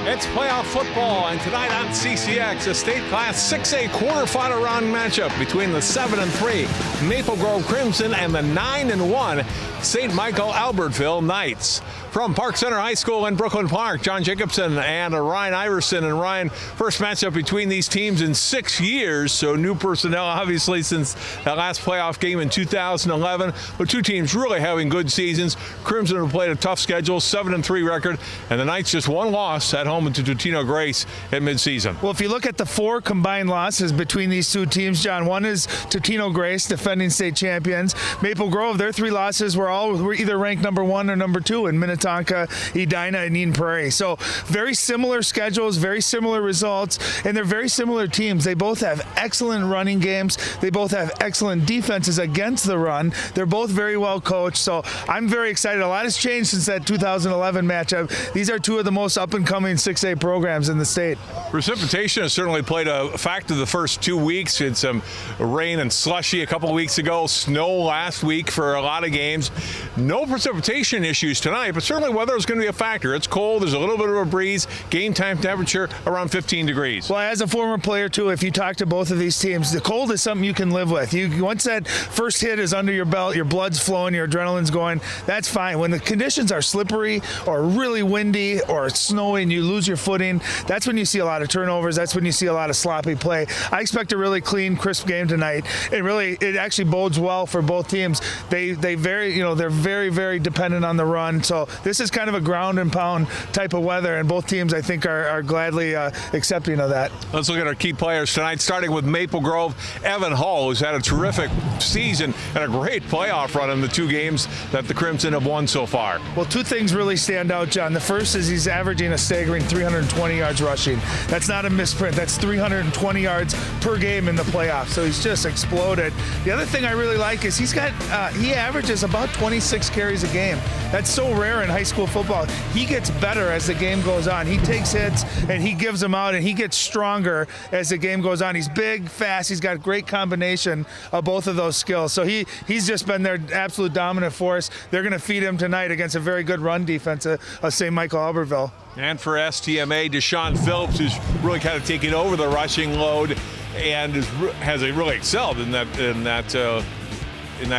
It's playoff football, and tonight on CCX, a state class 6A quarterfinal round matchup between the 7-3 Maple Grove Crimson and the 9-1 St. Michael-Albertville Knights. From Park Center High School in Brooklyn Park, John Jacobson and Ryan Iverson. And Ryan, first matchup between these teams in 6 years, so new personnel obviously since that last playoff game in 2011. But two teams really having good seasons. Crimson have played a tough schedule, 7-3 record, and the Knights just one loss at home to Totino Grace at midseason. Well, if you look at the 4 combined losses between these two teams, John, one is Totino Grace, defending state champions. Maple Grove, their 3 losses were either ranked number 1 or number 2 in Minnetonka, Edina, and Eden Prairie. So very similar schedules, very similar results, and they're very similar teams. They both have excellent running games. They both have excellent defenses against the run. They're both very well coached, so I'm very excited. A lot has changed since that 2011 matchup. These are two of the most up-and-coming 6A programs in the state. Precipitation has certainly played a factor the first 2 weeks. It's some rain and slushy a couple of weeks ago, snow last week for a lot of games. No precipitation issues tonight, but certainly weather is going to be a factor. It's cold, there's a little bit of a breeze, game time temperature around 15 degrees. Well, as a former player too, if you talk to both of these teams, the cold is something you can live with. Once that first hit is under your belt, your blood's flowing, your adrenaline's going, that's fine. When the conditions are slippery or really windy or snowy and you lose your footing, that's when you see a lot of turnovers. That's when you see a lot of sloppy play. I expect a really clean, crisp game tonight. It actually bodes well for both teams. They're very, very dependent on the run. So this is kind of a ground and pound type of weather, and both teams I think are gladly accepting of that. Let's look at our key players tonight, starting with Maple Grove. Evan Hall, who's had a terrific season and a great playoff run in the 2 games that the Crimson have won so far. Well, 2 things really stand out, John. The first is he's averaging a staggering 320 yards rushing. That's not a misprint. That's 320 yards per game in the playoffs. So he's just exploded. The other thing I really like is he averages about 26 carries a game. That's so rare in high school football. He gets better as the game goes on. He takes hits and he gives them out, and he gets stronger as the game goes on. He's big, fast. He's got a great combination of both of those skills. So he's just been their absolute dominant force. They're going to feed him tonight against a very good run defense of St. Michael-Albertville. And for STMA, Deshaun Phillips, who's really kind of taking over the rushing load and has really excelled in that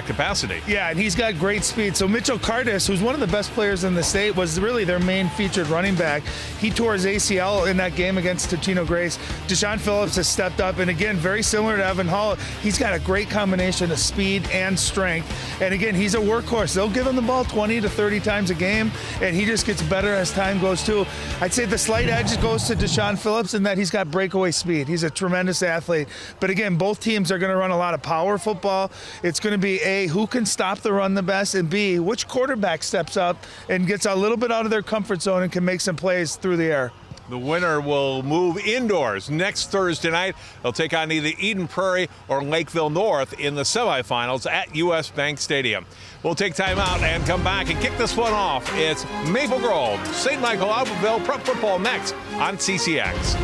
capacity. Yeah, and he's got great speed. So Mitchell Cardis, who's one of the best players in the state, was really their main featured running back. He tore his ACL in that game against Totino Grace. Deshaun Phillips has stepped up, and again, very similar to Evan Hall, he's got a great combination of speed and strength. And again, he's a workhorse. They'll give him the ball 20 to 30 times a game, and he just gets better as time goes too. I'd say the slight edge goes to Deshaun Phillips in that he's got breakaway speed. He's a tremendous athlete. But again, both teams are going to run a lot of power football. It's going to be A, who can stop the run the best, and B, which quarterback steps up and gets a little bit out of their comfort zone and can make some plays through the air. The winner will move indoors next Thursday night. They'll take on either Eden Prairie or Lakeville North in the semifinals at US Bank Stadium. We'll take time out and come back and kick this one off. It's Maple Grove, St. Michael-Albertville prep football next on CCX.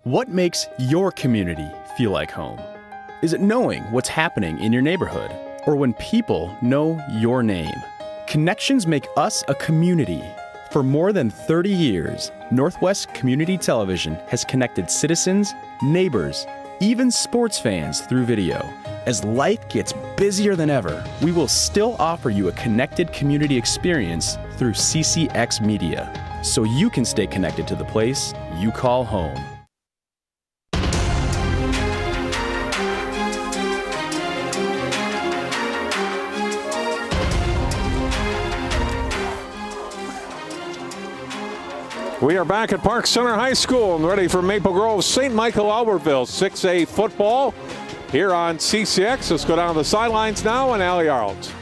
What makes your community feel like home? Is it knowing what's happening in your neighborhood, or when people know your name? Connections make us a community. For more than 30 years, Northwest Community Television has connected citizens, neighbors, even sports fans through video. As life gets busier than ever, we will still offer you a connected community experience through CCX Media, so you can stay connected to the place you call home. We are back at Park Center High School and ready for Maple Grove St. Michael-Albertville 6A football here on CCX. Let's go down to the sidelines now and Allie Arlt.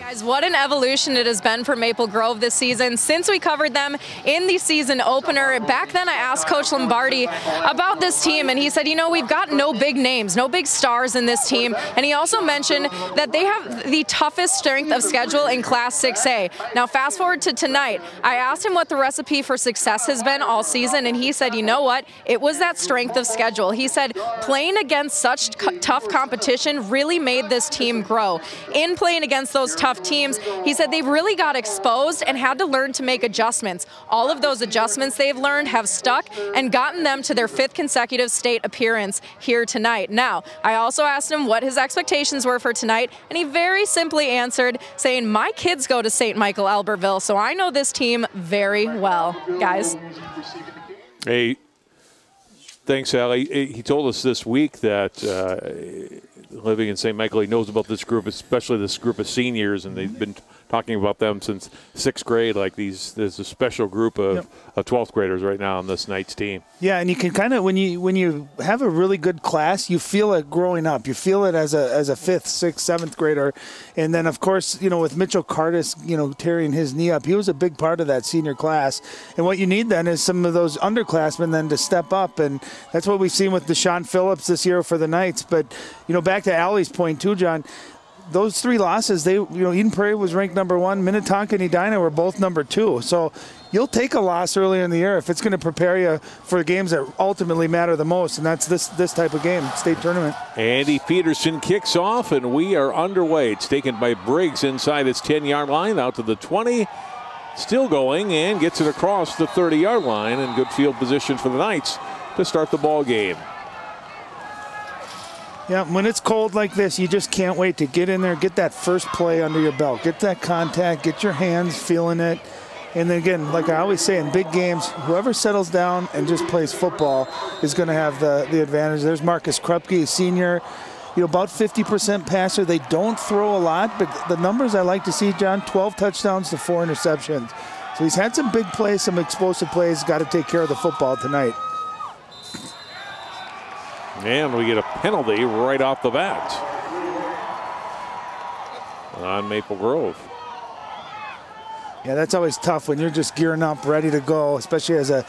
Guys, what an evolution it has been for Maple Grove this season since we covered them in the season opener. Back then I asked Coach Lombardi about this team, and he said, you know, we've got no big names, no big stars in this team. And he also mentioned that they have the toughest strength of schedule in Class 6A. Now fast forward to tonight, I asked him what the recipe for success has been all season, and he said, you know what, it was that strength of schedule. He said playing against such tough competition really made this team grow. In playing against those tough teams, he said they've really got exposed and had to learn to make adjustments. All of those adjustments they've learned have stuck and gotten them to their 5th consecutive state appearance here tonight. Now, I also asked him what his expectations were for tonight, and he very simply answered saying, my kids go to St. Michael-Albertville, so I know this team very well. Guys. Hey, thanks, Allie. He told us this week that living in St. Michael, he knows about this group, especially this group of seniors, and they've been talking about them since 6th grade. Like there's a special group of 12th graders right now on this night's team. Yeah, and you can kind of, when you have a really good class, you feel it growing up. You feel it as a 5th, 6th, 7th grader. And then, of course, you know, with Mitchell Cardis, you know, tearing his knee up, he was a big part of that senior class. And what you need then is some of those underclassmen then to step up. And that's what we've seen with Deshaun Phillips this year for the Knights. But, you know, back to Allie's point too, John, those 3 losses, Eden Prairie was ranked #1, Minnetonka and Edina were both #2. So you'll take a loss earlier in the year if it's going to prepare you for games that ultimately matter the most, and that's this type of game, state tournament. Andy Peterson kicks off, and we are underway. It's taken by Briggs inside its 10-yard line, out to the 20. Still going, and gets it across the 30-yard line, and good field position for the Knights to start the ball game. Yeah, when it's cold like this, you just can't wait to get in there, get that first play under your belt, get that contact, get your hands feeling it. And then again, like I always say in big games, whoever settles down and just plays football is going to have the advantage. There's Marcus Krupke, senior, you know, about 50% passer. They don't throw a lot, but the numbers I like to see, John, 12 touchdowns to 4 interceptions. So he's had some big plays, some explosive plays, got to take care of the football tonight. And we get a penalty right off the bat on Maple Grove. Yeah, that's always tough when you're just gearing up, ready to go, especially as a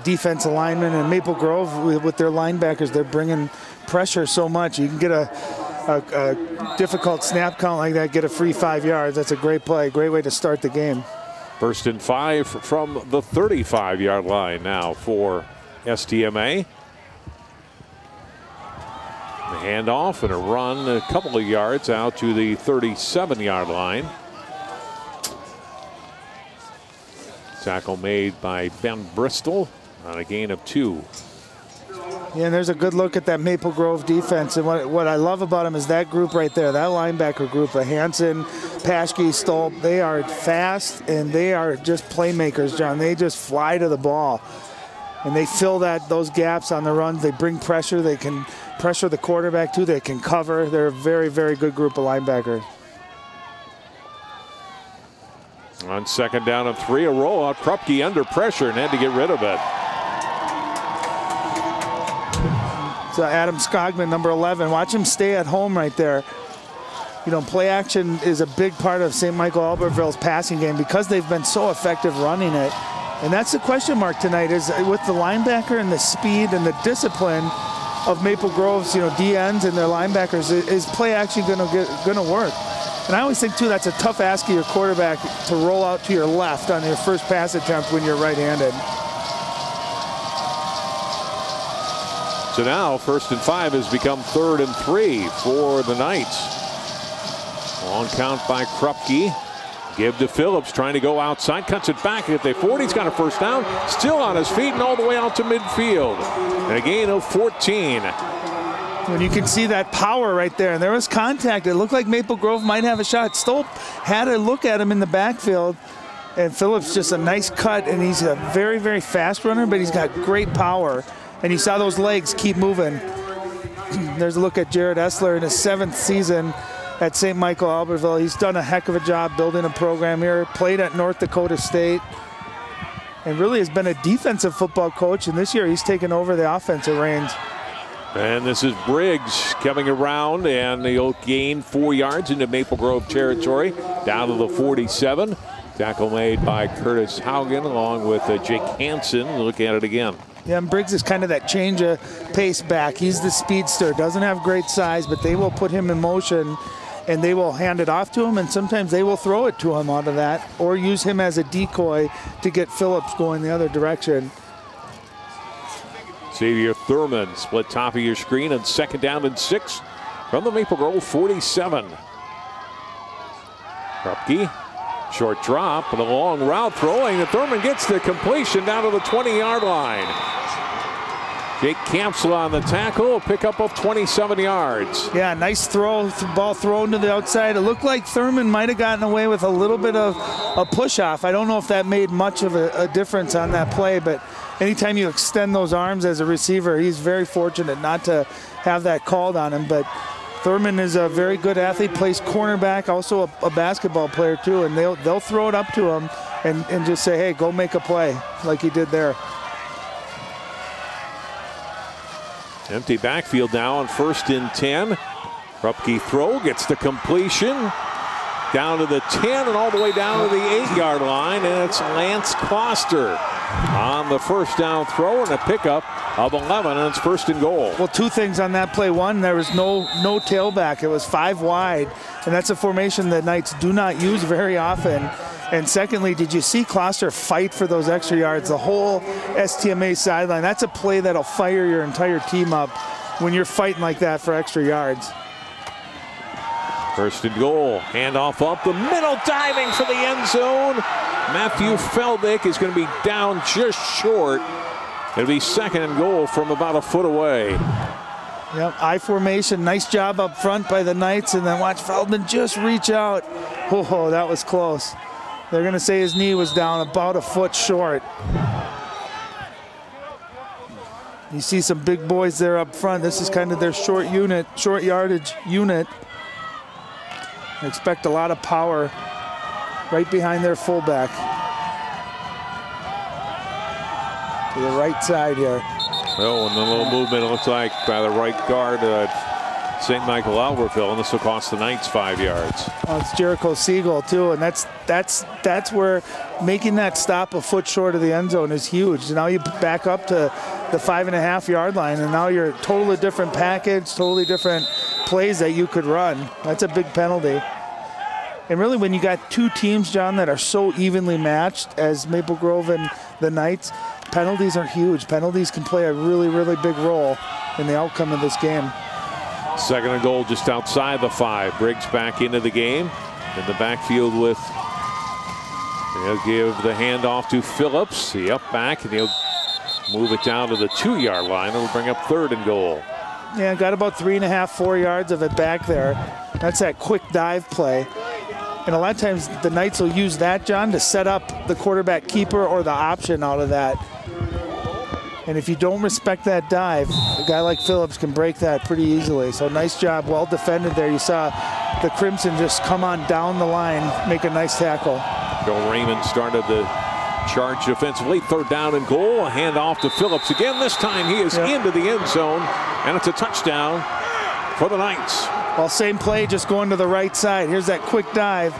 defensive lineman. And Maple Grove, with their linebackers, they're bringing pressure so much. You can get a difficult snap count like that, get a free 5 yards. That's a great play, great way to start the game. 1st and 5 from the 35-yard line now for STMA. A handoff and a run a couple of yards out to the 37-yard line. Tackle made by Ben Bristol on a gain of 2. Yeah, and there's a good look at that Maple Grove defense. And what I love about them is that group right there, that linebacker group of Hansen, Paschke, Stolp. They are fast and they are just playmakers, John. They just fly to the ball. And they fill those gaps on the runs. They bring pressure. They can pressure the quarterback too. They can cover. They're a very, very good group of linebackers. On 2nd down and 3, a rollout. Krupke under pressure and had to get rid of it. So Adam Skogman, number 11. Watch him stay at home right there. You know, play action is a big part of St. Michael-Albertville's passing game because they've been so effective running it. And that's the question mark tonight, is with the linebacker and the speed and the discipline of Maple Grove's, you know, DNs and their linebackers, is play action going to work? And I always think too, that's a tough ask of your quarterback to roll out to your left on your first pass attempt when you're right-handed. So now 1st and 5 has become 3rd and 3 for the Knights. Long count by Krupke. Give to Phillips, trying to go outside, cuts it back at the 40. He's got a 1st down, still on his feet and all the way out to midfield. And a gain of 14. And you can see that power right there. And there was contact. It looked like Maple Grove might have a shot. Stolp had a look at him in the backfield. And Phillips just a nice cut. And he's a very, very fast runner, but he's got great power. And you saw those legs keep moving. There's a look at Jared Esler in his 7th season at St. Michael-Albertville. He's done a heck of a job building a program here, played at North Dakota State, and really has been a defensive football coach. And this year he's taken over the offensive reins. And this is Briggs coming around, and he'll gain 4 yards into Maple Grove territory, down to the 47. Tackle made by Curtis Haugen along with Jake Hansen. Look at it again. Yeah, and Briggs is kind of that change of pace back. He's the speedster, doesn't have great size, but they will put him in motion and they will hand it off to him, and sometimes they will throw it to him out of that or use him as a decoy to get Phillips going the other direction. Xavier Thurman split top of your screen on 2nd down and 6 from the Maple Grove 47. Krupke, short drop and a long route throwing, and Thurman gets the completion down to the 20-yard line. Jake Campsel on the tackle, a pickup of 27 yards. Yeah, nice throw, ball thrown to the outside. It looked like Thurman might have gotten away with a little bit of a push-off. I don't know if that made much of a difference on that play, but anytime you extend those arms as a receiver, he's very fortunate not to have that called on him. But Thurman is a very good athlete, plays cornerback, also a basketball player too, and they'll throw it up to him and just say, hey, go make a play like he did there. Empty backfield now on 1st and 10. Krupke throw, gets the completion down to the 10 and all the way down to the 8-yard line, and it's Lance Kloster on the 1st down throw and a pickup of 11, and it's 1st and goal. Well, 2 things on that play. One, there was no tailback. It was 5 wide, and that's a formation that Knights do not use very often. And secondly, did you see Kloster fight for those extra yards? The whole STMA sideline, that's a play that'll fire your entire team up when you're fighting like that for extra yards. 1st and goal, handoff up the middle, diving for the end zone. Matthew Feldick is going to be down just short. It'll be 2nd and goal from about a foot away. Yep, I formation, nice job up front by the Knights, and then watch Feldman just reach out. Oh, that was close. They're going to say his knee was down about a foot short. You see some big boys there up front. This is kind of their short yardage unit. I expect a lot of power right behind their fullback. To the right side here. Oh, and the little movement, it looks like, by the right guard St. Michael-Albertville, and this will cost the Knights 5 yards. Oh, it's Jericho Siegel too, and that's where making that stop a foot short of the end zone is huge. Now you back up to the 5.5-yard line, and now you're a totally different package, totally different plays that you could run. That's a big penalty. And really, when you got 2 teams, John, that are so evenly matched as Maple Grove and the Knights, penalties are huge. Penalties can play a really, really big role in the outcome of this game. 2nd and goal just outside the 5. Briggs back into the game in the backfield with, he'll give the handoff to Phillips. The up back, and he'll move it down to the 2-yard line. It'll bring up 3rd and goal. Yeah, got about 3.5, 4 yards of it back there. That's that quick dive play. And a lot of times the Knights will use that, John, to set up the quarterback keeper or the option out of that. And if you don't respect that dive, a guy like Phillips can break that pretty easily. So nice job, well defended there. You saw the Crimson just come on down the line, make a nice tackle. Joe Raymond started the charge defensively. 3rd down and goal, a handoff to Phillips again. This time he is into the end zone, and it's a touchdown for the Knights. Well, same play, just going to the right side. Here's that quick dive.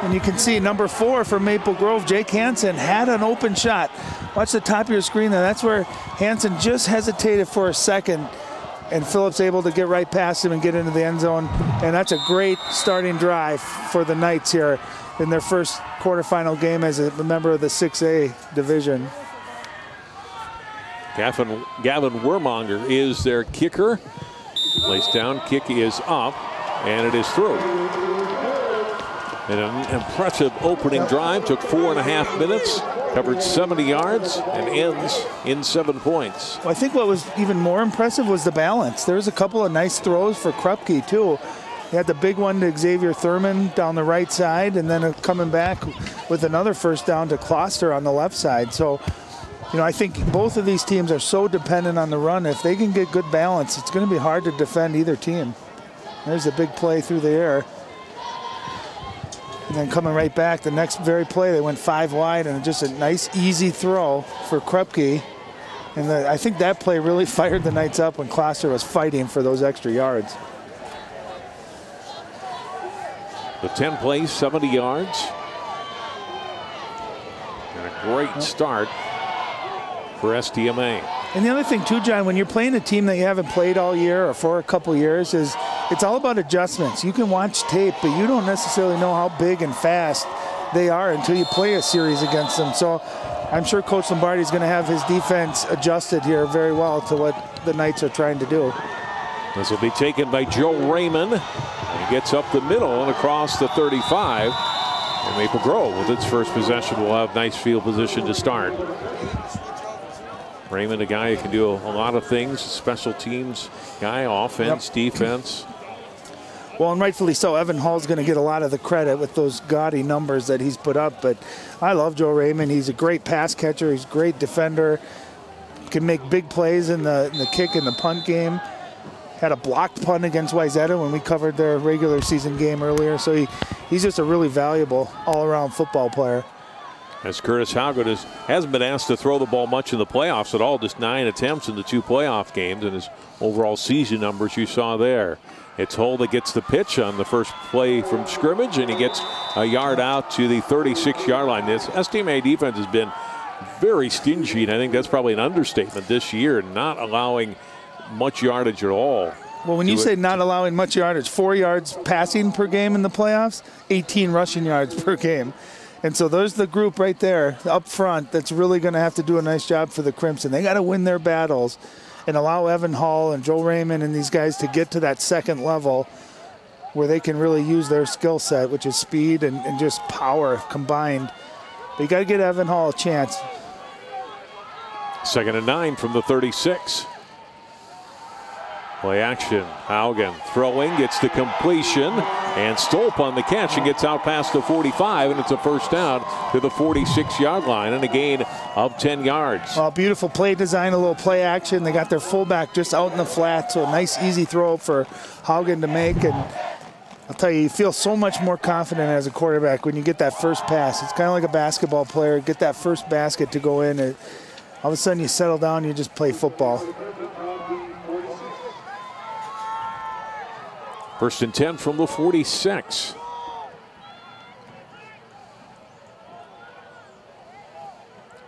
And you can see number 4 for Maple Grove, Jake Hansen, had an open shot. Watch the top of your screen there. That's where Hansen just hesitated for a second, and Phillips able to get right past him and get into the end zone. And that's a great starting drive for the Knights here in their first quarterfinal game as a member of the 6A division. Gavin Wermonger is their kicker. Placed down, kick is up, and it is through. An impressive opening drive, took 4.5 minutes, covered 70 yards, and ends in 7 points. Well, I think what was even more impressive was the balance. There was a couple of nice throws for Krupke too. He had the big one to Xavier Thurman down the right side, and then coming back with another 1st down to Kloster on the left side. So, you know, I think both of these teams are so dependent on the run. If they can get good balance, it's going to be hard to defend either team. There's a big play through the air. And then coming right back, the next very play, they went 5 wide, and just a nice, easy throw for Krupke. And I think that play really fired the Knights up when Klosser was fighting for those extra yards. The 10 plays, 70 yards. And a great start for STMA. And the other thing too, John, when you're playing a team that you haven't played all year or for a couple years, is it's all about adjustments. You can watch tape, but you don't necessarily know how big and fast they are until you play a series against them. So I'm sure Coach Lombardi is going to have his defense adjusted here very well to what the Knights are trying to do. This will be taken by Joe Raymond. He gets up the middle and across the 35. And Maple Grove, with its first possession, will have nice field position to start. Raymond, a guy who can do a lot of things, special teams guy, offense, defense. Well, and rightfully so. Evan Hall's going to get a lot of the credit with those gaudy numbers that he's put up. But I love Joe Raymond. He's a great pass catcher. He's a great defender. Can make big plays in the kick and the punt game. Had a blocked punt against Wayzata when we covered their regular season game earlier. So he's just a really valuable all-around football player. As Curtis Haugen hasn't been asked to throw the ball much in the playoffs at all, just 9 attempts in the 2 playoff games, and his overall season numbers you saw there. It's Hull that gets the pitch on the first play from scrimmage, and he gets a yard out to the 36-yard line. This STMA defense has been very stingy, and I think that's probably an understatement this year, not allowing much yardage at all. Well, when you say not allowing much yardage, 4 yards passing per game in the playoffs, 18 rushing yards per game. And so there's the group right there up front that's really going to have to do a nice job for the Crimson. They got to win their battles and allow Evan Hall and Joe Raymond and these guys to get to that second level where they can really use their skill set, which is speed and just power combined. But you got to get Evan Hall a chance. 2nd and 9 from the 36. Play action. Haugen throwing, gets the completion, and Stolp on the catch and gets out past the 45, and it's a first down to the 46-yard line and a gain of 10 yards. Well, beautiful play design, a little play action. They got their fullback just out in the flat, so a nice easy throw for Haugen to make. And I'll tell you, you feel so much more confident as a quarterback when you get that first pass. It's kind of like a basketball player, get that first basket to go in, and all of a sudden you settle down, you just play football. 1st and 10 from the 46.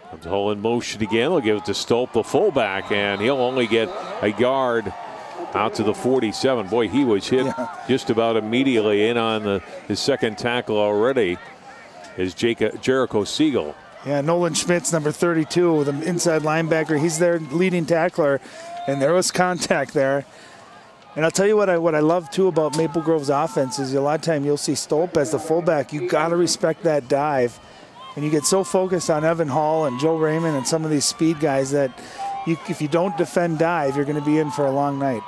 Comes Hull in motion again. They'll give it to Stolp, the fullback, and he'll only get a yard out to the 47. Boy, he was hit just about immediately in on his second tackle already. Is Jericho Siegel. Yeah, Nolan Schmitz, number 32, with an inside linebacker. He's their leading tackler, and there was contact there. And I'll tell you what I love, too, about Maple Grove's offense is a lot of time you'll see Stolp as the fullback. You got to respect that dive. And you get so focused on Evan Hall and Joe Raymond and some of these speed guys that if you don't defend dive, you're going to be in for a long night.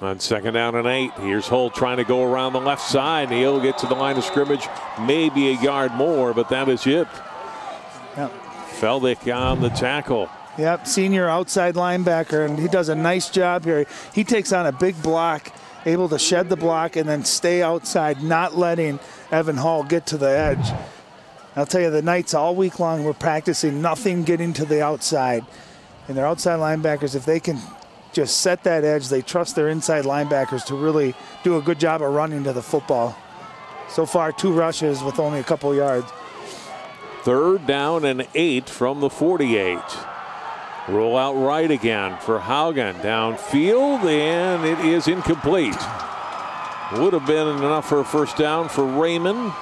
On 2nd down and 8, here's Hull trying to go around the left side. He'll get to the line of scrimmage, maybe a yard more, but that is it. Yep. Feldick on the tackle. Yep, senior outside linebacker, and he does a nice job here. He takes on a big block, able to shed the block and then stay outside, not letting Evan Hall get to the edge. I'll tell you, the Knights all week long were practicing nothing getting to the outside. And their outside linebackers, if they can just set that edge, they trust their inside linebackers to really do a good job of running to the football. So far, 2 rushes with only a couple yards. 3rd down and 8 from the 48. Roll out right again for Haugen. Downfield, and it is incomplete. Would have been enough for a first down for Raymond,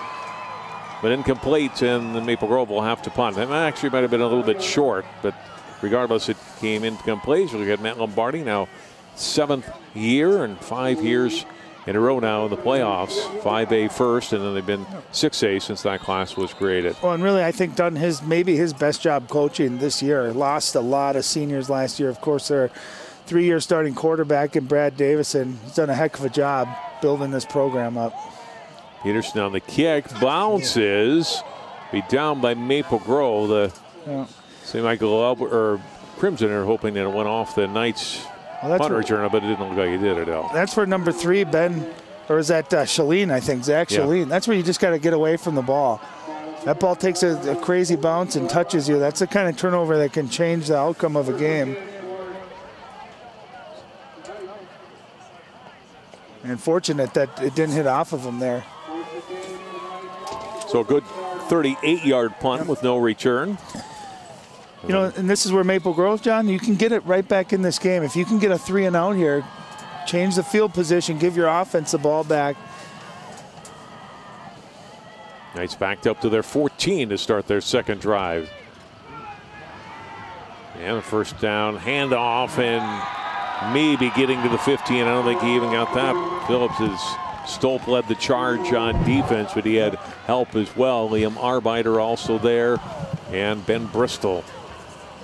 but incomplete, and the Maple Grove will have to punt. It actually might have been a little bit short, but regardless, it came incomplete. So we got Matt Lombardi now 7th year and 5 years in a row now in the playoffs. 5A first, and then they've been 6A since that class was created. Well, and really, I think done maybe his best job coaching this year. Lost a lot of seniors last year. Of course, their 3-year starting quarterback in Brad Davison. He's done a heck of a job building this program up. Peterson on the kick, bounces, be down by Maple Grove. The St. Michael-Albertville or Crimson are hoping that it went off the Knights' punt returner, but it didn't look like he did it, Al. That's for number 3, Ben, or is that Shalene, I think, Zach Shalene. That's where you just got to get away from the ball. That ball takes a crazy bounce and touches you. That's the kind of turnover that can change the outcome of a game. And fortunate that it didn't hit off of him there. So a good 38-yard punt with no return. You know, and this is where Maple Grove, John, you can get it right back in this game. If you can get a 3-and-out here, change the field position, give your offense the ball back. Knights backed up to their 14 to start their second drive. And a first down handoff and maybe getting to the 15. I don't think he even got that. Stolp led the charge on defense, but he had help as well. Liam Arbeiter also there, and Ben Bristol.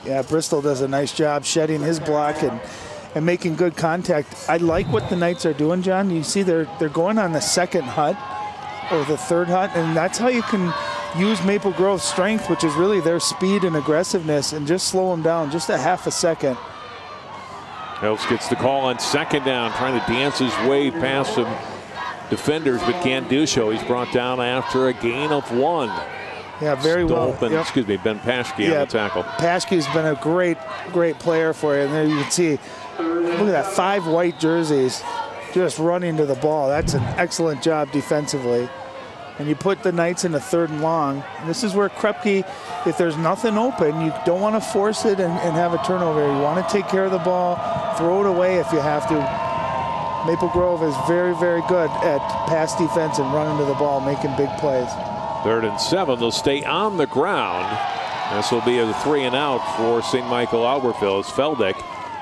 Yeah, Bristol does a nice job shedding his block and making good contact. I like what the Knights are doing, John. You see they're going on the second hut or the third hut, and that's how you can use Maple Grove's strength, which is really their speed and aggressiveness, and just slow them down just a half a second. Elks gets the call on second down, trying to dance his way past some defenders, but can't do so. He's brought down after a gain of 1. Yeah, very well. Yep. Excuse me, Ben Paschke on the tackle. Paschke's been a great player for you. And there you can see, look at that, 5 white jerseys just running to the ball. That's an excellent job defensively. And you put the Knights in a 3rd and long. And this is where Krupke, if there's nothing open, you don't want to force it and have a turnover. You want to take care of the ball, throw it away if you have to. Maple Grove is very, very good at pass defense and running to the ball, making big plays. 3rd and 7. They'll stay on the ground. This will be a 3-and-out for St. Michael-Albertville as Feldick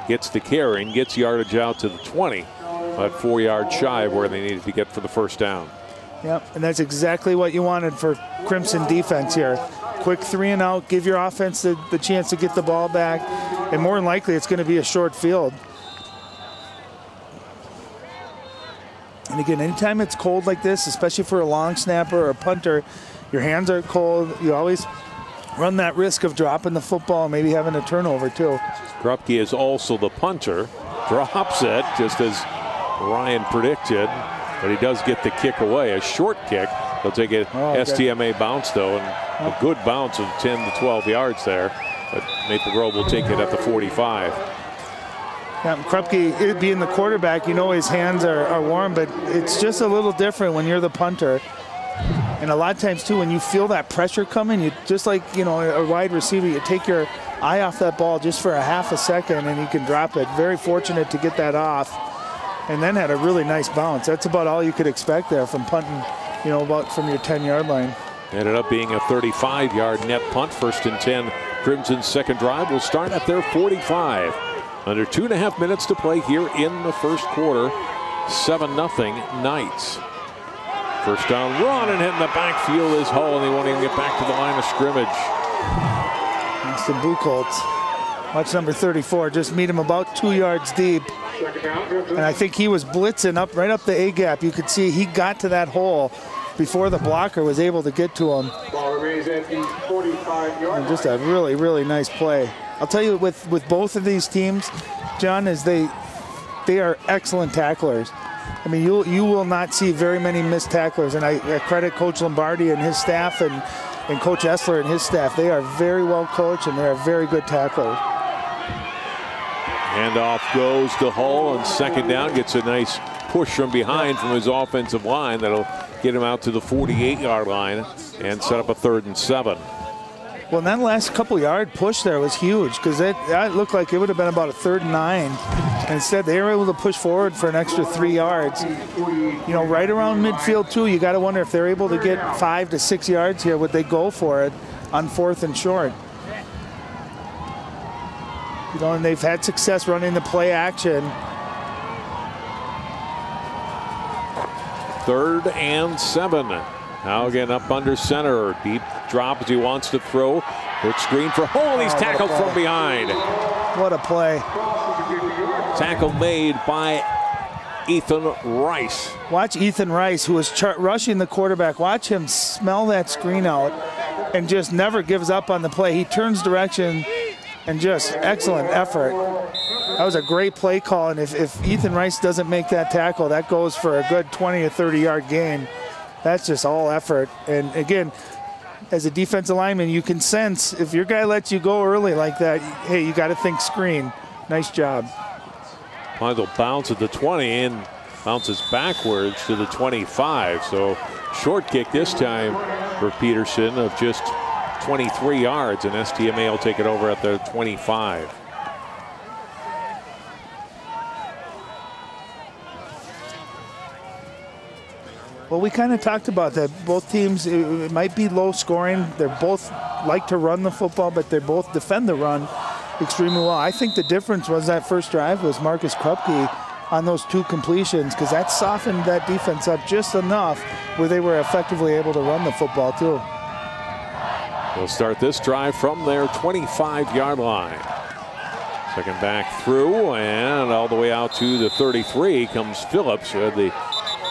gets the carry and gets yardage out to the 20, about 4 yards shy of where they needed to get for the first down. Yep, and that's exactly what you wanted for Crimson defense here. Quick 3-and-out, give your offense the chance to get the ball back, and more than likely it's going to be a short field. And again, anytime it's cold like this, especially for a long snapper or a punter, your hands are cold. You always run that risk of dropping the football and maybe having a turnover too. Krupke is also the punter. Drops it, just as Ryan predicted, but he does get the kick away, a short kick. They'll take a STMA bounce though, and a good bounce of 10 to 12 yards there. But Maple Grove will take it at the 45. Yeah, Krupke, being the quarterback, you know his hands are warm, but it's just a little different when you're the punter. And a lot of times too, when you feel that pressure coming, you just like, you know, a wide receiver, you take your eye off that ball just for a half a second and you can drop it. Very fortunate to get that off, and then had a really nice bounce. That's about all you could expect there from punting, you know, about from your 10-yard line. Ended up being a 35-yard net punt. 1st and 10. Crimson's second drive will start at their 45. Under 2.5 minutes to play here in the first quarter. 7-0 Knights. First down run, and hitting the backfield is Hull, and they won't even get back to the line of scrimmage. Austin Buchholz, watch number 34, just meet him about 2 yards deep. And I think he was blitzing up right up the A-gap. You could see he got to that hole before the blocker was able to get to him. And just a really, really nice play. I'll tell you, with both of these teams, John, is they are excellent tacklers. I mean, you will not see very many missed tacklers, and I credit Coach Lombardi and his staff and Coach Esler and his staff. They are very well coached, and they are very good tacklers. Handoff goes to Hull, and second down gets a nice push from behind from his offensive line that'll get him out to the 48-yard line and set up a 3rd and 7. Well, that last couple-yard push there was huge, because that looked like it would have been about a 3rd and 9. And instead, they were able to push forward for an extra 3 yards. You know, right around midfield, too, you got to wonder if they're able to get 5 to 6 yards here, would they go for it on 4th and short? You know, and they've had success running the play action. 3rd and 7. Now again up under center. Deep drop as he wants to throw. Quick screen for Hull, and he's tackled from behind. What a play. Tackle made by Ethan Rice. Watch Ethan Rice, who was rushing the quarterback. Watch him smell that screen out and just never gives up on the play. He turns direction and just excellent effort. That was a great play call, and if Ethan Rice doesn't make that tackle, that goes for a good 20 or 30-yard gain. That's just all effort. And again, as a defensive lineman, you can sense if your guy lets you go early like that, hey, you got to think screen. Nice job. Michael bounce at the 20 and bounces backwards to the 25. So short kick this time for Peterson of just 23 yards, and STMA will take it over at the 25. Well, we kind of talked about that. Both teams, it might be low scoring. They're both like to run the football, but they both defend the run extremely well. I think the difference was that first drive was Marcus Krupke on those 2 completions, because that softened that defense up just enough where they were effectively able to run the football too. They'll start this drive from their 25-yard line. Second back through and all the way out to the 33 comes Phillips, who had the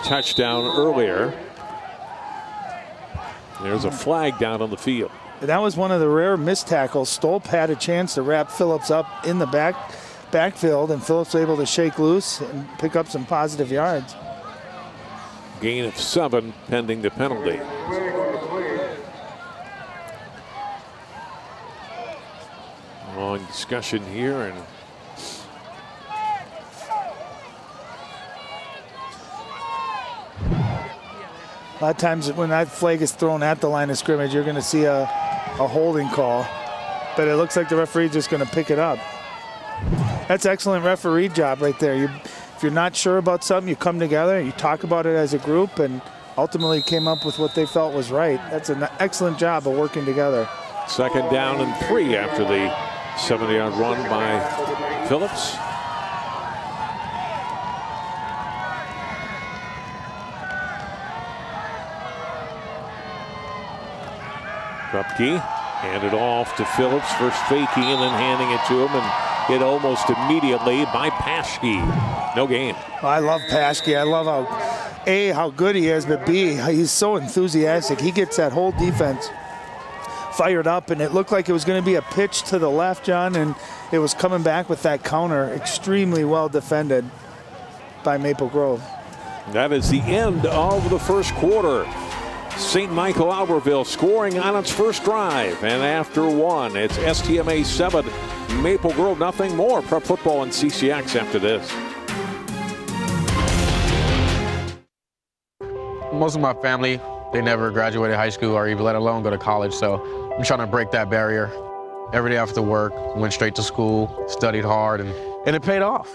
touchdown earlier. There's a flag down on the field. That was one of the rare missed tackles. Stolp had a chance to wrap Phillips up in the backfield, and Phillips was able to shake loose and pick up some positive yards. Gain of 7 pending the penalty. Long discussion here, and a lot of times when that flag is thrown at the line of scrimmage, you're going to see a holding call, but it looks like the referee's just going to pick it up. That's excellent referee job right there. If you're not sure about something, you come together and you talk about it as a group, and ultimately came up with what they felt was right. That's an excellent job of working together. Second down and 3 after the 70-yard run by Phillips. Krupke handed off to Phillips, first faking and then handing it to him, and hit almost immediately by Paschke. No gain. I love Paschke. I love how good he is, but B, he's so enthusiastic. He gets that whole defense fired up, and it looked like it was going to be a pitch to the left, John, and it was coming back with that counter. Extremely well defended by Maple Grove. That is the end of the first quarter. St. Michael-Albertville scoring on its first drive, and after 1, it's STMA 7, Maple Grove nothing. More prep football and CCX after this. Most of my family, they never graduated high school or even let alone go to college, so I'm trying to break that barrier. Every day after work, went straight to school, studied hard, and it paid off.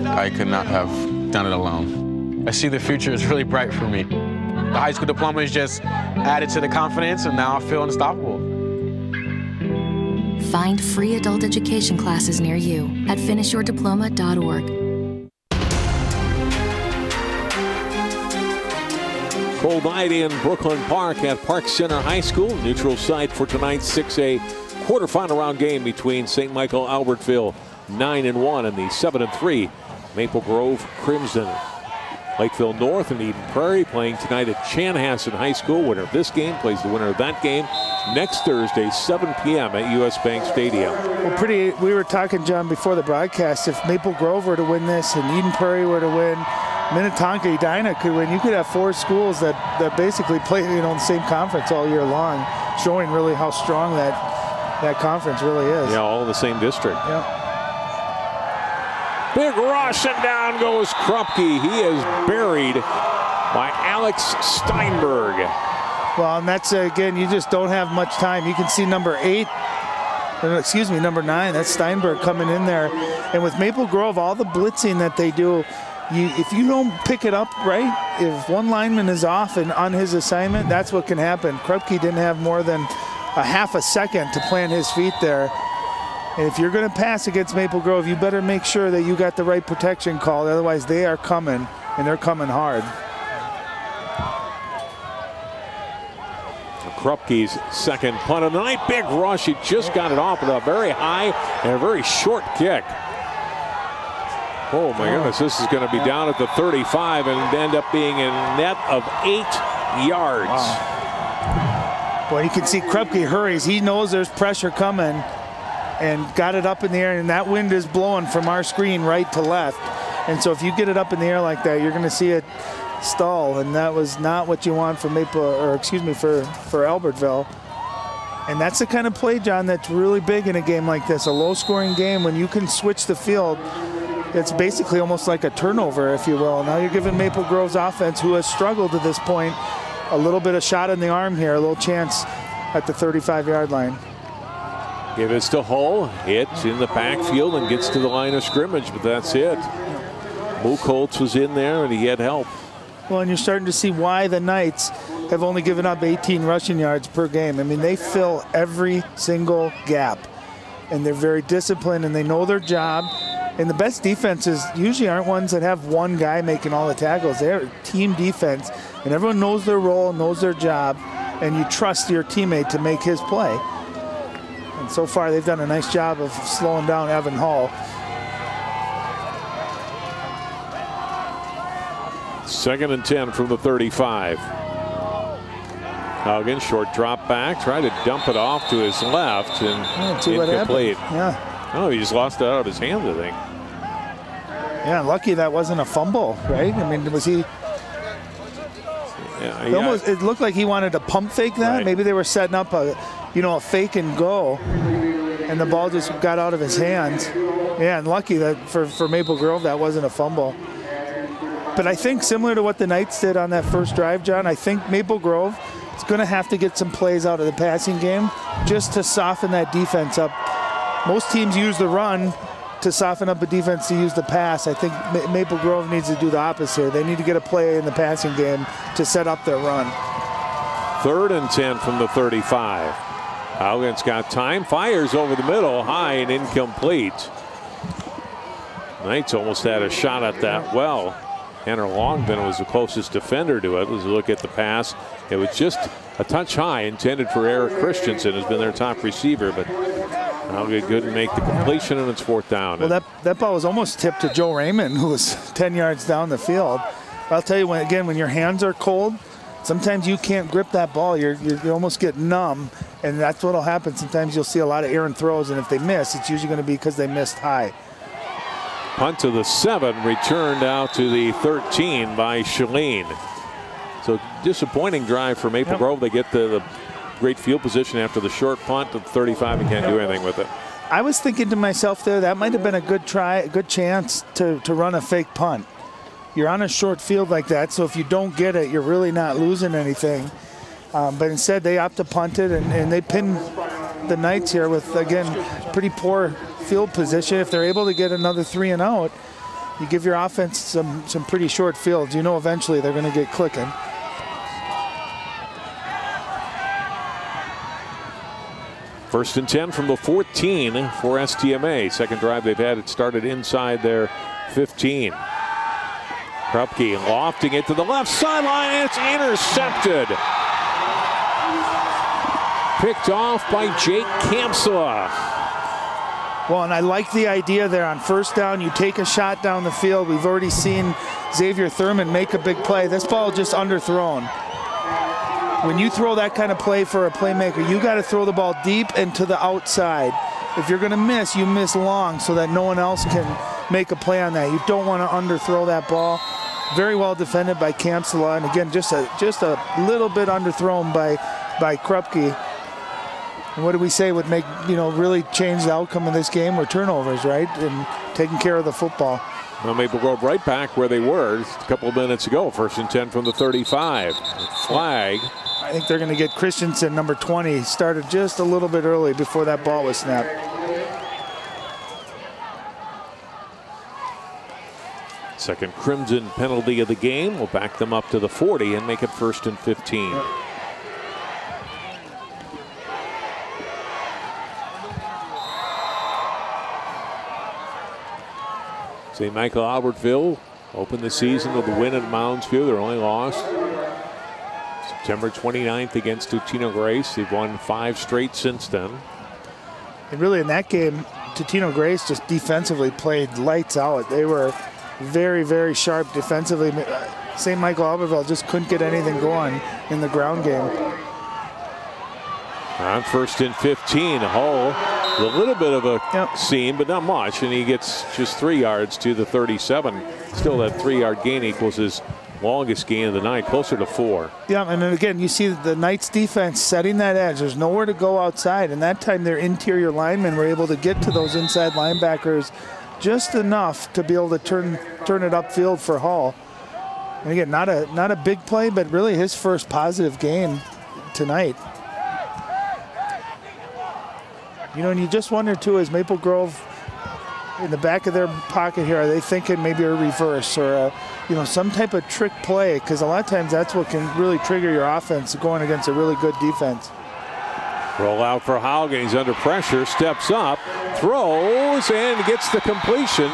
I could not have done it alone. I see the future is really bright for me. The high school diploma is just added to the confidence, and now I feel unstoppable. Find free adult education classes near you at finishyourdiploma.org. Cold night in Brooklyn Park at Park Center High School. Neutral site for tonight's 6A quarterfinal round game between St. Michael-Albertville 9-1 and the 7-3 Maple Grove Crimson. Lakeville North and Eden Prairie playing tonight at Chanhassen High School. Winner of this game plays the winner of that game next Thursday, 7 p.m. at US Bank Stadium. Well, we were talking, John, before the broadcast, if Maple Grove were to win this and Eden Prairie were to win, Minnetonka, Edina could win. You could have 4 schools that basically play, in the same conference all year long, showing really how strong that conference really is. Yeah, all in the same district. Yeah. Big rush, and down goes Krupke. He is buried by Alex Steinberg. Well, and that's, again, you just don't have much time. You can see number 9. That's Steinberg coming in there. And with Maple Grove, all the blitzing that they do, if you don't pick it up right, if one lineman is off and on his assignment, that's what can happen. Krupke didn't have more than a half a second to plant his feet there. And if you're going to pass against Maple Grove, you better make sure that you got the right protection call. Otherwise, they are coming, and they're coming hard. Krupke's second punt of the night. Big rush. He just got it off with a very high and a very short kick. Oh, my goodness. This is going to be down at the 35 and end up being a net of 8 yards. Wow. Well, you can see Krupke hurries. He knows there's pressure coming, and got it up in the air, and that wind is blowing from our screen right to left. And so if you get it up in the air like that, you're going to see it stall, and that was not what you want for for Albertville. And that's the kind of play, John, that's really big in a game like this, a low-scoring game. When you can switch the field, it's basically almost like a turnover, if you will. Now you're giving Maple Grove's offense, who has struggled to this point, a little bit of shot in the arm here, a little chance at the 35-yard line. Give it to Hull, hits in the backfield and gets to the line of scrimmage, but that's it. Mook Holtz was in there and he had help. Well, and you're starting to see why the Knights have only given up 18 rushing yards per game. I mean, they fill every single gap, and they're very disciplined, and they know their job. And the best defenses usually aren't ones that have one guy making all the tackles. They're team defense, and everyone knows their role, knows their job, and you trust your teammate to make his play. And so far, they've done a nice job of slowing down Evan Hall. Second and 10 from the 35. Haugen, short drop back, tried to dump it off to his left, and incomplete. Yeah. Oh, he just lost it out of his hands, I think. Yeah, lucky that wasn't a fumble, right? I mean, was he? Yeah, it looked like he wanted to pump fake that. Right. Maybe they were setting up a fake and go, and the ball just got out of his hands. Yeah, and lucky that for Maple Grove that wasn't a fumble. But I think similar to what the Knights did on that first drive, John, I think Maple Grove is going to have to get some plays out of the passing game just to soften that defense up. Most teams use the run to soften up a defense to use the pass. I think Maple Grove needs to do the opposite. They need to get a play in the passing game to set up their run. Third and 10 from the 35. Haugen's got time, fires over the middle, high and incomplete. Knights almost had a shot at that well. Tanner Longben was the closest defender to it. As you look at the pass, it was just a touch high, intended for Eric Christensen, who's been their top receiver, but Haugen couldn't make the completion, and it's fourth down. Well, that ball was almost tipped to Joe Raymond, who was 10 yards down the field. I'll tell you, when your hands are cold, sometimes you can't grip that ball. You almost get numb, and that's what'll happen. Sometimes you'll see a lot of errant throws, and if they miss, it's usually going to be because they missed high. Punt to the 7, returned out to the 13 by Shalene. So disappointing drive for Maple Grove. They get the great field position after the short punt to the 35 and can't do anything with it. I was thinking to myself there, that might have been a good try, a good chance to run a fake punt. You're on a short field like that, so if you don't get it, you're really not losing anything. But instead, they opt to punt it, and they pin the Knights here with, again, pretty poor field position. If they're able to get another 3 and out, you give your offense some pretty short fields. You know eventually they're going to get clicking. First and 10 from the 14 for STMA. Second drive they've had, it started inside their 15. Krupke lofting it to the left sideline, and it's intercepted. Picked off by Jake Kampsala. Well, and I like the idea there on first down. You take a shot down the field. We've already seen Xavier Thurman make a big play. This ball just underthrown. When you throw that kind of play for a playmaker, you got to throw the ball deep and to the outside. If you're going to miss, you miss long so that no one else can make a play on that. You don't want to underthrow that ball. Very well defended by Kampsala, and again, just a little bit underthrown by Krupke. And what do we say would make, really change the outcome of this game? Or turnovers, right? And taking care of the football. Well, Maple Grove right back where they were just a couple of minutes ago. First and 10 from the 35. Flag. I think they're going to get Christensen, number 20, started just a little bit early before that ball was snapped. Second Crimson penalty of the game will back them up to the 40 and make it first and 15. Yep. St. Michael-Albertville opened the season with a win at Moundsview. Their only loss September 29th against Totino Grace. They've won 5 straight since then. And really in that game, Totino Grace just defensively played lights out. They were very, very sharp defensively. St. Michael-Albertville just couldn't get anything going in the ground game. On first and 15, Hull, a little bit of a seam, but not much, and he gets just 3 yards to the 37. Still, that 3-yard gain equals his longest gain of the night, closer to 4. Yeah, and then again, you see the Knights defense setting that edge. There's nowhere to go outside, and that time their interior linemen were able to get to those inside linebackers just enough to be able to turn it upfield for Hall. And again, not a big play, but really his first positive game tonight. You know, and you just wonder too, is Maple Grove in the back of their pocket here, are they thinking maybe a reverse or some type of trick play? Because a lot of times that's what can really trigger your offense going against a really good defense. Roll out for Haugen. He's under pressure, steps up, throws, and gets the completion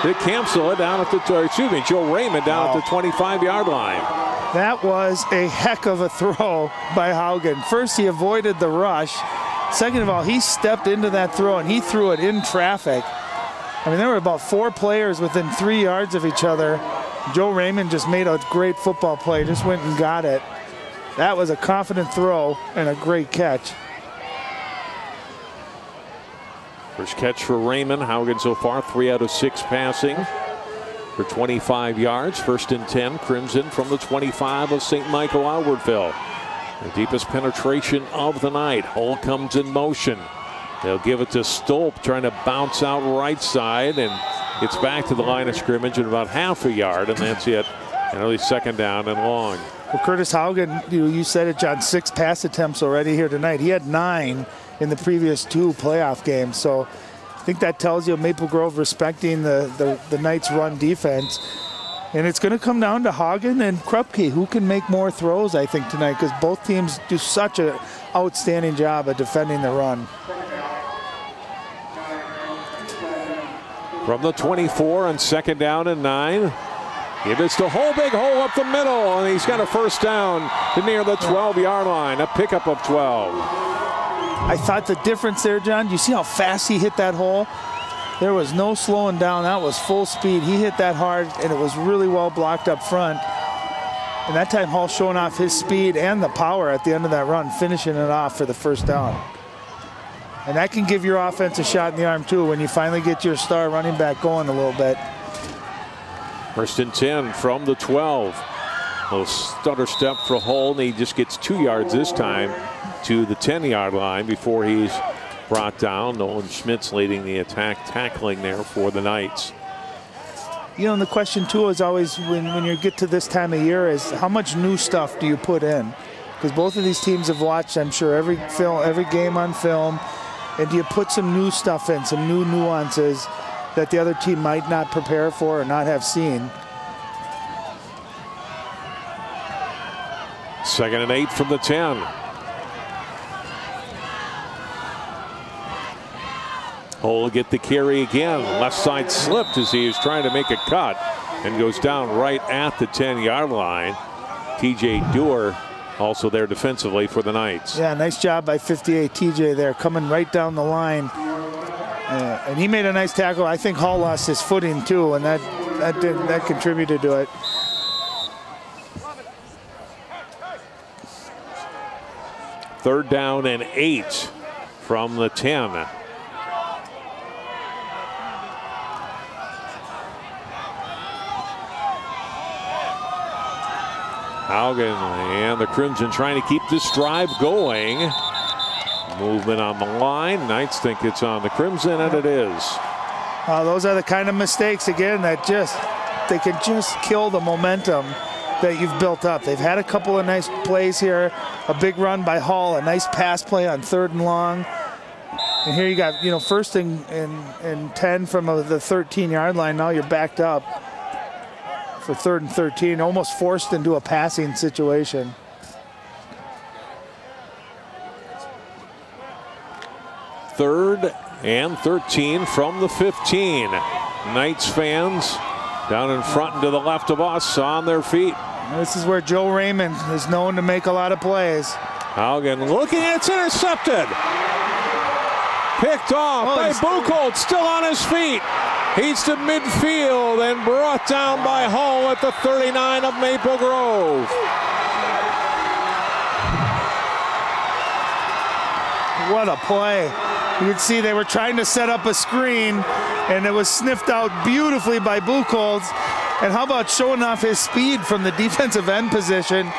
to cancel it down at the, Joe Raymond down at the 25-yard line. That was a heck of a throw by Haugen. First, he avoided the rush. Second of all, he stepped into that throw and he threw it in traffic. I mean, there were about 4 players within 3 yards of each other. Joe Raymond just made a great football play, just went and got it. That was a confident throw and a great catch. First catch for Raymond. Haugen so far 3 out of 6 passing for 25 yards. 1st and 10. Crimson from the 25 of St. Michael-Albertville. The deepest penetration of the night. Hull comes in motion. They'll give it to Stolp, trying to bounce out right side, and it's back to the line of scrimmage at about half a yard, and that's it. And early 2nd down and long. Well, Curtis Haugen, you said it, John, 6 pass attempts already here tonight. He had 9 in the previous 2 playoff games. So I think that tells you Maple Grove respecting the Knights' run defense. And it's going to come down to Haugen and Krupke, who can make more throws, I think, tonight, because both teams do such an outstanding job at defending the run. From the 24 on 2nd down and 9. Give it to Hull, big hole up the middle, and he's got a 1st down to near the 12-yard line, a pickup of 12. I thought the difference there, John, do you see how fast he hit that hole? There was no slowing down. That was full speed. He hit that hard, and it was really well blocked up front. And that time, Hall showing off his speed and the power at the end of that run, finishing it off for the 1st down. And that can give your offense a shot in the arm, too, when you finally get your star running back going a little bit. 1st and 10 from the 12. A little stutter step for Hull, and he just gets 2 yards this time to the 10-yard line before he's brought down. Nolan Schmitz leading the attack, tackling there for the Knights. You know, and the question, too, is always when you get to this time of year is how much new stuff do you put in? Because both of these teams have watched, I'm sure, every game on film. And do you put some new stuff in, some new nuances that the other team might not prepare for or not have seen? 2nd and 8 from the 10. Hull will get the carry again. Left side slipped as he was trying to make a cut and goes down right at the 10-yard line. TJ Dewar also there defensively for the Knights. Yeah, nice job by 58 TJ there, coming right down the line. And he made a nice tackle. I think Hall lost his footing too, and that contributed to it. Third down and 8 from the 10. Haugen and the Crimson trying to keep this drive going. Movement on the line. Knights think it's on the Crimson, and it is. Those are the kind of mistakes, again, that they can just kill the momentum that you've built up. They've had a couple of nice plays here. A big run by Hall, a nice pass play on 3rd and long. And here you got, 1st and 10 from the 13-yard line. Now you're backed up for 3rd and 13, almost forced into a passing situation. Third and 13 from the 15. Knights fans down in front and to the left of us on their feet. This is where Joe Raymond is known to make a lot of plays. Haugen looking, it's intercepted. Picked off by Buchholz, still on his feet. He's to midfield and brought down by Hull at the 39 of Maple Grove. What a play. You can see they were trying to set up a screen, and it was sniffed out beautifully by Buchholz. And how about showing off his speed from the defensive end position,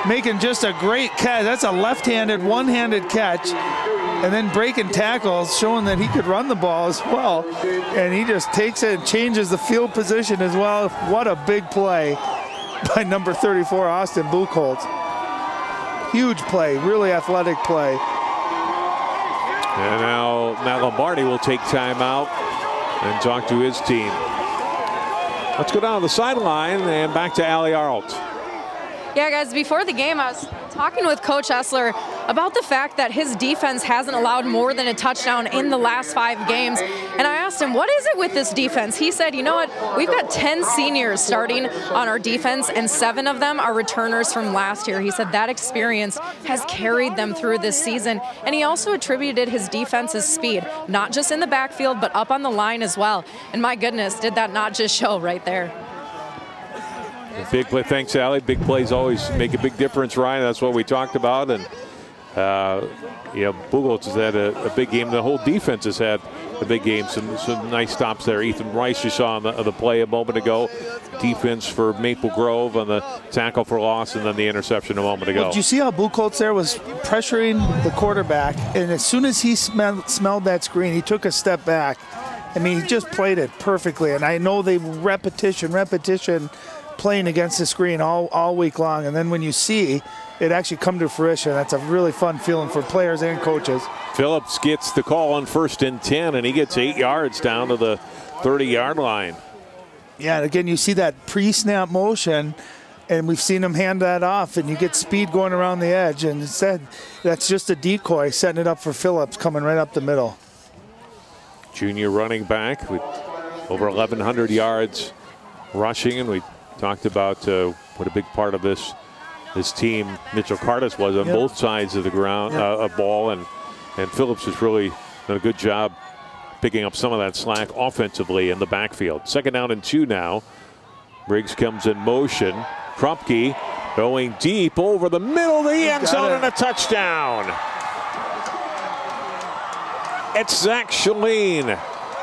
making just a great catch. That's a left-handed, one-handed catch, and then breaking tackles, showing that he could run the ball as well. And he just takes it and changes the field position as well. What a big play by number 34, Austin Buchholz. Huge play, really athletic play. And now Matt Lombardi will take time out and talk to his team. Let's go down to the sideline and back to Allie Arlt. Yeah, guys, before the game, I was talking with Coach Esler about the fact that his defense hasn't allowed more than a touchdown in the last 5 games. And I asked him, what is it with this defense? He said, you know what, we've got 10 seniors starting on our defense, and 7 of them are returners from last year. He said that experience has carried them through this season. And he also attributed his defense's speed, not just in the backfield, but up on the line as well. And my goodness, did that not just show right there? Big play, thanks, Allie. Big plays always make a big difference, Ryan. That's what we talked about. And, you know, Buchholz has had a big game. The whole defense has had a big game. Some nice stops there. Ethan Rice, you saw on the play a moment ago. Defense for Maple Grove on the tackle for loss, and then the interception a moment ago. Well, did you see how Buchholz there was pressuring the quarterback? And as soon as he smelled that screen, he took a step back. I mean, he just played it perfectly. And I know they repetition, playing against the screen all week long, and then when you see it actually come to fruition, that's a really fun feeling for players and coaches. Phillips gets the call on 1st and 10, and he gets 8 yards down to the 30-yard line. Yeah, and again, you see that pre-snap motion, and we've seen him hand that off, and you get speed going around the edge, and instead that's just a decoy setting it up for Phillips coming right up the middle. Junior running back with over 1,100 yards rushing, and we talked about what a big part of this team Mitchell Cardis was on both sides of the ground, ball, and Phillips has really done a good job picking up some of that slack offensively in the backfield. 2nd down and 2 now. Briggs comes in motion. Krupke going deep over the middle of the end zone and a touchdown. It's Zach Shalene,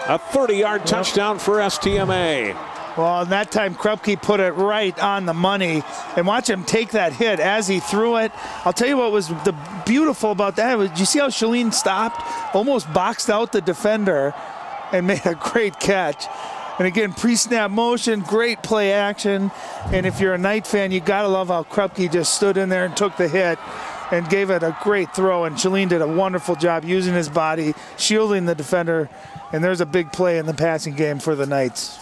a 30-yard touchdown for STMA. Well, and that time Krupke put it right on the money, and watch him take that hit as he threw it. I'll tell you what was the beautiful about that was, you see how Shalene stopped, almost boxed out the defender, and made a great catch. And again, pre-snap motion, great play action. And if you're a Knight fan, you gotta love how Krupke just stood in there and took the hit and gave it a great throw. And Shalene did a wonderful job using his body, shielding the defender. And there's a big play in the passing game for the Knights.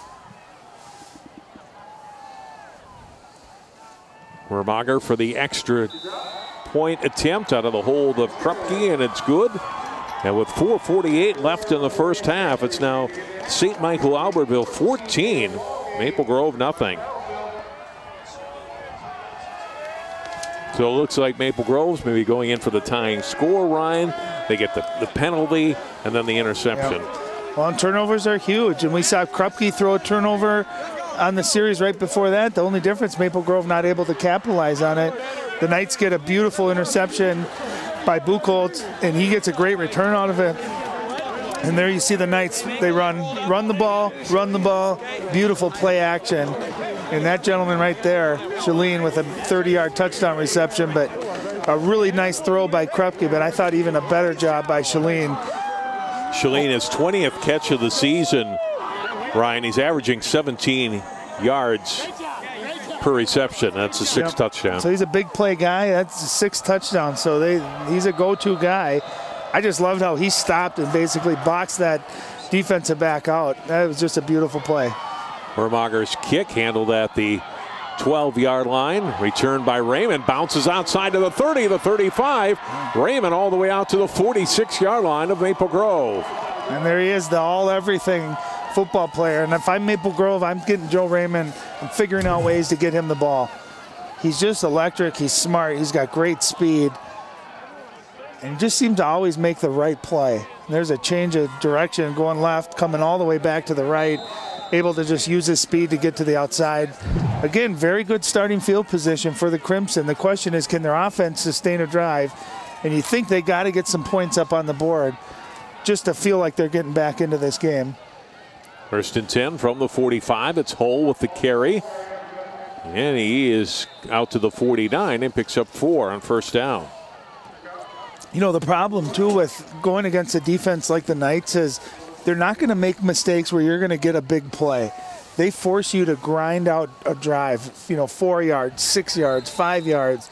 Vermager for the extra point attempt out of the hold of Krupke, and it's good. And with 4:48 left in the first half, it's now St. Michael-Albertville 14, Maple Grove nothing. So it looks like Maple Grove's maybe going in for the tying score, Ryan. They get the penalty and then the interception. Yep. Well, and turnovers are huge, and we saw Krupke throw a turnover on the series right before that. The only difference, Maple Grove not able to capitalize on it. The Knights get a beautiful interception by Buchholz, and he gets a great return out of it. And there you see the Knights, they run the ball, beautiful play action. And that gentleman right there, Shalene, with a 30-yard touchdown reception, but a really nice throw by Krupke, but I thought even a better job by Shalene. Shalene, his 20th catch of the season, Ryan. He's averaging 17 yards per reception. That's a 6th touchdown. So he's a big play guy. That's a 6th touchdown. So he's a go-to guy. I just loved how he stopped and basically boxed that defensive back out. That was just a beautiful play. Vermager's kick handled at the 12-yard line. Returned by Raymond. Bounces outside to the 30, the 35. Raymond all the way out to the 46-yard line of Maple Grove. And there he is, the all-everything football player. And if I'm Maple Grove, I'm getting Joe Raymond and figuring out ways to get him the ball. He's just electric. He's smart. He's got great speed. And he just seems to always make the right play. And there's a change of direction going left, coming all the way back to the right. Able to just use his speed to get to the outside. Again, very good starting field position for the Crimson. The question is, can their offense sustain a drive? And you think they got to get some points up on the board just to feel like they're getting back into this game. First and 10 from the 45. It's Hull with the carry. And he is out to the 49 and picks up 4 on first down. You know, the problem, too, with going against a defense like the Knights is they're not going to make mistakes where you're going to get a big play. They force you to grind out a drive, 4 yards, 6 yards, 5 yards.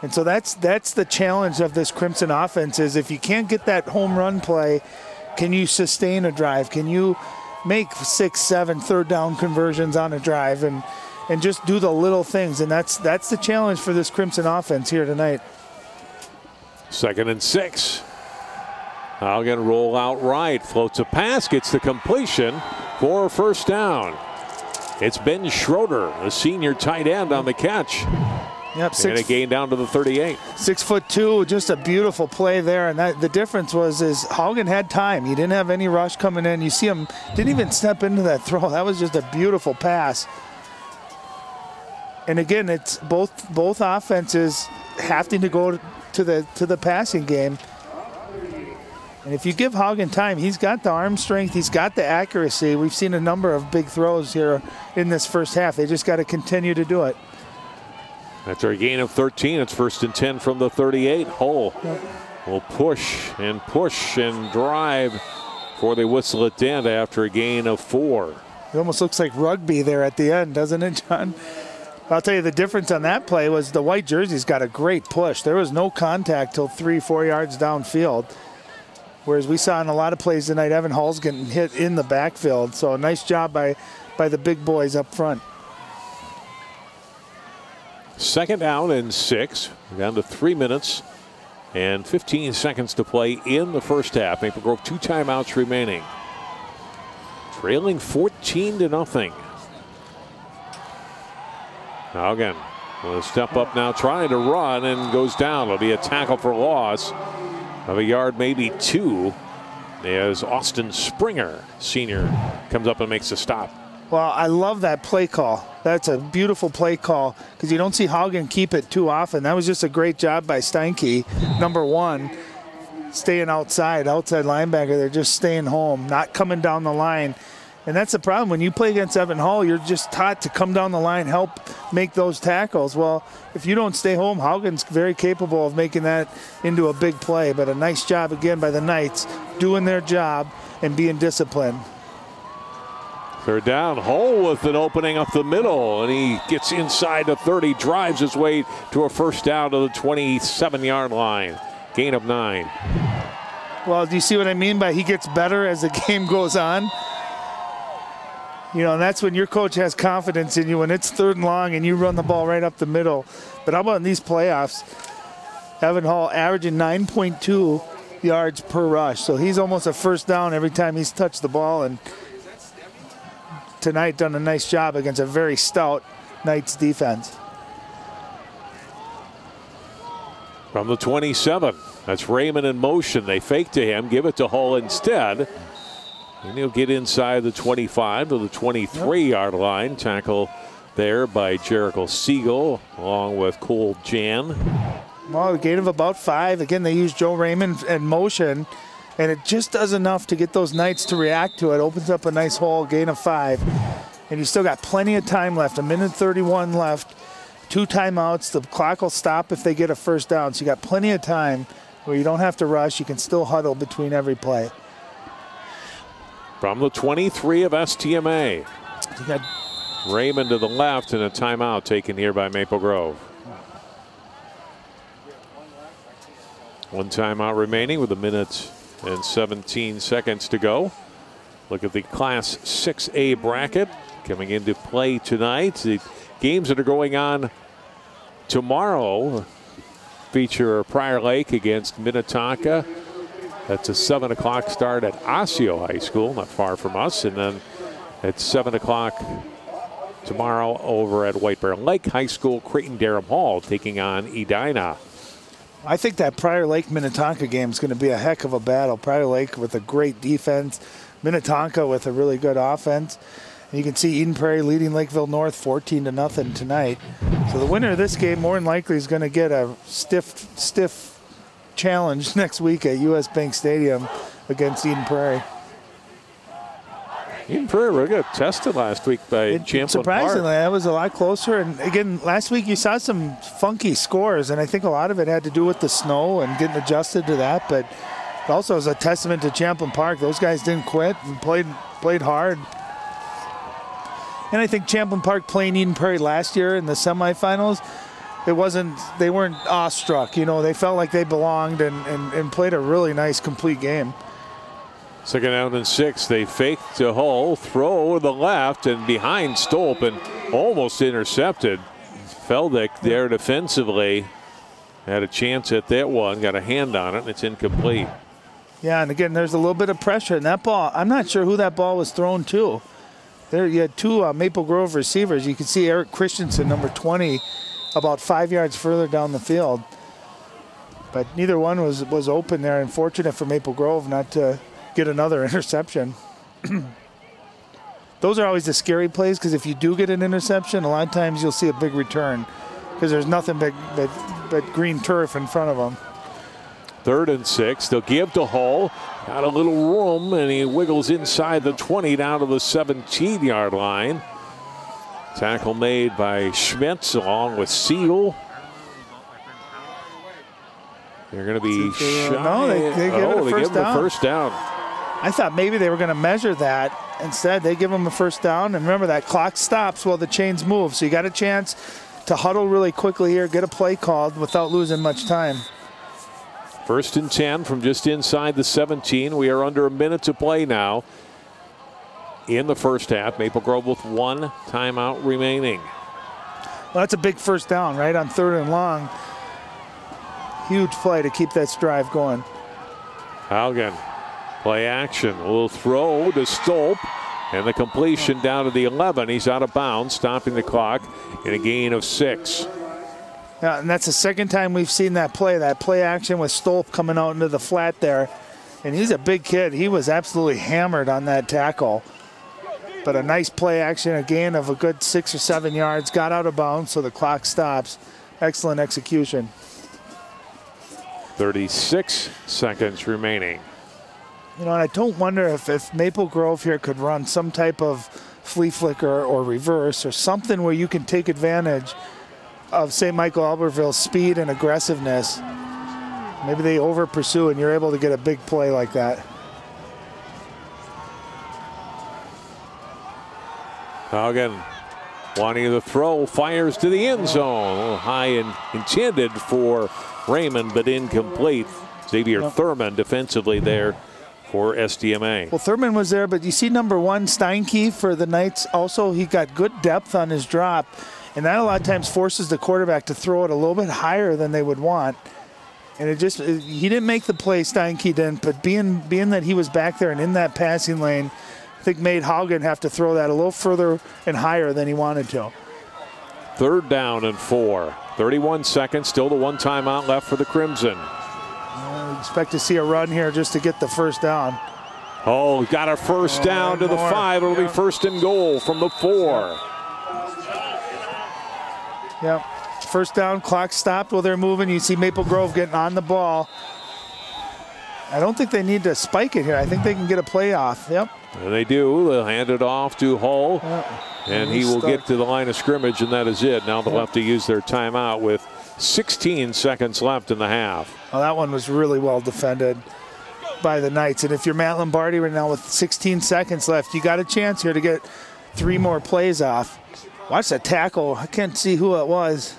And so that's the challenge of this Crimson offense is if you can't get that home run play, can you sustain a drive? Can you make 6, 7 third down conversions on a drive and just do the little things? And that's the challenge for this Crimson offense here tonight. 2nd and 6. Haugen roll out right, floats a pass, gets the completion for first down. It's Ben Schroeder, the senior tight end, on the catch. Yep, and a gain down to the 38. 6'2", just a beautiful play there. And the difference was Haugen had time. He didn't have any rush coming in. You see him didn't even step into that throw. That was just a beautiful pass. And again, it's both offenses having to go to the passing game. And if you give Haugen time, he's got the arm strength, he's got the accuracy. We've seen a number of big throws here in this first half. They just got to continue to do it. After a gain of 13, it's 1st and 10 from the 38. Hull will push and drive before they whistle it down after a gain of 4. It almost looks like rugby there at the end, doesn't it, John? I'll tell you the difference on that play was the white jersey's got a great push. There was no contact till 3-4 yards downfield. Whereas we saw in a lot of plays tonight, Evan Hull's getting hit in the backfield. So a nice job by the big boys up front. 2nd down and 6. Down to 3 minutes and 15 seconds to play in the first half. Maple Grove 2 timeouts remaining. Trailing 14-0. Haugen will step up now, trying to run, and goes down. It'll be a tackle for loss of a yard, maybe 2, as Austin Springer, senior, comes up and makes a stop. Well, I love that play call. That's a beautiful play call because you don't see Haugen keep it too often. That was just a great job by Steinke, number 1, staying outside linebacker. They're just staying home, not coming down the line. And that's the problem. When you play against Evan Hull, you're just taught to come down the line, help make those tackles. Well, if you don't stay home, Haugen's very capable of making that into a big play. But a nice job again by the Knights, doing their job and being disciplined. 3rd down, Hull with an opening up the middle, and he gets inside the 30, drives his way to a first down to the 27-yard line. Gain of 9. Well, do you see what I mean by he gets better as the game goes on? And that's when your coach has confidence in you, when it's 3rd and long and you run the ball right up the middle. But how about in these playoffs? Evan Hull averaging 9.2 yards per rush. So he's almost a first down every time he's touched the ball. And tonight done a nice job against a very stout Knights defense. From the 27, that's Raymond in motion. They fake to him, give it to Hull instead. And he'll get inside the 25 to the 23-yard line. Tackle there by Jericho Siegel along with Cole Jan. Well, a gain of about 5. Again, they use Joe Raymond in motion, and it just does enough to get those Knights to react to it. Opens up a nice hole, gain of 5. And you still got plenty of time left, 1:31 left, 2 timeouts. The clock will stop if they get a first down. So you got plenty of time where you don't have to rush. You can still huddle between every play. From the 23 of STMA. You got Raymond to the left, and a timeout taken here by Maple Grove. 1 timeout remaining with 1 minute and 17 seconds to go. Look at the Class 6A bracket coming into play tonight. The games that are going on tomorrow feature Prior Lake against Minnetonka. That's a 7 o'clock start at Osseo High School, not far from us. And then at 7 o'clock tomorrow over at White Bear Lake High School, Creighton-Durham Hall taking on Edina. I think that Prior Lake Minnetonka game is going to be a heck of a battle. Prior Lake with a great defense, Minnetonka with a really good offense. And you can see Eden Prairie leading Lakeville North 14-0 tonight. So the winner of this game more than likely is going to get a stiff challenge next week at US Bank Stadium against Eden Prairie. Eden Prairie got tested last week by Champlain surprisingly, Park. that was a lot closer. And again, last week you saw some funky scores, and I think a lot of it had to do with the snow and getting adjusted to that. But it also is a testament to Champlain Park. Those guys didn't quit and played hard. And I think Champlain Park playing Eden Prairie last year in the semifinals, they weren't awestruck. You know, they felt like they belonged and played a really nice, complete game. Second down and 6. They fake to Hull, throw to the left and behind Stolp and almost intercepted. Feldick there defensively had a chance at that one, got a hand on it, and it's incomplete. Yeah, and again, there's a little bit of pressure in that ball. I'm not sure who that ball was thrown to. There you had two Maple Grove receivers. You can see Eric Christensen, number 20, about 5 yards further down the field. But neither one was open there. Unfortunate for Maple Grove not to get another interception. Those are always the scary plays, because if you do get an interception, a lot of times you'll see a big return because there's nothing but green turf in front of them. 3rd and 6. They'll give to Hull. Got a little room, and he wiggles inside the 20 down to the 17-yard line. Tackle made by Schmitz along with Seal. They're going to be shy. No, they give it a first down. I thought maybe they were going to measure that. Instead, they give them a first down. And remember, that clock stops while the chains move. So you got a chance to huddle really quickly here, get a play called without losing much time. 1st and 10 from just inside the 17. We are under a minute to play now in the first half. Maple Grove with 1 timeout remaining. Well, that's a big first down, right, on 3rd and long. Huge play to keep that drive going. Haugen, play action. A little throw to Stolp. And the completion down to the 11. He's out of bounds, stopping the clock in a gain of 6. Yeah, and that's the second time we've seen that play action with Stolp coming out into the flat there. And he's a big kid. He was absolutely hammered on that tackle. But a nice play action, a gain of a good 6 or 7 yards, got out of bounds, so the clock stops. Excellent execution. 36 seconds remaining. You know, and I don't wonder if Maple Grove here could run some type of flea flicker or reverse or something where you can take advantage of St. Michael-Albertville's speed and aggressiveness. Maybe they over pursue and you're able to get a big play like that. Haugen wanting the throw, fires to the end zone. A little high and intended for Raymond, but incomplete. Xavier Thurman defensively there for SDMA. Well, Thurman was there, but you see number 1, Steinke for the Knights. Also, he got good depth on his drop, and that a lot of times forces the quarterback to throw it a little bit higher than they would want. And he didn't make the play, Steinke didn't, but being that he was back there and in that passing lane, I think made Haugen have to throw that a little further and higher than he wanted to. 3rd down and 4. 31 seconds, still the 1 timeout left for the Crimson. Expect to see a run here just to get the first down. Oh, got a first down to the 5. It'll be 1st and goal from the 4. Yep. First down, clock stopped while they're moving. You see Maple Grove getting on the ball. I don't think they need to spike it here. I think they can get a play off. Yep. And they do. They'll hand it off to Hull. And he will get to the line of scrimmage, and that is it. Now they'll have to use their timeout with 16 seconds left in the half. Well, that one was really well defended by the Knights. And if you're Matt Lombardi right now with 16 seconds left, you got a chance here to get 3 more plays off. Watch that tackle. I can't see who it was.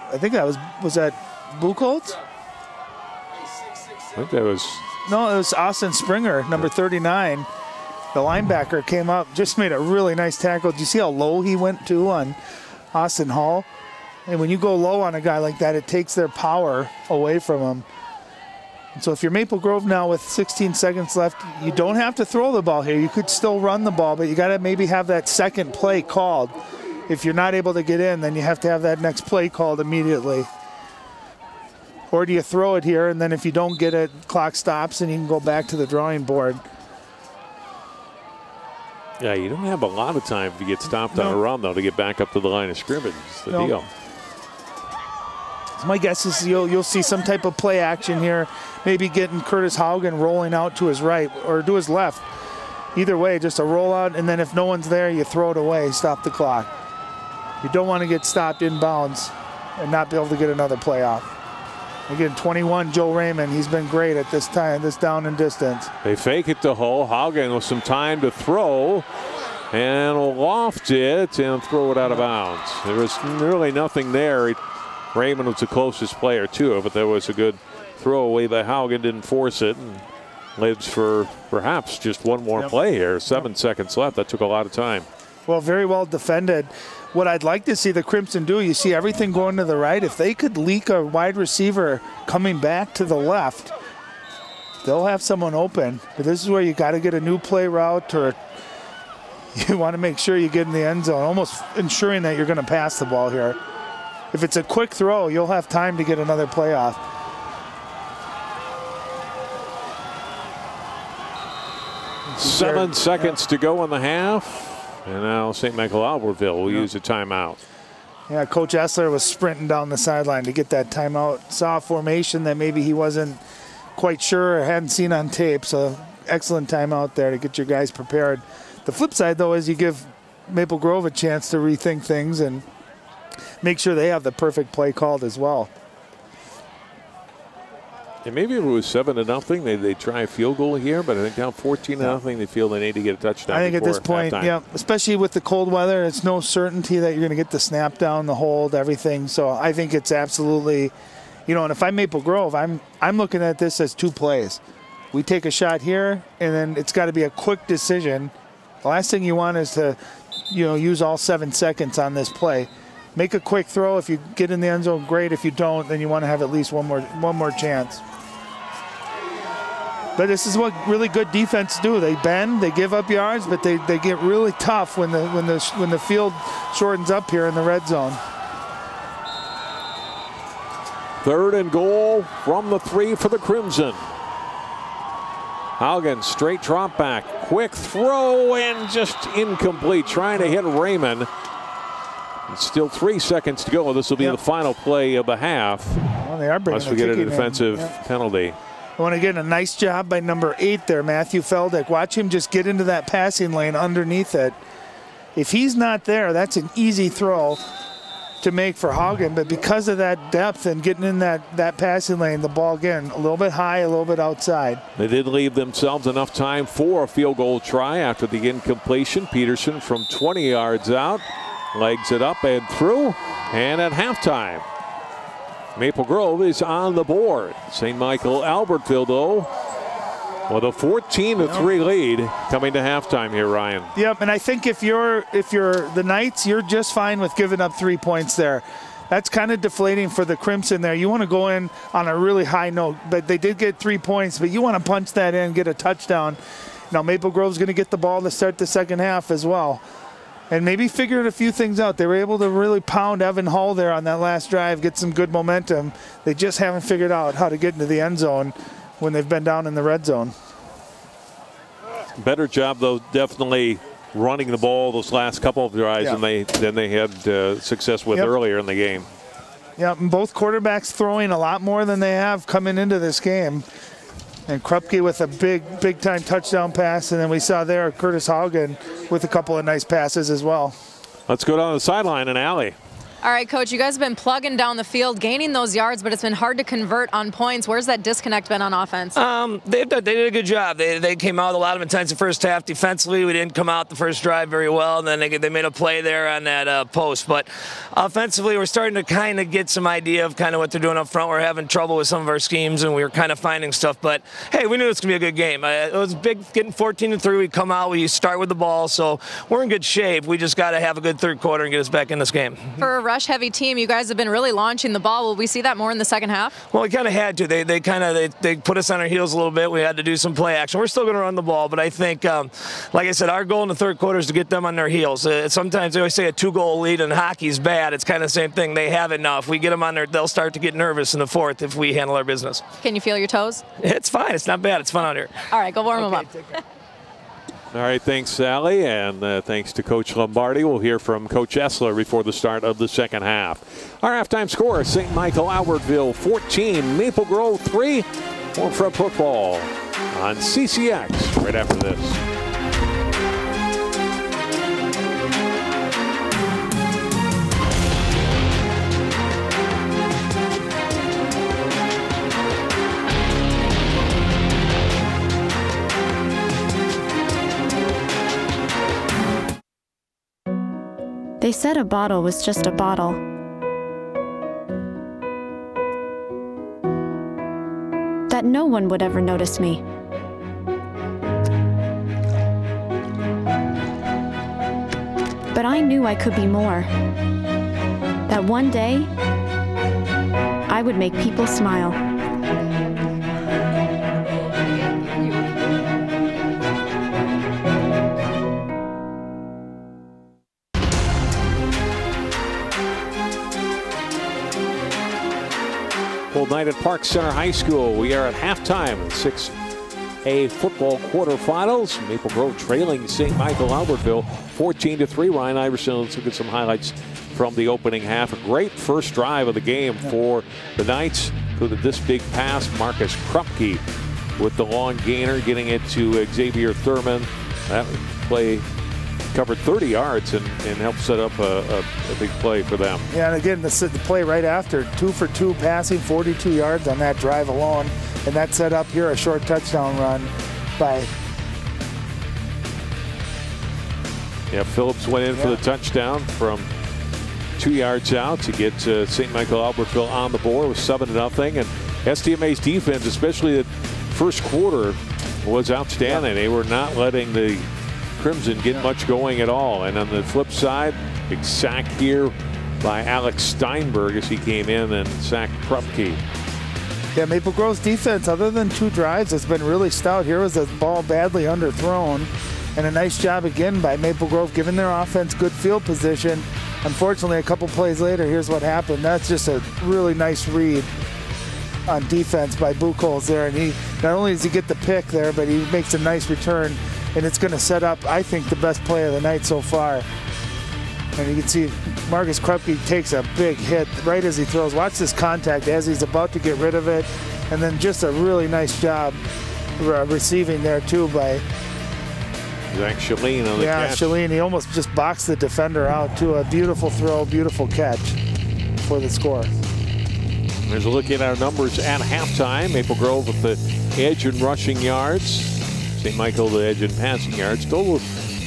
I think that was that Buchholz? I think that was... No, it was Austin Springer, number 39. The linebacker came up, just made a really nice tackle. Do you see how low he went to on Austin Hall? And when you go low on a guy like that, it takes their power away from him. And so if you're Maple Grove now with 16 seconds left, you don't have to throw the ball here. You could still run the ball, but you got to maybe have that second play called. If you're not able to get in, then you have to have that next play called immediately. Or do you throw it here, and then if you don't get it, clock stops, and you can go back to the drawing board. Yeah, you don't have a lot of time if you get stopped on a run, though, to get back up to the line of scrimmage. It's the deal. My guess is you'll see some type of play action here, maybe getting Curtis Haugen rolling out to his right or to his left. Either way, just a rollout, and then if no one's there, you throw it away, stop the clock. You don't want to get stopped inbounds and not be able to get another play off. Again, 21, Joe Raymond. He's been great at this time, this down and distance. They fake it to Hull. Haugen with some time to throw and loft it and throw it out of bounds. There was really nothing there. Raymond was the closest player to it, but there was a good throwaway by Haugen. Didn't force it and lives for perhaps just one more play here. 7 seconds left. That took a lot of time. Well, very well defended. What I'd like to see the Crimson do, you see everything going to the right. If they could leak a wide receiver coming back to the left, they'll have someone open. But this is where you got to get a new play route, or you want to make sure you get in the end zone, almost ensuring that you're going to pass the ball here. If it's a quick throw, you'll have time to get another play off. Seven seconds to go in the half. And now St. Michael-Albertville will use a timeout. Yeah, Coach Esler was sprinting down the sideline to get that timeout. Saw a formation that maybe he wasn't quite sure or hadn't seen on tape. So excellent timeout there to get your guys prepared. The flip side, though, is you give Maple Grove a chance to rethink things and make sure they have the perfect play called as well. And maybe if it was 7-0, they try a field goal here, but I think down 14-0, they feel they need to get a touchdown. I think at this point, yeah, especially with the cold weather, it's no certainty that you're going to get the snap down, the hold, everything. So I think it's absolutely, you know, and if I'm Maple Grove, I'm looking at this as 2 plays. We take a shot here, and then it's got to be a quick decision. The last thing you want is to, you know, use all 7 seconds on this play. Make a quick throw. If you get in the end zone, great. If you don't, then you want to have at least one more chance. But this is what really good defense do. They bend, they give up yards, but they get really tough when the field shortens up here in the red zone. 3rd and goal from the 3 for the Crimson. Haugen, straight drop back, quick throw, and just incomplete. Trying to hit Raymond. It's still 3 seconds to go. This will be the final play of the half. Well, they are bringing unless we get a defensive penalty. I want to get a nice job by number 8 there, Matthew Feldick. Watch him just get into that passing lane underneath it. If he's not there, that's an easy throw to make for Haugen. But because of that depth and getting in that passing lane, the ball, again, a little bit high, a little bit outside. They did leave themselves enough time for a field goal try after the incompletion. Peterson from 20 yards out, legs it up and through. And at halftime, Maple Grove is on the board. St. Michael-Albertville, though, with a 14-3 lead coming to halftime here, Ryan. Yep, and I think if you're the Knights, you're just fine with giving up 3 points there. That's kind of deflating for the Crimson there. You want to go in on a really high note, but they did get 3 points, but you want to punch that in, get a touchdown. Now Maple Grove's going to get the ball to start the second half as well. And maybe figured a few things out. They were able to really pound Evan Hull there on that last drive, get some good momentum. They just haven't figured out how to get into the end zone when they've been down in the red zone. Better job, though, definitely running the ball those last couple of drives than they had success with earlier in the game. Yeah, and both quarterbacks throwing a lot more than they have coming into this game. And Krupke with a big-time touchdown pass. And then we saw there Curtis Haugen with a couple of nice passes as well. Let's go down the sideline and Allie. All right, Coach, you guys have been plugging down the field, gaining those yards, but it's been hard to convert on points. Where's that disconnect been on offense? They did a good job. They came out with a lot of intense the first half defensively. We didn't come out the first drive very well, and then they made a play there on that post. But offensively, we're starting to kind of get some idea of kind of what they're doing up front. We're having trouble with some of our schemes, and we were kind of finding stuff. But, hey, we knew it was going to be a good game. It was big getting 14-3. We come out, we start with the ball, so we're in good shape. We just got to have a good third quarter and get us back in this game. For a rush-heavy team, you guys have been really launching the ball. Will we see that more in the second half? Well, we kind of had to. They put us on our heels a little bit. We had to do some play action. We're still going to run the ball, but I think, like I said, our goal in the third quarter is to get them on their heels. Sometimes they always say a 2-goal lead in hockey is bad. It's kind of the same thing. They have it now. If we get them on there, they'll start to get nervous in the fourth if we handle our business. Can you feel your toes? It's fine. It's not bad. It's fun out here. All right, go warm them up. All right, thanks, Sally, and thanks to Coach Lombardi. We'll hear from Coach Esler before the start of the second half. Our halftime score, St. Michael-Albertville 14, Maple Grove 3. More Prep football on CCX right after this. They said a bottle was just a bottle. That no one would ever notice me. But I knew I could be more. That one day, I would make people smile. Full night at Park Center High School. We are at halftime in 6A football quarterfinals. Maple Grove trailing St. Michael-Albertville 14-3. Ryan Iverson, let's look at some highlights from the opening half. A great first drive of the game for the Knights. Included this big pass. Marcus Krupke with the long gainer, getting it to Xavier Thurman. That play covered 30 yards and helped set up a big play for them. Yeah, and again, the play right after, 2 for 2 passing, 42 yards on that drive alone. And that set up here a short touchdown run by... Yeah, Phillips went in for the touchdown from 2 yards out to get St. Michael-Albertville on the board with 7-0. And SDMA's defense, especially the first quarter, was outstanding. They were not letting the Crimson get much going at all. And on the flip side, big sack here by Alex Steinberg as he came in and sacked Krupke. Yeah, Maple Grove's defense, other than 2 drives, has been really stout. Here was a ball badly underthrown. And a nice job again by Maple Grove, giving their offense good field position. Unfortunately, a couple plays later, here's what happened. That's just a really nice read on defense by Buchholz there. And he not only does he get the pick there, but he makes a nice return. And it's going to set up, I think, the best play of the night so far. And you can see Marcus Krupke takes a big hit right as he throws. Watch this contact as he's about to get rid of it. And then just a really nice job receiving there, too, by Zach Shalene on the catch. Yeah, Shalene, he almost just boxed the defender out, too. A beautiful throw, beautiful catch for the score. There's a look at our numbers at halftime. Maple Grove with the edge in rushing yards. St. Michael the edge in passing yards. Total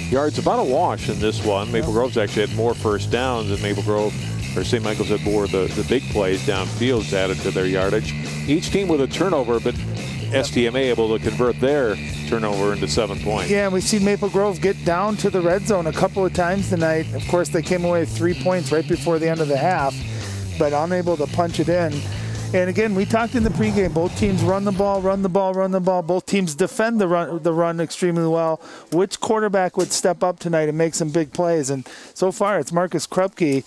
yards about a wash in this one. Maple Grove's actually had more first downs than Maple Grove, or St. Michael's had more of the big plays downfield added to their yardage. Each team with a turnover, but SDMA able to convert their turnover into 7 points. Yeah, and we've seen Maple Grove get down to the red zone a couple of times tonight. Of course, they came away with 3 points right before the end of the half, but unable to punch it in. And again, we talked in the pregame, both teams run the ball, run the ball, run the ball. Both teams defend the run extremely well. Which quarterback would step up tonight and make some big plays? And so far, it's Marcus Krupke,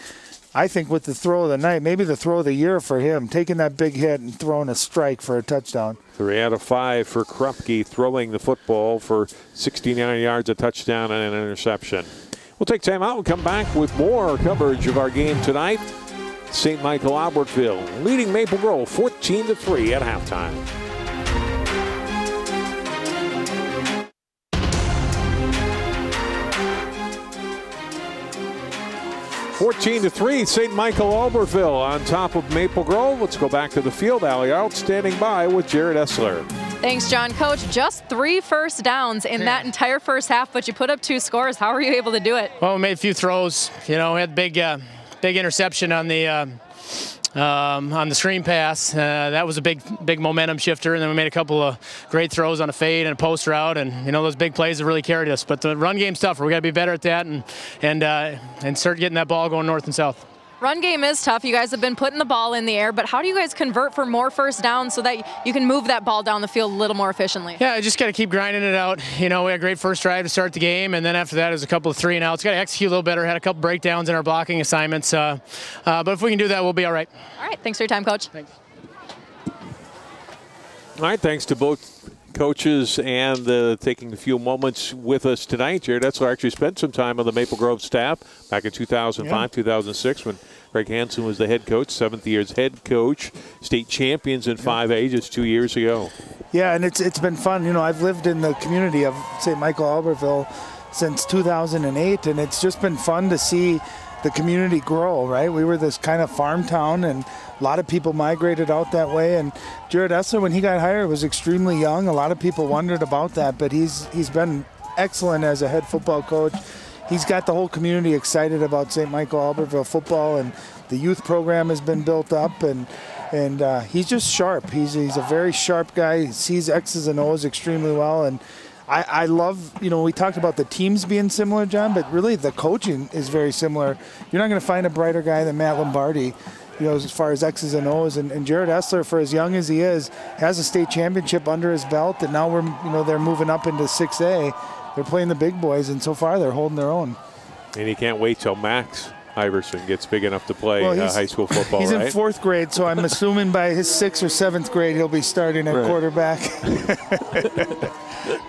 I think, with the throw of the night, maybe the throw of the year for him, taking that big hit and throwing a strike for a touchdown. 3 out of 5 for Krupke, throwing the football for 69 yards, a touchdown, and an interception. We'll take time out and come back with more coverage of our game tonight. St. Michael-Albertville leading Maple Grove 14-3 at halftime. (14-3), St. Michael-Albertville on top of Maple Grove. Let's go back to the field. Allie Arlt standing by with Jared Esler. Thanks, John. Coach, just 3 first downs in that entire first half, but you put up 2 scores. How were you able to do it? Well, we made a few throws. You know, we had big interception on the screen pass. That was a big momentum shifter, and then we made a couple of great throws on a fade and a post route, and you know those big plays have really carried us. But the run game's tougher. We got to be better at that and start getting that ball going north and south. Run game is tough. You guys have been putting the ball in the air, but how do you guys convert for more first downs so that you can move that ball down the field a little more efficiently? Yeah, just got to keep grinding it out. You know, we had a great first drive to start the game, and then after that, it was a couple of 3 and outs. Got to execute a little better. Had a couple breakdowns in our blocking assignments. But if we can do that, we'll be all right. All right. Thanks for your time, Coach. Thanks. All right. Thanks to both coaches and taking a few moments with us tonight. Jared Esler actually spent some time on the Maple Grove staff back in 2005, 2006 when Greg Hansen was the head coach, 7th year's head coach, state champions in 5A just 2 years ago. Yeah, and it's been fun. You know, I've lived in the community of St. Michael-Albertville since 2008, and it's just been fun to see the community grow, right? We were this kind of farm town, and a lot of people migrated out that way. And Jared Esler, when he got hired, was extremely young. A lot of people wondered about that, but he's been excellent as a head football coach. he's got the whole community excited about St. Michael-Albertville football, and the youth program has been built up, and he's just sharp. He's a very sharp guy. He sees X's and O's extremely well, and I love, we talked about the teams being similar, John, but really the coaching is very similar. You're not going to find a brighter guy than Matt Lombardi, as far as X's and O's. And Jared Esler, for as young as he is, has a state championship under his belt, and now they're moving up into 6A. They're playing the big boys, and so far they're holding their own. And he can't wait till Max Iverson gets big enough to play high school football, He's in 4th grade, so I'm assuming by his 6th or 7th grade he'll be starting at quarterback.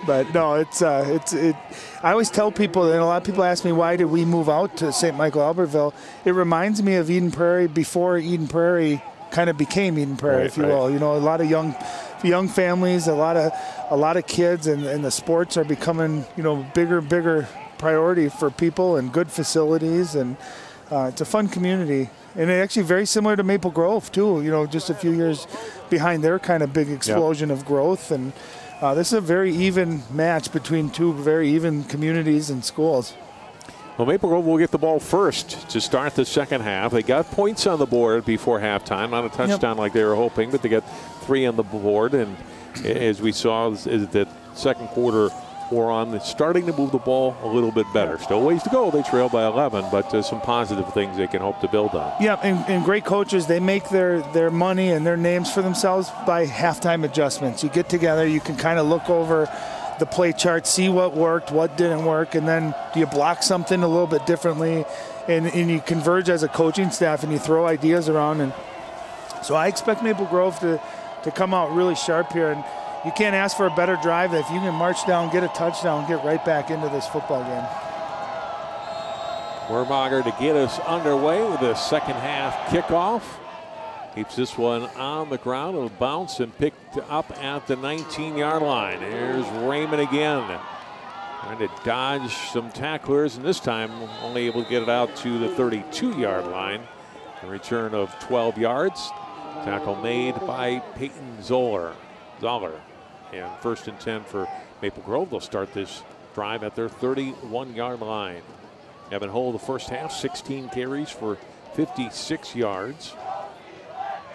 But no, I always tell people, and a lot of people ask me, why did we move out to St. Michael-Albertville? It reminds me of Eden Prairie before Eden Prairie kind of became Eden Prairie, if you will. A lot of young families, a lot of kids, and the sports are becoming, bigger priority for people, and good facilities, and it's a fun community. And it's actually very similar to Maple Grove too, just a few years behind their kind of big explosion of growth. And this is a very even match between two very even communities and schools. Well, Maple Grove will get the ball first to start the second half. They got points on the board before halftime. Not a touchdown like they were hoping, but they got 3 on the board. And as we saw, is that second quarter wore on, starting to move the ball a little bit better. Still ways to go. They trail by 11, but some positive things they can hope to build on. Yeah, and great coaches, they make their money and their names for themselves by halftime adjustments. You get together, you can kind of look over the play chart, see what worked, what didn't work, and then do you block something a little bit differently, and you converge as a coaching staff and you throw ideas around. And so I expect Maple Grove to come out really sharp here, and you can't ask for a better drive. If you can march down, get a touchdown, get right back into this football game. Wermager to get us underway with the second half kickoff. Keeps this one on the ground. It'll bounce and picked up at the 19-yard line. There's Raymond again. Trying to dodge some tacklers, and this time only able to get it out to the 32-yard line. A return of 12 yards. Tackle made by Peyton Zoller. And 1st and 10 for Maple Grove. They'll start this drive at their 31-yard line. Evan Hull, the first half, 16 carries for 56 yards.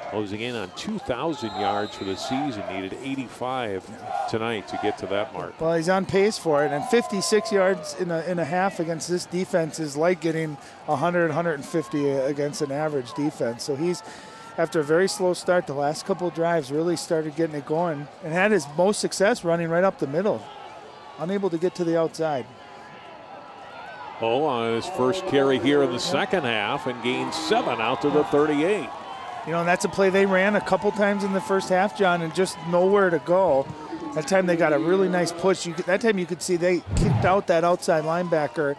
Closing in on 2,000 yards for the season. Needed 85 tonight to get to that mark. Well, he's on pace for it, and 56 yards in a half against this defense is like getting 100, 150 against an average defense. So he's, after a very slow start, the last couple of drives really started getting it going and had his most success running right up the middle. Unable to get to the outside. Oh, on his first carry here in the second half and gained 7 out to the 38. And that's a play they ran a couple times in the first half, John, and just nowhere to go. That time they got a really nice push. That time you could see they kicked out that outside linebacker,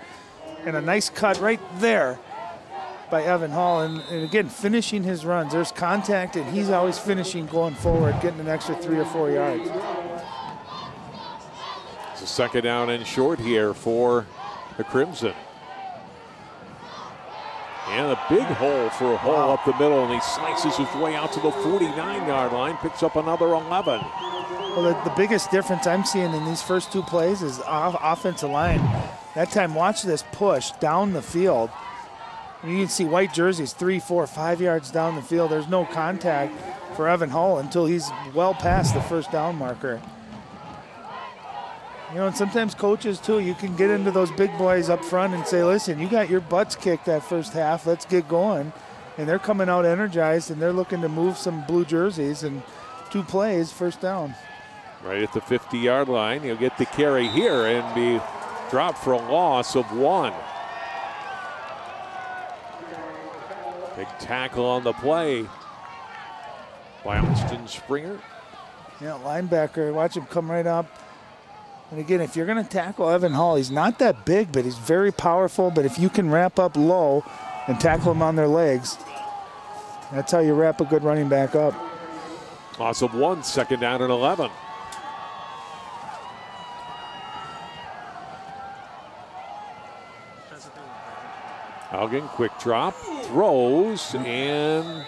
and a nice cut right there by Evan Hall. And again, finishing his runs. There's contact, and he's always finishing going forward, getting an extra 3 or 4 yards. It's a second down and short here for the Crimson. And a big hole for Hall up the middle, and he slices his way out to the 49-yard line, picks up another 11. Well, the biggest difference I'm seeing in these first 2 plays is offensive line. That time, watch this push down the field. You can see white jerseys 3, 4, 5 yards down the field. There's no contact for Evan Hull until he's well past the first down marker. And sometimes coaches, too, you can get into those big boys up front and say, listen, you got your butts kicked that first half. Let's get going. And they're coming out energized, and they're looking to move some blue jerseys, and 2 plays, first down. Right at the 50-yard line. He'll get the carry here and be dropped for a loss of 1. Big tackle on the play by Austin Springer. Yeah, linebacker, watch him come right up. And again, if you're going to tackle Evan Hall, he's not that big, but he's very powerful. But if you can wrap up low and tackle him on their legs, that's how you wrap a good running back up. Loss of 1, second down and 11. Haugen, quick drop, throws, and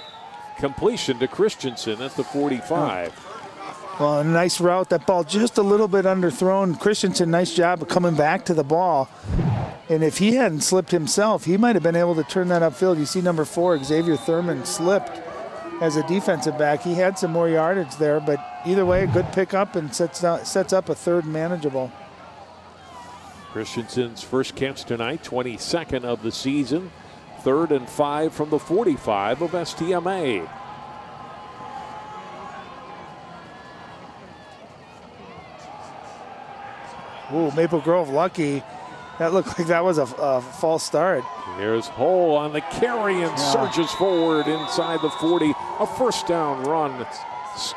completion to Christensen at the 45. Well, a nice route. That ball just a little bit underthrown. Christensen, nice job of coming back to the ball And if he hadn't slipped himself, he might have been able to turn that upfield. You see number 4, Xavier Thurman, slipped as a defensive back. He had some more yardage there, but either way, a good pickup and sets up a third manageable. Christensen's first catch tonight, 22nd of the season. 3rd and 5 from the 45 of STMA. Ooh, Maple Grove lucky. That looked like that was a false start. Here's Hull on the carry and surges forward inside the 40. A first down run,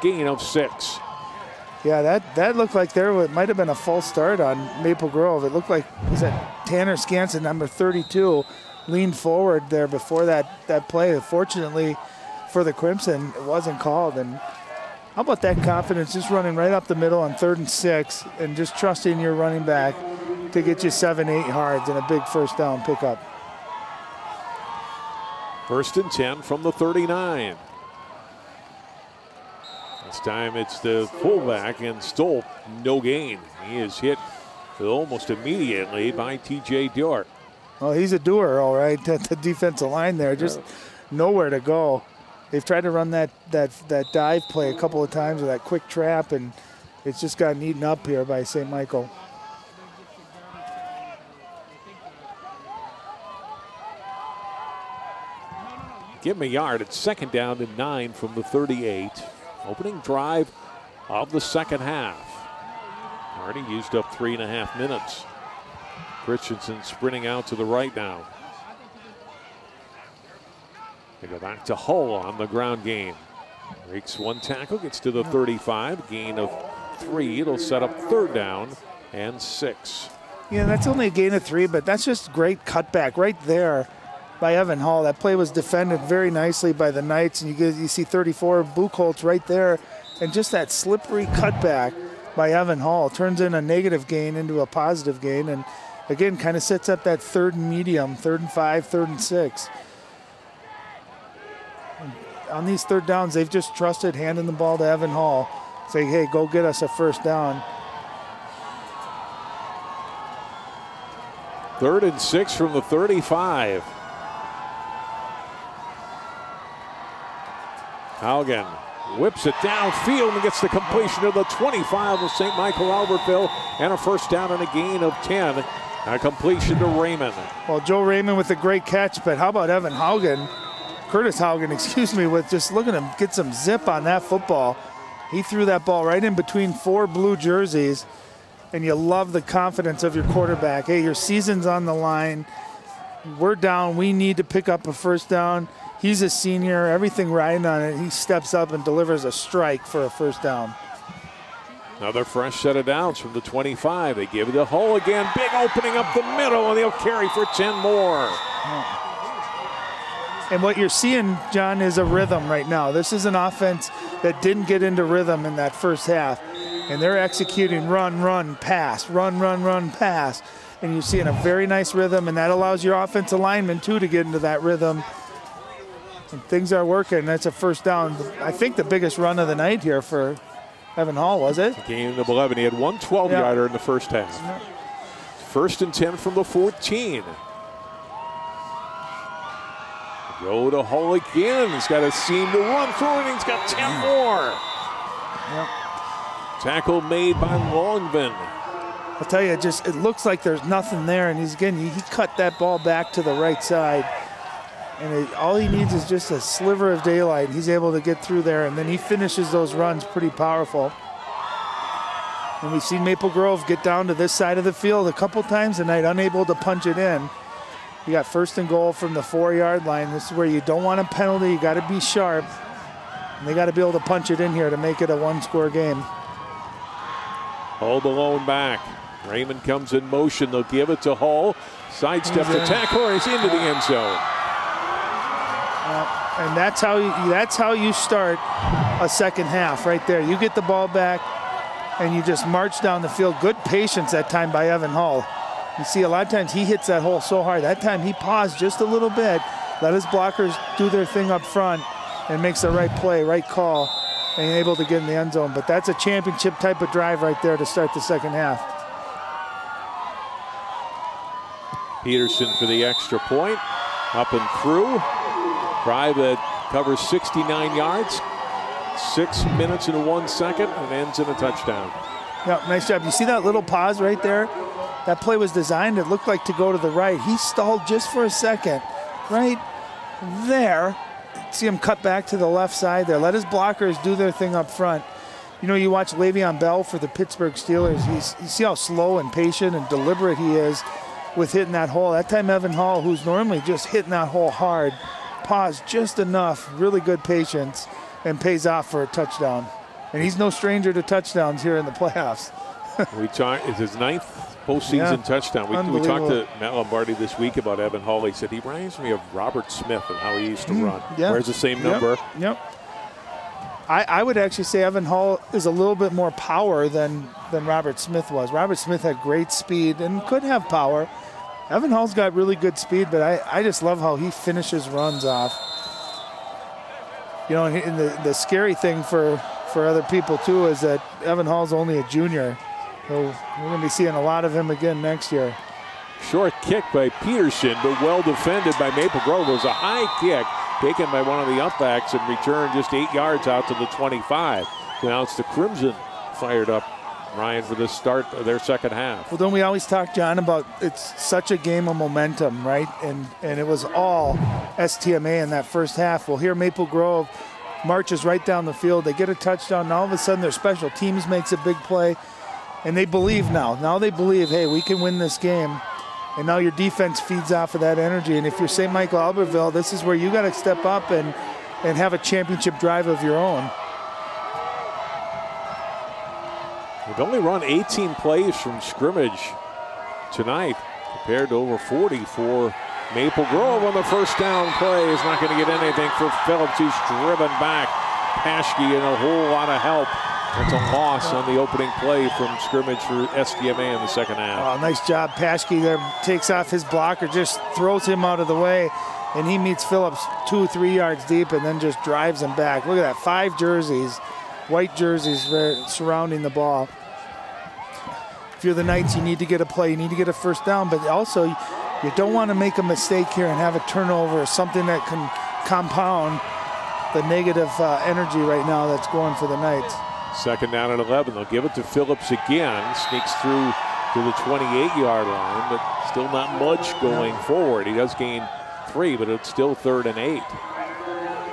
gain of 6. Yeah, that looked like there might have been a false start on Maple Grove. It looked like, was that Tanner Scanson, number 32, leaned forward there before that play. Fortunately for the Crimson, it wasn't called. And how about that confidence, just running right up the middle on 3rd and 6 and just trusting your running back to get you 7-8 yards and a big first down pickup. 1st and 10 from the 39. This time it's the fullback and Stolp, no gain. He is hit almost immediately by TJ Dort. Well, he's a doer, all right, at the defensive line there, just nowhere to go. They've tried to run that dive play a couple of times with that quick trap, and it's just gotten eaten up here by St. Michael. Give him a yard. It's 2nd down and 9 from the 38. Opening drive of the second half. Already used up 3.5 minutes. Christensen sprinting out to the right now. They go back to Hull on the ground game. Breaks one tackle, gets to the 35. Gain of 3. It'll set up 3rd down and 6. Yeah, that's only a gain of 3, but that's just great cutback right there by Evan Hall. That play was defended very nicely by the Knights, and you see 34 Buchholz right there, and just that slippery cutback by Evan Hall turns in a negative gain into a positive gain, and again kind of sets up that 3rd and medium, 3rd and 5, 3rd and 6. And on these 3rd downs, they've just trusted handing the ball to Evan Hall, saying, hey, go get us a first down. 3rd and 6 from the 35. Haugen whips it downfield and gets the completion to the 25 of St. Michael-Albertville, and a first down and a gain of 10. A completion to Raymond. Well, Joe Raymond with a great catch, but how about Evan Haugen, Curtis Haugen, excuse me, with just looking at him get some zip on that football. He threw that ball right in between 4 blue jerseys, and you love the confidence of your quarterback. Hey, your season's on the line. We're down. We need to pick up a first down. He's a senior, everything riding on it. He steps up and delivers a strike for a first down. Another fresh set of downs from the 25. They give it to Hull again. Big opening up the middle, and they'll carry for 10 more. And what you're seeing, John, is a rhythm right now. This is an offense that didn't get into rhythm in that first half. And they're executing run, run, pass, run, run, run, pass. And you're seeing a very nice rhythm, and that allows your offensive linemen, too, to get into that rhythm. And things are working. That's a first down. I think the biggest run of the night here for Evan Hall, was it? Gain of 11. He had one 12-yarder in the first half. 1st and 10 from the 14. Go to Hull again. He's got a seam to run through, and he's got 10 more. Tackle made by Longman. I'll tell you, it looks like there's nothing there, and he cut that ball back to the right side. And all he needs is just a sliver of daylight. He's able to get through there, and then he finishes those runs pretty powerful. And we've seen Maple Grove get down to this side of the field a couple times tonight, unable to punch it in. You got 1st and goal from the 4-yard line. This is where you don't want a penalty. You got to be sharp. And they got to be able to punch it in here to make it a 1-score game. Hull the lone back. Raymond comes in motion. They'll give it to Hull. Sidestep the tackle, and he's into the end zone. And that's how you start a second half right there. You get the ball back, and you just march down the field. Good patience that time by Evan Hall. You see a lot of times he hits that hole so hard. That time he paused just a little bit, let his blockers do their thing up front, and makes the right play, right call, and able to get in the end zone. But that's a championship type of drive right there to start the second half. Peterson for the extra point. Up and through. Drive that covers 69 yards. 6 minutes and 1 second and ends in a touchdown. Yeah, nice job. You see that little pause right there? That play was designed, it looked like to go to the right. He stalled just for a second. Right there. See him cut back to the left side there. Let his blockers do their thing up front. You know, you watch Le'Veon Bell for the Pittsburgh Steelers. You see how slow and patient and deliberate he is with hitting that hole. That time Evan Hall, who's normally just hitting that hole hard, paused just enough, really good patience, and pays off for a touchdown. And he's no stranger to touchdowns here in the playoffs. It's his 9th postseason touchdown. We talked to Matt Lombardi this week about Evan Hall. He said he reminds me of Robert Smith and how he used to run. Yeah. Wears the same number. Yep. I would actually say Evan Hall is a little bit more power than Robert Smith was. Robert Smith had great speed and could have power. Evan Hall's got really good speed, but I just love how he finishes runs off. You know, and the scary thing for other people too is that Evan Hall's only a junior. So we're going to be seeing a lot of him again next year. Short kick by Peterson, but well defended by Maple Grove. It was a high kick taken by one of the upbacks and returned just 8 yards out to the 25. Now it's the Crimson fired up, Ryan, for the start of their second half. Well, don't we always talk, John, about it's such a game of momentum, right? And it was all STMA in that first half. Well, here Maple Grove marches right down the field. They get a touchdown. Now all of a sudden their special teams makes a big play. And they believe now. Now they believe, hey, we can win this game. And now your defense feeds off of that energy. And if you're St. Michael-Albertville, this is where you got to step up and have a championship drive of your own. They've only run 18 plays from scrimmage tonight compared to over 40 for Maple Grove on the first down play. Is not going to get anything for Phillips. He's driven back. Paschke and a whole lot of help. That's a loss on the opening play from scrimmage for STMA in the second half. Oh, nice job. Paschke there takes off his blocker, just throws him out of the way, and he meets Phillips 2 or 3 yards deep and then just drives him back. Look at that, 5 jerseys, white jerseys surrounding the ball. If you're the Knights, you need to get a play, you need to get a first down, but also you don't want to make a mistake here and have a turnover or something that can compound the negative energy right now that's going for the Knights. Second down at 11. They'll give it to Phillips again. Sneaks through to the 28-yard line, but still not much going forward. He does gain 3, but it's still 3rd and 8.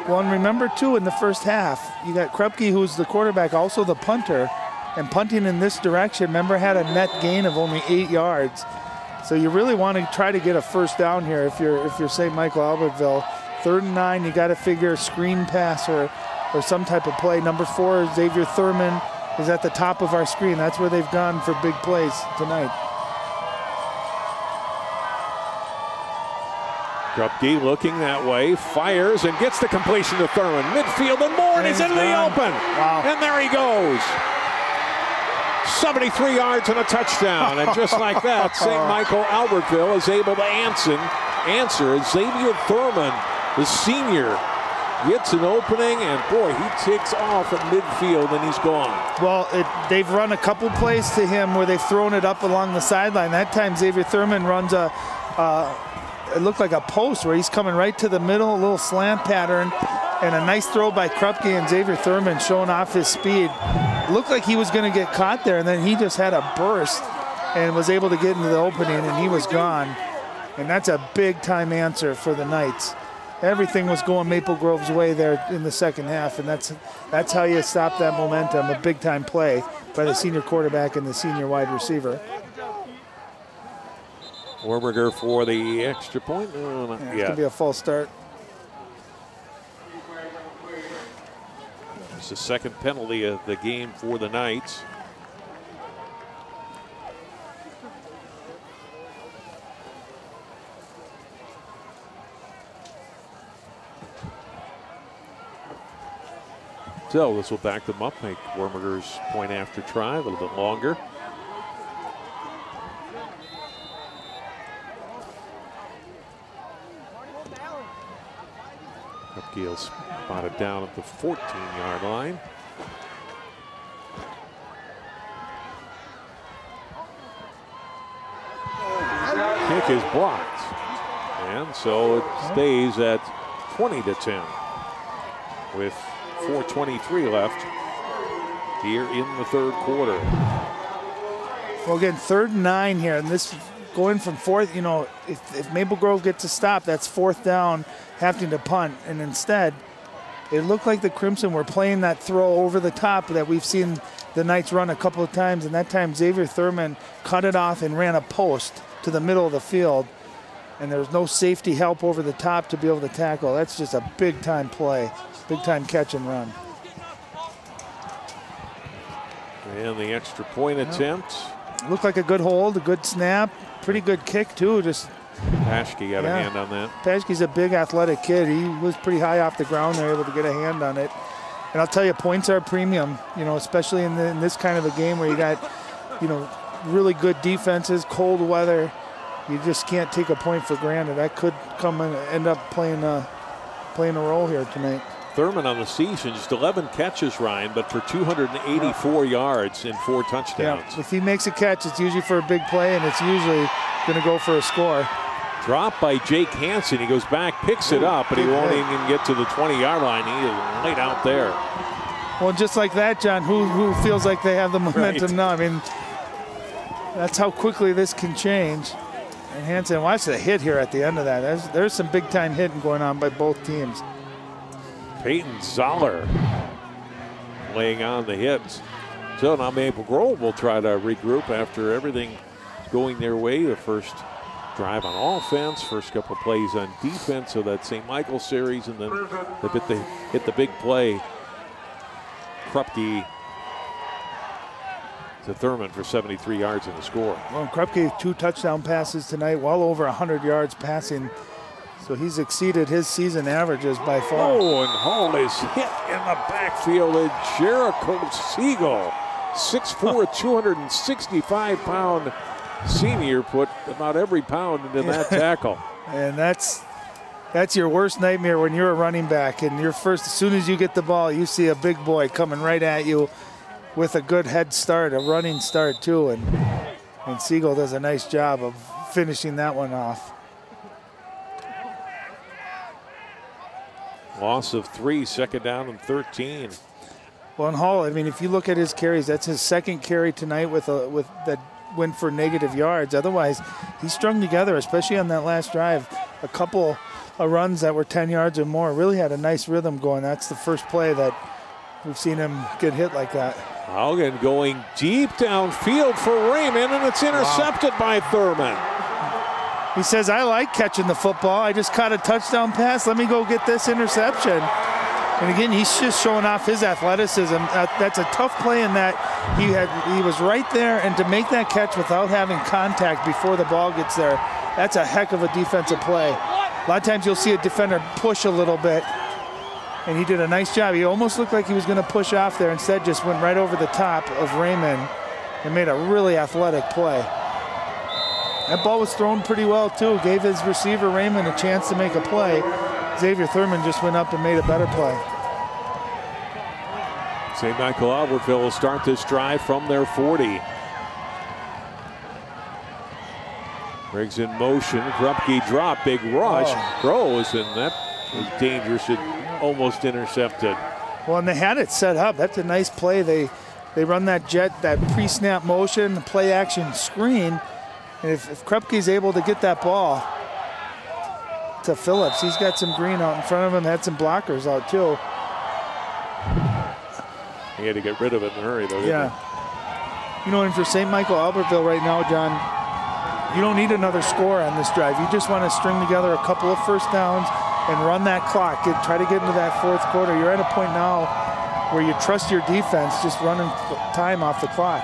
Well, and remember, too, in the first half, you got Krupke, who's the quarterback, also the punter, and punting in this direction, remember, had a net gain of only 8 yards. So you really want to try to get a first down here if you're St. Michael-Albertville. 3rd and 9, you got to figure a screen pass or some type of play. Number 4, Xavier Thurman, is at the top of our screen. That's where they've gone for big plays tonight. Krupke looking that way, fires and gets the completion to Thurman. Midfield and more, and he's into the open. Wow. And there he goes. 73 yards and a touchdown. And just like that, St. Michael-Albertville is able to answer. Xavier Thurman, the senior, gets an opening, and boy, he takes off at midfield, and he's gone. Well, they've run a couple plays to him where they've thrown it up along the sideline. That time, Xavier Thurman runs it looked like a post where he's coming right to the middle, a little slant pattern, and a nice throw by Krupke, and Xavier Thurman showing off his speed. It looked like he was going to get caught there, and then he just had a burst and was able to get into the opening, and he was gone. And that's a big-time answer for the Knights. Everything was going Maple Grove's way there in the second half, and that's how you stop that momentum, a big-time play by the senior quarterback and the senior wide receiver. Warburger for the extra point. It's going to be a false start. It's the second penalty of the game for the Knights. So this will back them up, make Warburger's point after try a little bit longer. Krupke spotted down at the 14-yard line. kick is blocked. And so it stays at 20-10 with 4:23 left here in the third quarter. Well, again, 3rd and 9 here, and this going from 4th, you know, if Maple Grove gets a stop, that's 4th down, having to punt, and instead, it looked like the Crimson were playing that throw over the top that we've seen the Knights run a couple of times, and that time Xavier Thurman cut it off and ran a post to the middle of the field, and there was no safety help over the top to be able to tackle. That's just a big-time play, big-time catch and run. And the extra point attempt. Looked like a good hold, a good snap, pretty good kick too. Just Paschke got a hand on that. Paschke's a big athletic kid. He was pretty high off the ground there, able to get a hand on it. And I'll tell you, points are premium, you know, especially in this kind of a game where you got, you know, really good defenses, cold weather. You just can't take a point for granted. That could come and end up playing a role here tonight. Thurman on the season, just 11 catches, Ryan, but for 284 yards and 4 touchdowns. Yeah, if he makes a catch, it's usually for a big play, and it's usually going to go for a score. Dropped by Jake Hansen. He goes back, picks it up, but he won't even get to the 20-yard line. He is laid out there. Well, just like that, John, who feels like they have the momentum Right. now? I mean, that's how quickly this can change. And Hansen, watch the hit here at the end of that. There's some big-time hitting going on by both teams. Peyton Zoller laying on the hits. So now Maple Grove will try to regroup after everything going their way. The first drive on offense, first couple of plays on defense of that St. Michael series, and then they hit the big play. Krupke to Thurman for 73 yards in the score. Well, Krupke 2 touchdown passes tonight, well over 100 yards passing. So he's exceeded his season averages by far. Oh, and Hall is hit in the backfield. And Jericho Siegel, 6'4", 265-pound senior, put about every pound into that tackle. And that's your worst nightmare when you're a running back and you're first. As soon as you get the ball, you see a big boy coming right at you with a good head start, a running start too. And Siegel does a nice job of finishing that one off. Loss of 3, 2nd down and 13. Well, and Hall, I mean, if you look at his carries, that's his 2nd carry tonight with that went for negative yards. Otherwise, he strung together, especially on that last drive, a couple of runs that were 10 yards or more. Really had a nice rhythm going. That's the first play that we've seen him get hit like that. Haugen going deep downfield for Raymond, and it's intercepted by Thurman. He says, I like catching the football. I just caught a touchdown pass. Let me go get this interception. And again, he's just showing off his athleticism. That's a tough play in that he was right there, and to make that catch without having contact before the ball gets there, that's a heck of a defensive play. A lot of times you'll see a defender push a little bit, and he did a nice job. He almost looked like he was going to push off there. Instead, just went right over the top of Raymond and made a really athletic play. That ball was thrown pretty well, too. Gave his receiver, Raymond, a chance to make a play. Xavier Thurman just went up and made a better play. St. Michael-Albertville will start this drive from their 40. Briggs in motion. Krupke drop. Big rush. Throws, and that was dangerous. It almost intercepted. Well, and they had it set up. That's a nice play. They run that pre-snap motion, the play action screen. And if Krupke's able to get that ball to Phillips, he's got some green out in front of him, had some blockers out too. He had to get rid of it in a hurry, though. Yeah. You know, and for St. Michael-Albertville right now, John, you don't need another score on this drive. You just want to string together a couple of first downs and run that clock. Try to get into that 4th quarter. You're at a point now where you trust your defense, just running time off the clock.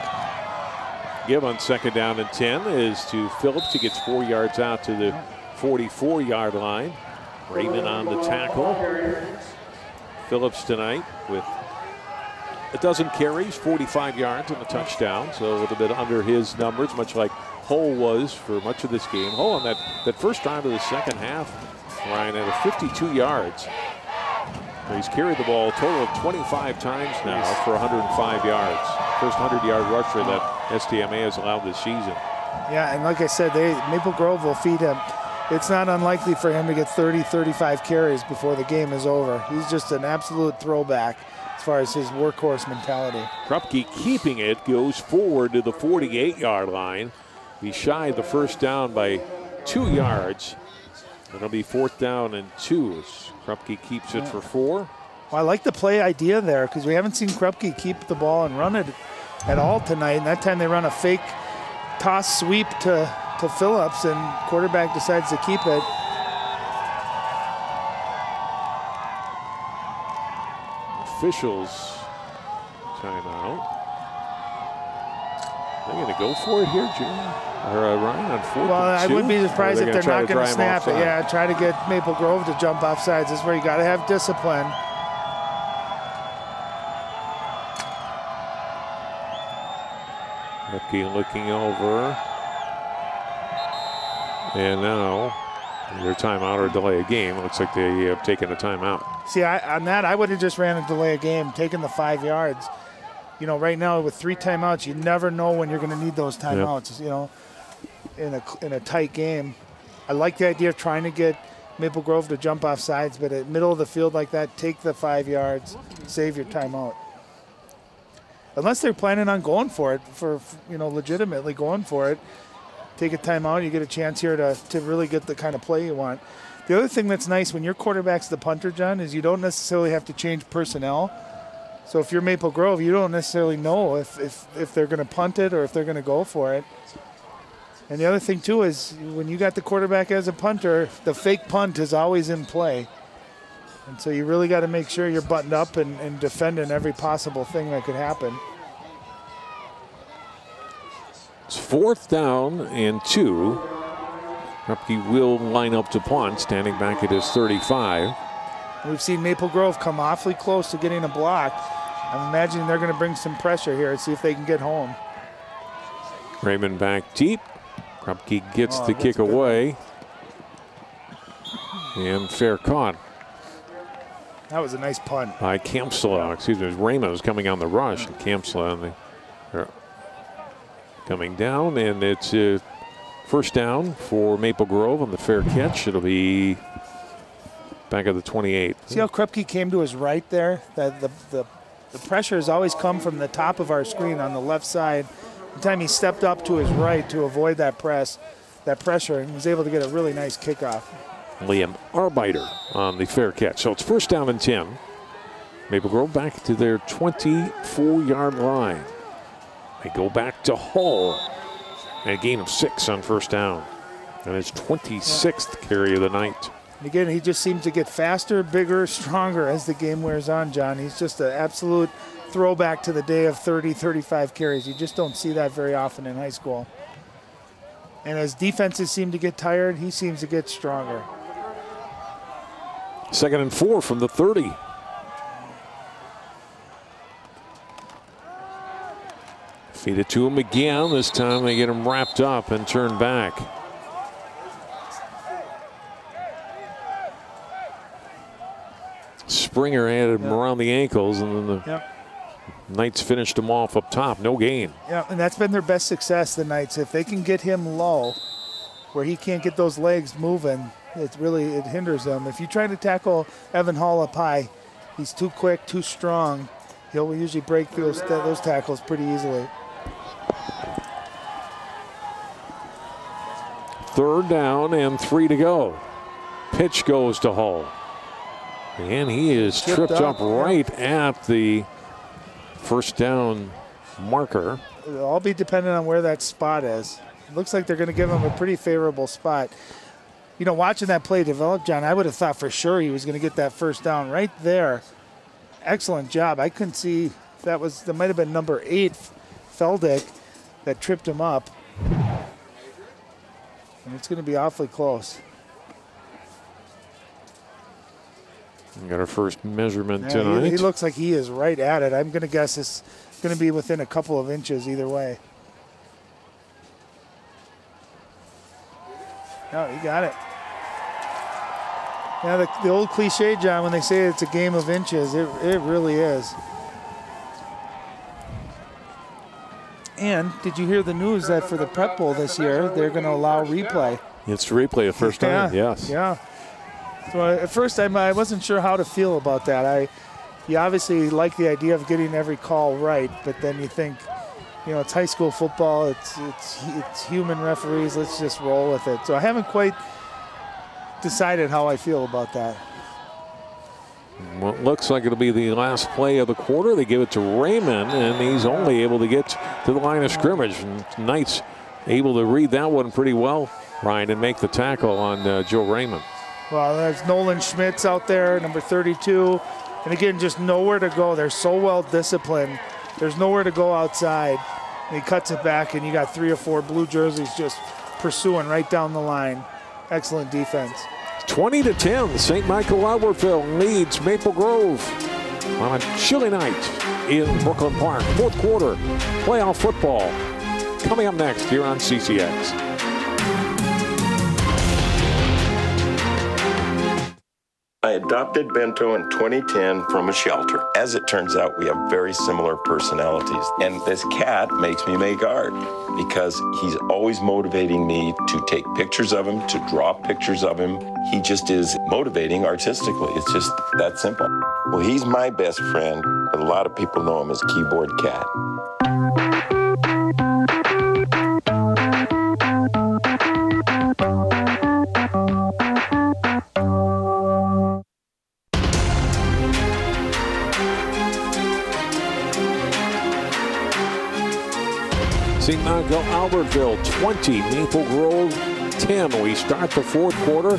Give on 2nd down and 10 is to Phillips. He gets 4 yards out to the 44-yard line. Raymond on the tackle. Phillips tonight with a dozen carries, 45 yards and a touchdown. So a little bit under his numbers, much like Hull was for much of this game. Hull on that first drive of the second half, Ryan, at 52 yards. He's carried the ball a total of 25 times now for 105 yards. First 100-yard rusher that STMA has allowed this season. Yeah, and like I said, Maple Grove will feed him. It's not unlikely for him to get 30, 35 carries before the game is over. He's just an absolute throwback as far as his workhorse mentality. Krupke keeping it, goes forward to the 48-yard line. He shied the first down by 2 yards. It'll be 4th down and 2 as Krupke keeps it for 4. Well, I like the play idea there because we haven't seen Krupke keep the ball and run it at all tonight. And that time they run a fake toss sweep to Phillips, and quarterback decides to keep it. Officials timeout. They're going to go for it here, Jim? Or Ryan, on 4th and 2? Well, I wouldn't be surprised if they're not going to snap it. Offside? Yeah, try to get Maple Grove to jump off sides. This is where you got to have discipline. Krupke looking over. And now, either timeout or delay a game. It looks like they have taken a timeout. See, on that, I would have just ran a delay a game, taken the 5 yards. You know, right now with 3 timeouts, you never know when you're going to need those timeouts, you know, in a tight game. I like the idea of trying to get Maple Grove to jump off sides, but at middle of the field like that, take the 5 yards, save your timeout. Unless they're planning on going for it, legitimately going for it. Take a timeout, you get a chance here to really get the kind of play you want. The other thing that's nice when your quarterback's the punter, John, is you don't necessarily have to change personnel. So if you're Maple Grove, you don't necessarily know if they're going to punt it or if they're going to go for it. And the other thing, too, is when you got the quarterback as a punter, the fake punt is always in play. And so you really got to make sure you're buttoned up and defending every possible thing that could happen. It's 4th down and 2. Krupke will line up to punt, standing back at his 35. We've seen Maple Grove come awfully close to getting a block. I'm imagining they're going to bring some pressure here and see if they can get home. Raymond back deep. Krupke gets the kick away. And fair caught. That was a nice punt. By Kamsela, excuse me, Raymond was coming on the rush. And Kamsela coming down, and it's a 1st down for Maple Grove on the fair catch. It'll be back at the 28. See how Krupke came to his right there? The pressure has always come from the top of our screen on the left side. The time he stepped up to his right to avoid that pressure, and was able to get a really nice kickoff. Liam Arbiter on the fair catch. So it's 1st down and 10. Maple Grove back to their 24-yard line. They go back to Hull. And a gain of 6 on 1st down. And his 26th carry of the night. And again, he just seems to get faster, bigger, stronger as the game wears on, John. He's just an absolute throwback to the day of 30, 35 carries. You just don't see that very often in high school. And as defenses seem to get tired, he seems to get stronger. 2nd and 4 from the 30. Feed it to him again. This time they get him wrapped up and turned back. Springer had him around the ankles, and then the Knights finished him off up top. No gain. Yeah, and that's been their best success, the Knights. If they can get him low, where he can't get those legs moving, it hinders them. If you try to tackle Evan Hall up high, he's too quick, too strong. He'll usually break through those tackles pretty easily. 3rd down and 3 to go. Pitch goes to Hull. And he is tripped up right at the 1st down marker. It'll all be dependent on where that spot is. It looks like they're going to give him a pretty favorable spot. You know, watching that play develop, John, I would have thought for sure he was going to get that 1st down right there. Excellent job. I couldn't see if that might have been number 8, Feldick, that tripped him up. And it's going to be awfully close. We got our first measurement tonight. He looks like he is right at it. I'm going to guess it's going to be within a couple of inches either way. No, he got it. Yeah, the old cliche, John, when they say it's a game of inches, it really is. And did you hear the news that for the Prep Bowl this year, they're going to allow replay? It's replay the first time, yes. Yeah. So at first I wasn't sure how to feel about that. You obviously like the idea of getting every call right, but then you think, you know, it's high school football, it's human referees, let's just roll with it. So I haven't quite decided how I feel about that. Well, it looks like it'll be the last play of the quarter. They give it to Raymond, and he's only able to get to the line of scrimmage. And Knights able to read that one pretty well, Ryan, and make the tackle on Joe Raymond. Well, there's Nolan Schmitz out there, number 32. And again, just nowhere to go. They're so well disciplined. There's nowhere to go outside. And he cuts it back, and you got 3 or 4 blue jerseys just pursuing right down the line. Excellent defense. 20-10, St. Michael-Albertville leads Maple Grove on a chilly night in Brooklyn Park. Fourth quarter, playoff football coming up next here on CCX. I adopted Bento in 2010 from a shelter. As it turns out, we have very similar personalities. And this cat makes me make art because he's always motivating me to take pictures of him, to draw pictures of him. He just is motivating artistically. It's just that simple. Well, he's my best friend, but a lot of people know him as Keyboard Cat. St. Michael-Albertville 20, Maple Grove 10. We start the fourth quarter.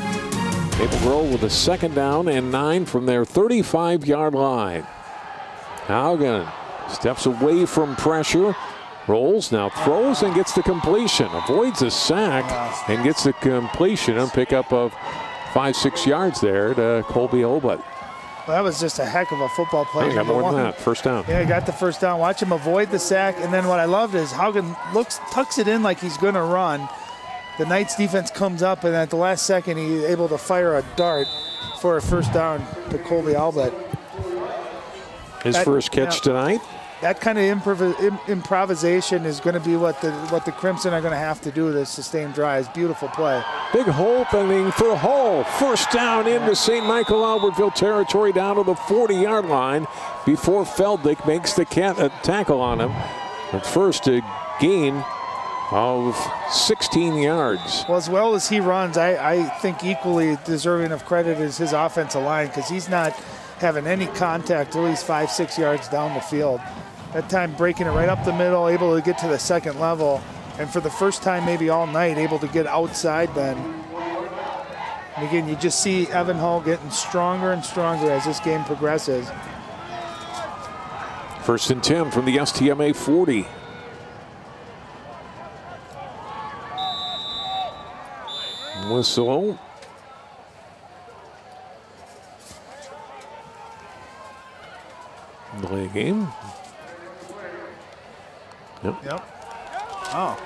Maple Grove with a second down and 9 from their 35-yard line. Haugen steps away from pressure, rolls, now throws and gets the completion. Avoids a sack and gets the completion and pickup of 5-6 yards there to Colby Obut. Well, that was just a heck of a football play. He got more than that. First down. Yeah, he got the first down. Watch him avoid the sack. And then what I loved is Haugen tucks it in like he's going to run. The Knights defense comes up, and at the last second, he's able to fire a dart for a first down to Colby Albert. His first catch tonight. That kind of improvisation is going to be what the Crimson are going to have to do to sustain drives. Beautiful play. Big hole opening for Hull. First down into St. Michael-Albertville territory down to the 40-yard line before Felddick makes the tackle on him. But first a gain of 16 yards. Well as he runs, I think equally deserving of credit is his offensive line because he's not having any contact till he's 5-6 yards down the field. That time breaking it right up the middle, able to get to the second level, and for the first time maybe all night, able to get outside then. And again, you just see Evan Hull getting stronger and stronger as this game progresses. First and 10 from the STMA 40. Whistle. Delay game. Yep. Oh,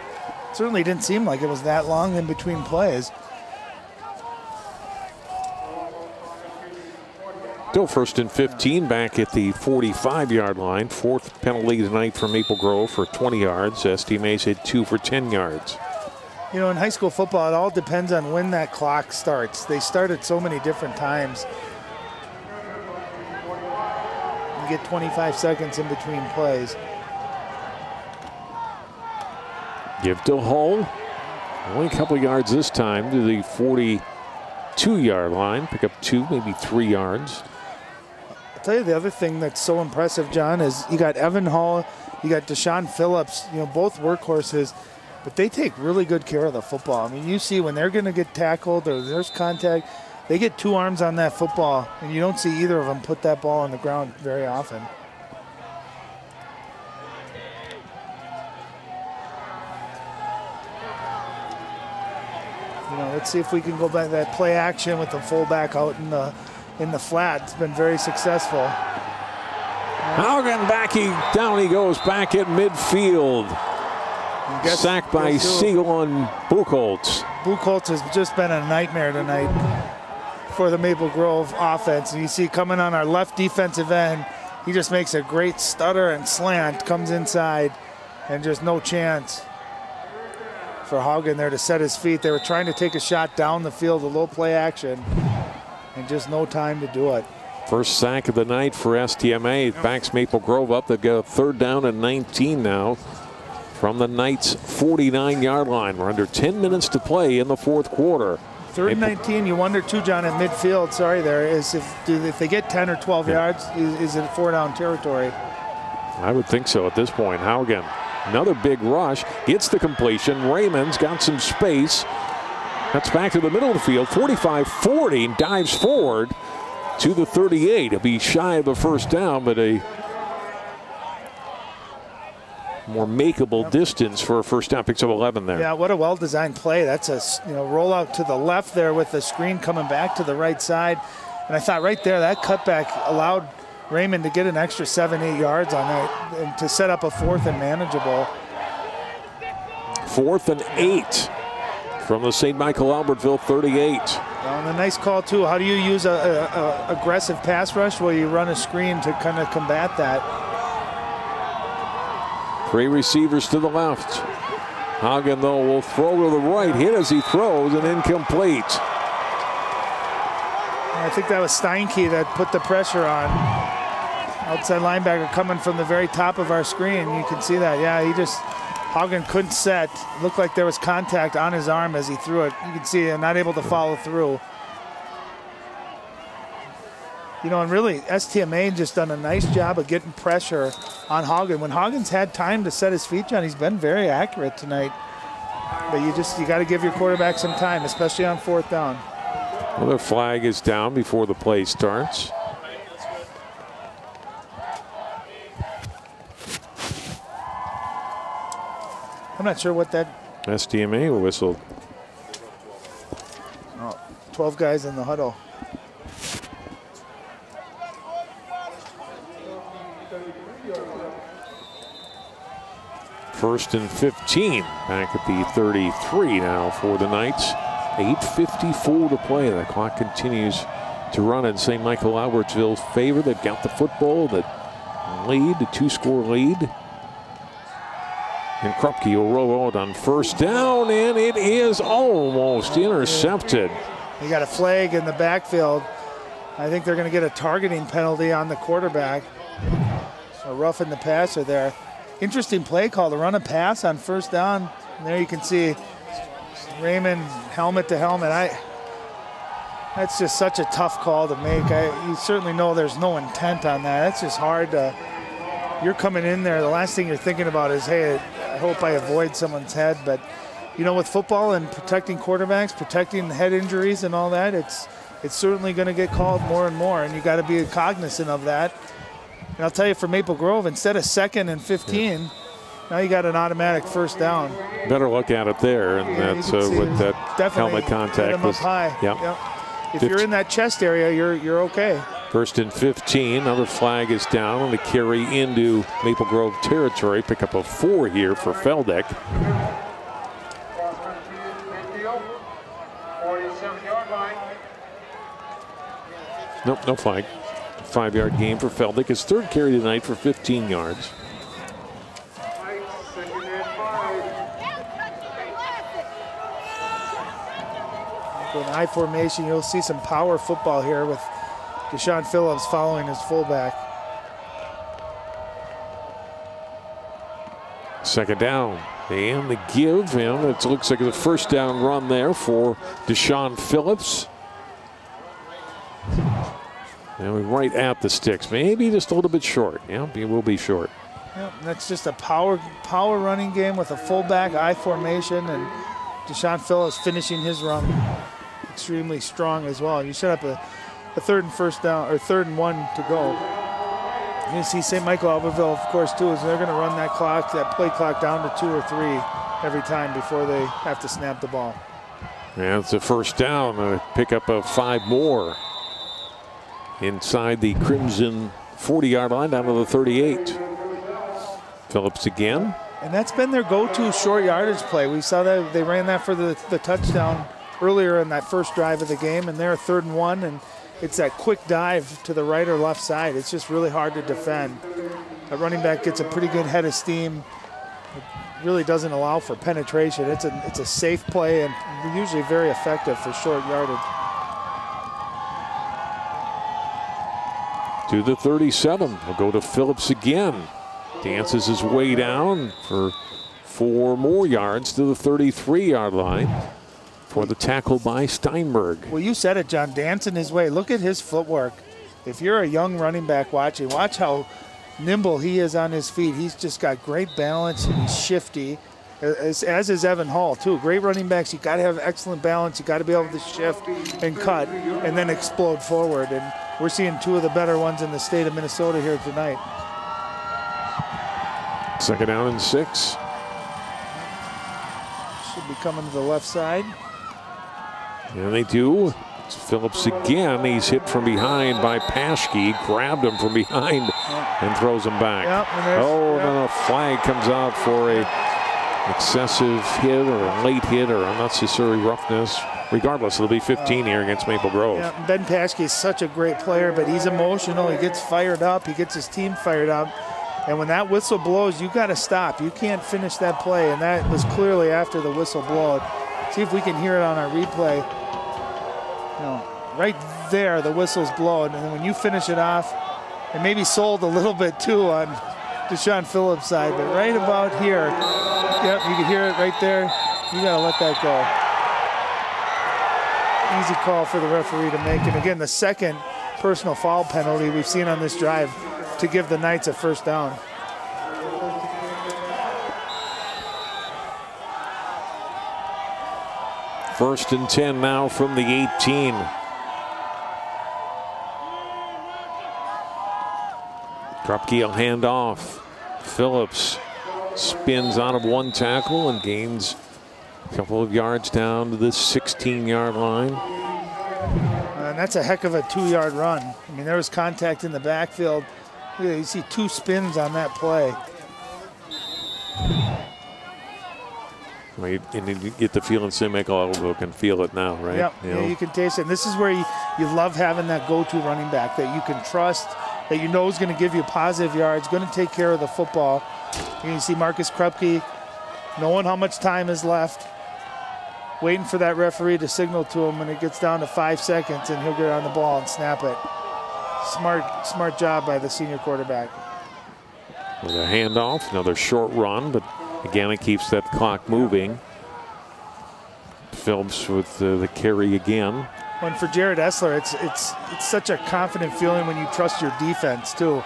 certainly didn't seem like it was that long in between plays. Still first and 15 back at the 45-yard line. Fourth penalty tonight for Maple Grove for 20 yards. STMA's hit 2 for 10 yards. You know, in high school football, it all depends on when that clock starts. They start at so many different times. You get 25 seconds in between plays. Give to Hull. Only a couple yards this time to the 42-yard line. Pick up 2, maybe 3 yards. I'll tell you the other thing that's so impressive, John, is you got Evan Hull, you got Deshaun Phillips, you know, both workhorses, but they take really good care of the football. I mean, you see when they're going to get tackled or there's contact, they get 2 arms on that football, and you don't see either of them put that ball on the ground very often. You know, let's see if we can go back to that play action with the fullback out in the flat. It's been very successful. Haugen down he goes back at midfield. Sacked by Siegel and Buchholz. Buchholz has just been a nightmare tonight for the Maple Grove offense. And you see coming on our left defensive end, he just makes a great stutter and slant, comes inside, and just no chance for Haugen there to set his feet. They were trying to take a shot down the field, a low play action, and just no time to do it. First sack of the night for STMA. It backs Maple Grove up. They've got a 3rd down and 19 now from the Knights' 49-yard line. We're under 10 minutes to play in the 4th quarter. 3rd and 19, you wonder too, John, at midfield, is if they get 10 or 12 yards, is it 4-down territory? I would think so at this point. Haugen, another big rush, gets the completion. Raymond's got some space. That's back to the middle of the field, 45-40, dives forward to the 38. It'll be shy of the 1st down, but a more makeable distance for a 1st down. Picks up 11 there. Yeah, what a well-designed play. That's a rollout to the left there with the screen coming back to the right side. And I thought right there that cutback allowed Raymond to get an extra 7-8 yards on that and to set up a 4th and manageable. 4th and 8 from the St. Michael-Albertville 38. And a nice call too. How do you use a aggressive pass rush? Well, you run a screen to kind of combat that. 3 receivers to the left. Haugen, though, will throw to the right. Hit as he throws and incomplete. I think that was Steinke that put the pressure on. Outside linebacker coming from the very top of our screen. You can see that. Yeah, Haugen couldn't set. Looked like there was contact on his arm as he threw it. You can see him not able to follow through. And really, STMA just done a nice job of getting pressure on Haugen. When Haugen's had time to set his feet, John, he's been very accurate tonight. But you got to give your quarterback some time, especially on 4th down. Another flag is down before the play starts. I'm not sure what that... STMA whistled. 12 guys in the huddle. First and 15 back at the 33 now for the Knights. 8:54 to play. The clock continues to run in St. Michael-Albertville's favor. They've got the football, the lead, the 2-score lead. And Krupke will roll out on 1st down, and it is almost intercepted. You got a flag in the backfield. I think they're going to get a targeting penalty on the quarterback. So roughing the passer there. Interesting play call to run a pass on 1st down. And there you can see Raymond helmet to helmet. That's just such a tough call to make. You certainly know there's no intent on that. That's just hard to. You're coming in there. The last thing you're thinking about is, hey, I hope I avoid someone's head. But with football and protecting quarterbacks, protecting head injuries and all that, it's certainly going to get called more and more, and you got to be cognizant of that. And I'll tell you, for Maple Grove, instead of 2nd and 15, now you got an automatic 1st down. Better look at it there, and that's with that helmet contact. Hit him up high. Yep. If you're in that chest area, you're okay. 1st and 15. Another flag is down on the carry into Maple Grove territory. Pick up a 4 here for Feldick. Nope, no flag. 5-yard gain for Feldick. His 3rd carry tonight for 15 yards. In I formation, you'll see some power football here with Deshaun Phillips following his fullback. 2nd down. And the give, and it looks like a 1st down run there for Deshaun Phillips. And we're right at the sticks. Maybe just a little bit short. Yeah, he will be short. Yep, that's just a power running game with a fullback I formation, and Deshaun Phillips finishing his run extremely strong as well. You set up a 3rd and 1st down, or 3rd and 1 to go. You see St. Michael-Albertville, of course, too, is they're going to run that play clock down to 2 or 3 every time before they have to snap the ball. Yeah, it's a 1st down. Pick up of 5 more inside the Crimson 40-yard line down to the 38. Phillips again. And that's been their go-to short yardage play. We saw that they ran that for the touchdown earlier in that first drive of the game, and they're 3rd and 1, and it's that quick dive to the right or left side. It's just really hard to defend. A running back gets a pretty good head of steam really doesn't allow for penetration. It's a safe play and usually very effective for short yardage. To the 37. We'll go to Phillips again. Dances his way down for 4 more yards to the 33-yard line for the tackle by Steinberg. Well, you said it, John, dancing his way. Look at his footwork. If you're a young running back watching, watch how nimble he is on his feet. He's just got great balance and he's shifty, as is Evan Hall too. Great running backs, you got to have excellent balance. You got to be able to shift and cut and then explode forward. And we're seeing 2 of the better ones in the state of Minnesota here tonight. 2nd down and 6. Should be coming to the left side. And they do. It's Phillips again. He's hit from behind by Paschke. Grabbed him from behind and throws him back. Yep, then a flag comes out for a excessive hit or a late hit or unnecessary roughness. Regardless, it'll be 15 here against Maple Grove. Yeah, Ben Paschke is such a great player, but he's emotional. He gets fired up. He gets his team fired up. And when that whistle blows, you got to stop. You can't finish that play, and that was clearly after the whistle blow. See if we can hear it on our replay. You know, right there, the whistle's blowing, and then when you finish it off, it maybe sold a little bit too on Deshaun Phillips' side, but right about here, yep, you can hear it right there. You got to let that go. Easy call for the referee to make, and again, the second personal foul penalty we've seen on this drive to give the Knights a first down. First and 10 now from the 18. Krupke will hand off. Phillips spins out of one tackle and gains a couple of yards down to the 16-yard line. And that's a heck of a 2-yard run. I mean, there was contact in the backfield. You see 2 spins on that play. And you get the feeling Michael-Albertville can feel it now, right? Yep. Yeah, you can taste it. And this is where you love having that go-to running back that you can trust, that you know is going to give you positive yards, going to take care of the football. You see Marcus Krupke knowing how much time is left, waiting for that referee to signal to him when it gets down to 5 seconds, and he'll get on the ball and snap it. Smart job by the senior quarterback. With a handoff, another short run, but again, it keeps that clock moving. Phillips with the carry again. And for Jared Esler, it's such a confident feeling when you trust your defense too.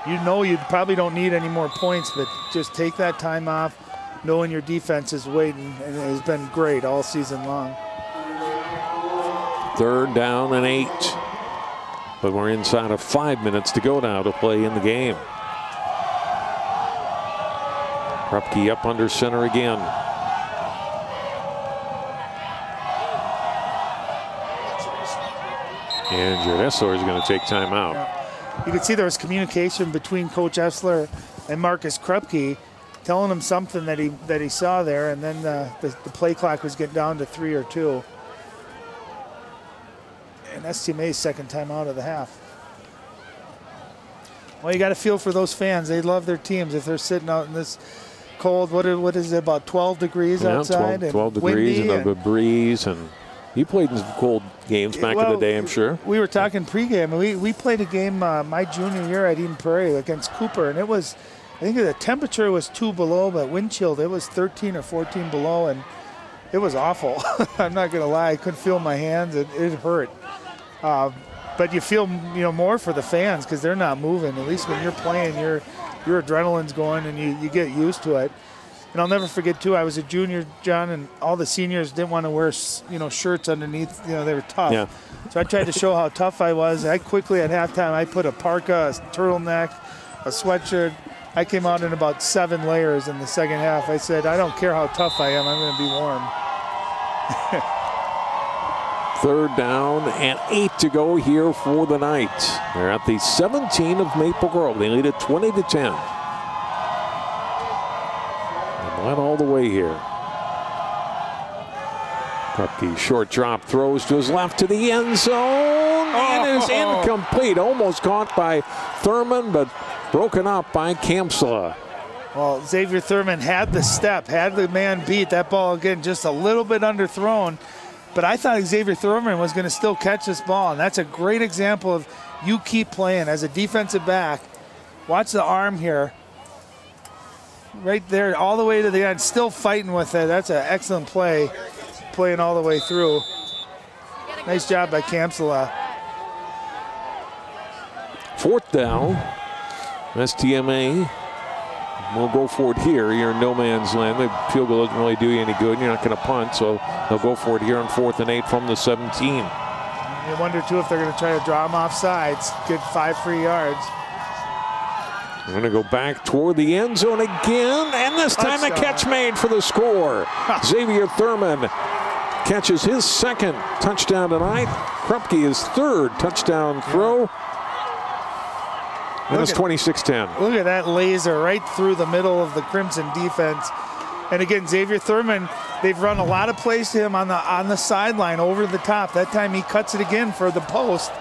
You know you probably don't need any more points, but just take that time off, knowing your defense is waiting, and it has been great all season long. 3rd down and 8. But we're inside of 5 minutes to go now to play in the game. Krupke up under center again. And Jared Esler is going to take time out. Yeah. You can see there was communication between Coach Esler and Marcus Krupke, telling him something that he saw there, and then the play clock was getting down to 3 or 2. And STMA's second time out of the half. Well, you got to feel for those fans. They love their teams. If they're sitting out in this cold, what is it, about 12 degrees outside? 12 degrees and a breeze. And you played in some cold games back in the day, I'm sure. We were talking pregame, and we played a game my junior year at Eden Prairie against Cooper, and it was, I think the temperature was 2 below, but wind chill, it was 13 or 14 below, and it was awful. I'm not going to lie. I couldn't feel my hands. It hurt. But you feel more for the fans because they're not moving. At least when you're playing, your adrenaline's going and you get used to it. And I'll never forget too, I was a junior, John, and all the seniors didn't want to wear shirts underneath. They were tough. Yeah. So I tried to show how tough I was. I quickly at halftime I put a parka, a turtleneck, a sweatshirt. I came out in about 7 layers in the second half. I said, I don't care how tough I am, I'm going to be warm. 3rd down and 8 to go here for the Knights. They're at the 17 of Maple Grove. They lead it 20-10. And led all the way here. Krupke, short drop, throws to his left to the end zone. It is incomplete. Almost caught by Thurman, but broken up by Kamsala. Well, Xavier Thurman had the step, had the man beat. That ball, again, just a little bit underthrown. But I thought Xavier Thurman was going to still catch this ball, and that's a great example of you keep playing as a defensive back. Watch the arm here. Right there, all the way to the end, still fighting with it. That's an excellent play, playing all the way through. Nice job by Kamsala. 4th down. STMA will go for it here. You're in no man's land. The field goal doesn't really do you any good. You're not going to punt, so they'll go for it here on 4th and 8 from the 17. You wonder, too, if they're going to try to draw him off sides, get 5 free yards. We're going to go back toward the end zone again, and this time a catch made for the score. Xavier Thurman catches his 2nd touchdown tonight. Krupke his 3rd touchdown throw. And it's 26-10. Look at that laser right through the middle of the Crimson defense. And again, Xavier Thurman, they've run a lot of plays to him on the sideline over the top. That time he cuts it again for the post.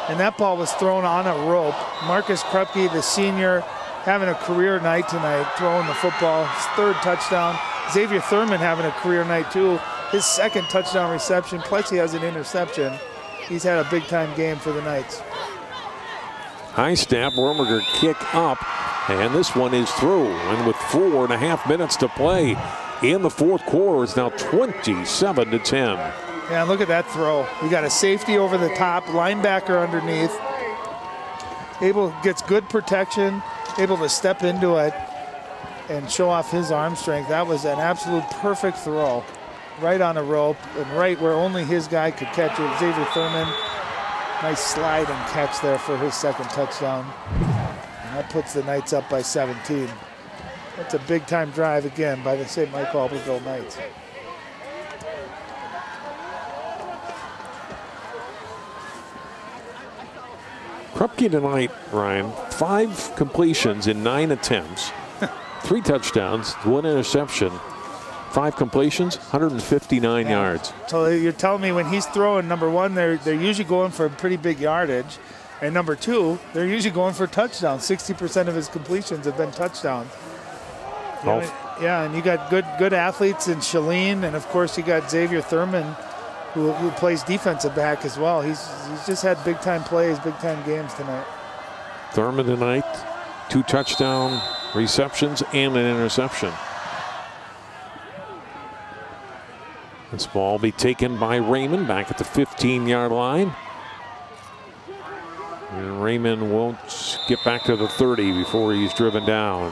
And that ball was thrown on a rope. Marcus Krupke, the senior, having a career night tonight, throwing the football, his 3rd touchdown. Xavier Thurman having a career night too, his 2nd touchdown reception, plus he has an interception. He's had a big-time game for the Knights. High snap, Wormiger kick up, and this one is through. And with 4.5 minutes to play in the 4th quarter, it's now 27-10. Yeah, look at that throw. You got a safety over the top, linebacker underneath. Gets good protection, able to step into it and show off his arm strength. That was an absolute perfect throw. Right on a rope and right where only his guy could catch it. Xavier Thurman, nice slide and catch there for his 2nd touchdown. And that puts the Knights up by 17. That's a big time drive again by the St. Michael-Albertville Knights. Krupke tonight, Ryan, 5 completions in 9 attempts, 3 touchdowns, 1 interception, 5 completions, 159 yards. So you're telling me when he's throwing, number 1, they're usually going for a pretty big yardage, and number 2, they're usually going for touchdowns. 60% of his completions have been touchdowns. Yeah, and you got good athletes in Shalene, and of course you got Xavier Thurman, who plays defensive back as well. He's just had big-time plays, big-time games tonight. Thurman tonight, 2 touchdown receptions and an interception. This ball will be taken by Raymond back at the 15-yard line. And Raymond won't get back to the 30 before he's driven down.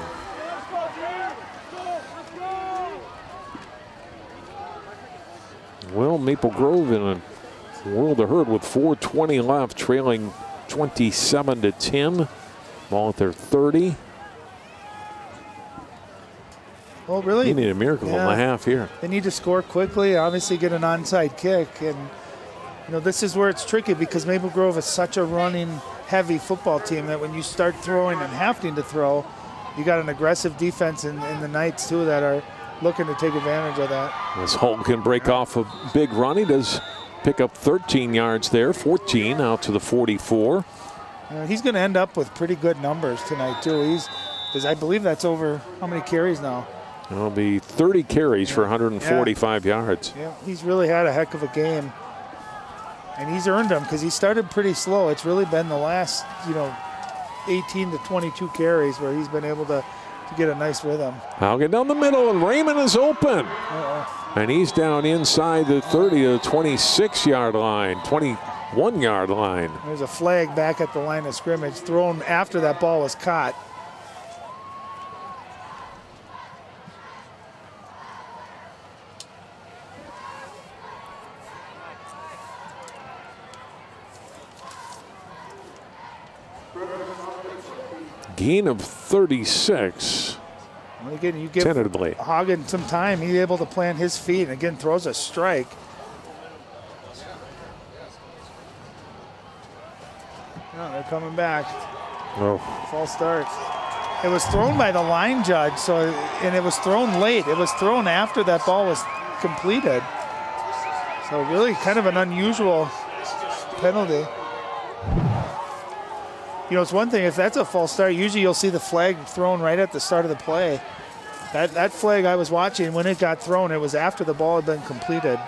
Well, Maple Grove in a world of hurt with 4:20 left, trailing 27-10. Ball at their 30. Well, really, you need a miracle and a half here. They need to score quickly, obviously get an onside kick. And, this is where it's tricky because Maple Grove is such a running heavy football team that when you start throwing and having to throw, you got an aggressive defense in the Knights too that are looking to take advantage of that. As Holton can break off a big run, he does pick up 13 yards there, 14 out to the 44. He's going to end up with pretty good numbers tonight too. I believe that's over how many carries now? It'll be 30 carries for 145 yards. Yeah, he's really had a heck of a game. And he's earned them because he started pretty slow. It's really been the last, 18 to 22 carries where he's been able to get a nice rhythm. I'll get down the middle, and Raymond is open. And he's down inside the 30 to the 26-yard line, 21-yard line. There's a flag back at the line of scrimmage thrown after that ball was caught. Gain of 36. And again, you give tentatively Hagen some time. He's able to plant his feet and again throws a strike. Oh, they're coming back. Oh. False start. It was thrown by the line judge, and it was thrown late. It was thrown after that ball was completed. So really kind of an unusual penalty. You know, it's one thing, if that's a false start, usually you'll see the flag thrown right at the start of the play. That flag I was watching, when it got thrown, it was after the ball had been completed.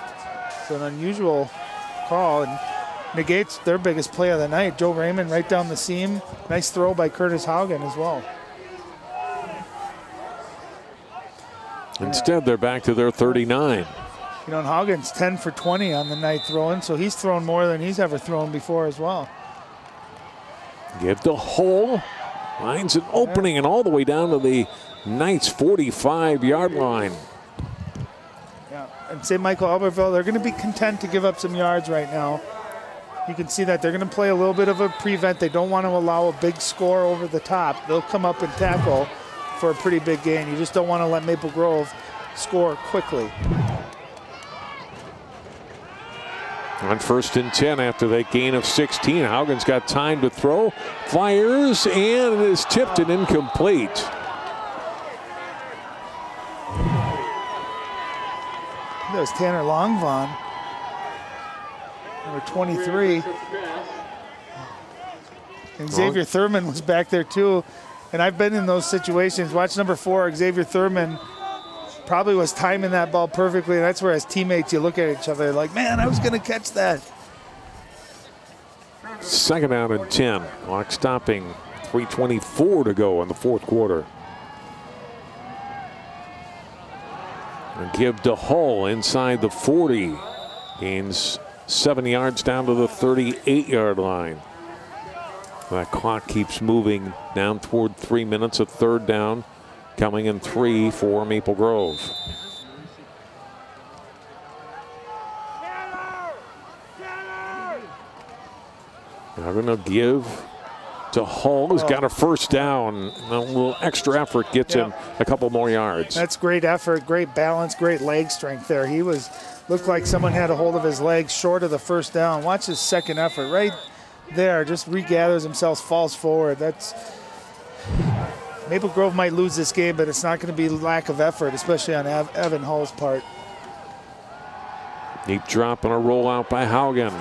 It's an unusual call and negates their biggest play of the night. Joe Raymond right down the seam. Nice throw by Curtis Haugen as well. Instead, they're back to their 39. You know, and Haugen's 10 for 20 on the night throwing, so he's thrown more than he's ever thrown before as well. Give the hole. Finds an opening and all the way down to the Knights' 45-yard line. Yeah, and St. Michael-Albertville, they're going to be content to give up some yards right now. You can see that they're going to play a little bit of a prevent. They don't want to allow a big score over the top. They'll come up and tackle for a pretty big gain. You just don't want to let Maple Grove score quickly. On 1st and 10 after that gain of 16, Haugen's got time to throw, fires, and it is tipped and incomplete. That was Tanner Longvon, number 23. And Xavier Thurman was back there too. And I've been in those situations. Watch number 4, Xavier Thurman probably was timing that ball perfectly. And that's where as teammates you look at each other like, man, I was going to catch that. 2nd down and 10. Clock stopping. 3:24 to go in the 4th quarter. And give to Hull inside the 40. Gains 7 yards down to the 38-yard line. That clock keeps moving down toward 3 minutes of 3rd down. Coming in 3 for Maple Grove. Now going to give to Hull, who's got a 1st down. A little extra effort gets him a couple more yards. That's great effort, great balance, great leg strength there. He looked like someone had a hold of his legs short of the 1st down. Watch his 2nd effort right there, just regathers himself, falls forward. That's Maple Grove might lose this game, but it's not going to be lack of effort, especially on Evan Hull's part. Deep drop and a rollout by Haugen.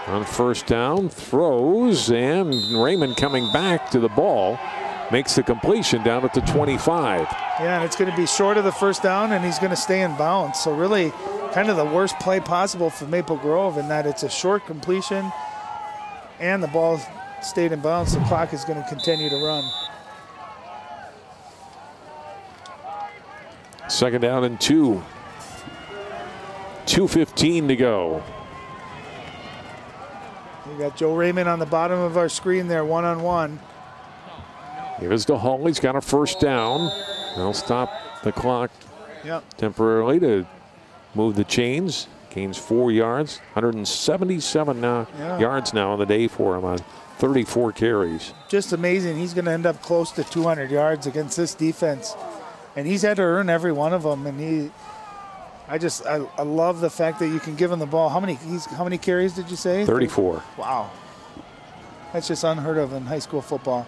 On 1st down, throws, and Raymond coming back to the ball. Makes the completion down at the 25. Yeah, and it's going to be short of the 1st down, and he's going to stay in bounds. So really kind of the worst play possible for Maple Grove in that it's a short completion and the ball stayed in bounds. The clock is going to continue to run. 2nd down and 2. 2:15 to go. We got Joe Raymond on the bottom of our screen there, one-on-one. Here's to Hull. He's got a 1st down. They'll stop the clock temporarily to move the chains. Gains 4 yards. 177 yards now on the day for him on 34 carries. Just amazing. He's going to end up close to 200 yards against this defense. And he's had to earn every one of them. And I love the fact that you can give him the ball. How many carries did you say? 34. Wow. That's just unheard of in high school football.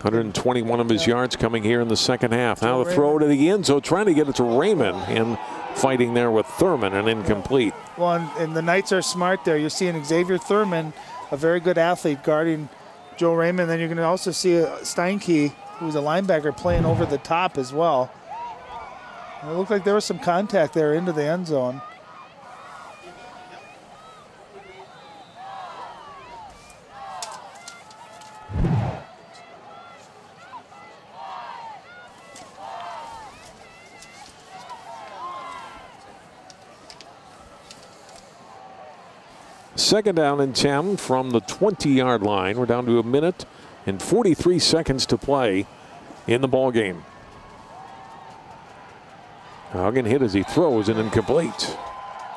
121 of his yards coming here in the 2nd half. Now the throw to the end zone, trying to get it to Raymond, and fighting there with Thurman, and incomplete. Well, and the Knights are smart there. You're seeing Xavier Thurman, a very good athlete, guarding Joe Raymond. Then you're going to also see Steinke, who's a linebacker, playing over the top as well. And it looked like there was some contact there into the end zone. Second down and 10 from the 20-yard line. We're down to 1 minute and 43 seconds to play in the ball game. Haugen hit as he throws and incomplete.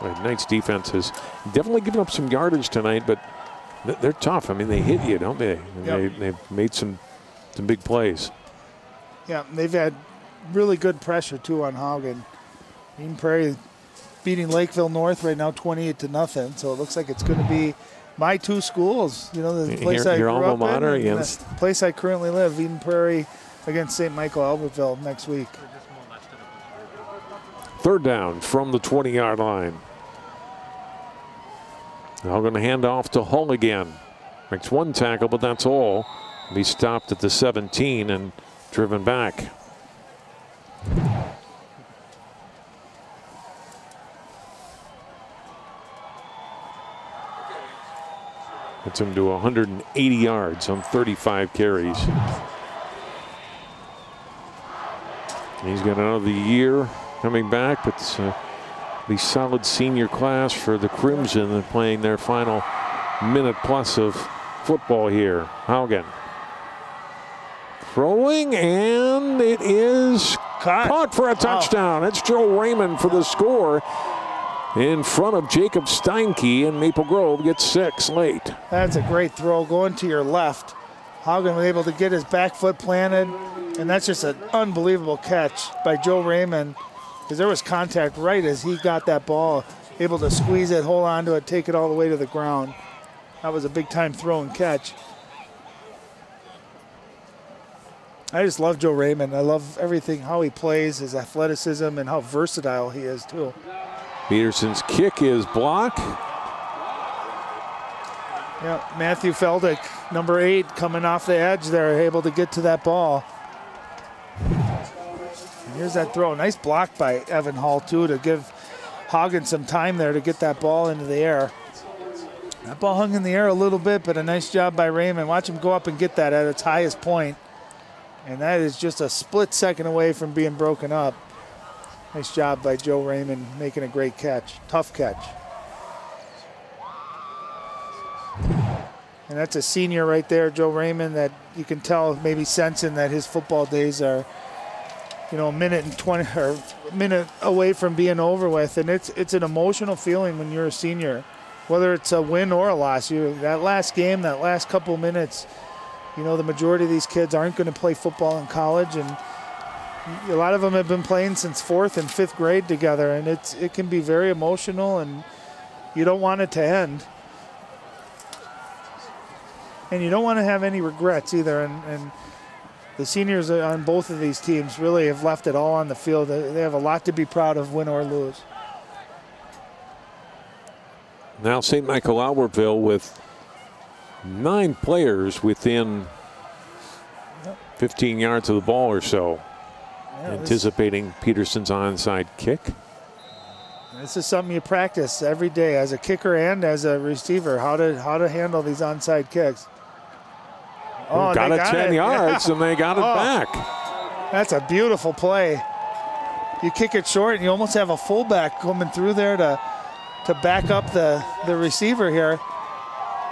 The Knights defense has definitely given up some yardage tonight, but they're tough. I mean, they hit you, don't they? They've made some big plays. Yeah, they've had really good pressure too on Haugen. Eden Prairie beating Lakeville North right now 28-0. So it looks like it's going to be my two schools. You know, the place I grew up in, against the place I currently live, Eden Prairie against St. Michael-Albertville next week. 3rd down from the 20-yard line. Now going to hand off to Hull again. Makes one tackle, but that's all. Be stopped at the 17 and driven back. Gets him to 180 yards on 35 carries. He's got another year coming back, but the solid senior class for the Crimson and playing their final minute plus of football here. Haugen throwing, and it is caught for a touchdown. It's Joe Raymond for the score in front of Jacob Steinke, and Maple Grove gets 6 late. That's a great throw going to your left. Haugen was able to get his back foot planted, and that's just an unbelievable catch by Joe Raymond, because there was contact right as he got that ball, able to squeeze it, hold on to it, take it all the way to the ground. That was a big-time throw and catch. I just love Joe Raymond. I love everything, how he plays, his athleticism, and how versatile he is, too. Peterson's kick is blocked. Yeah, Matthew Feldick, number 8, coming off the edge there, able to get to that ball. And here's that throw. Nice block by Evan Hall, too, to give Haugen some time there to get that ball into the air. That ball hung in the air a little bit, but a nice job by Raymond. Watch him go up and get that at its highest point. And that is just a split second away from being broken up. Nice job by Joe Raymond making a great catch. Tough catch. And that's a senior right there, Joe Raymond, that you can tell maybe sensing that his football days are, a minute and 20 or a minute away from being over with. And it's an emotional feeling when you're a senior, whether it's a win or a loss. That last game, that last couple minutes, the majority of these kids aren't going to play football in college, and a lot of them have been playing since 4th and 5th grade together, and it can be very emotional, and you don't want it to end. And you don't want to have any regrets either, and the seniors on both of these teams really have left it all on the field. They have a lot to be proud of, win or lose. Now St. Michael-Albertville with 9 players within 15 yards of the ball or so. Yeah, anticipating Peterson's onside kick. This is something you practice every day as a kicker and as a receiver, how to handle these onside kicks. Oh, got it 10 yards, and they got it back. That's a beautiful play. You kick it short, and you almost have a fullback coming through there to back up the receiver here.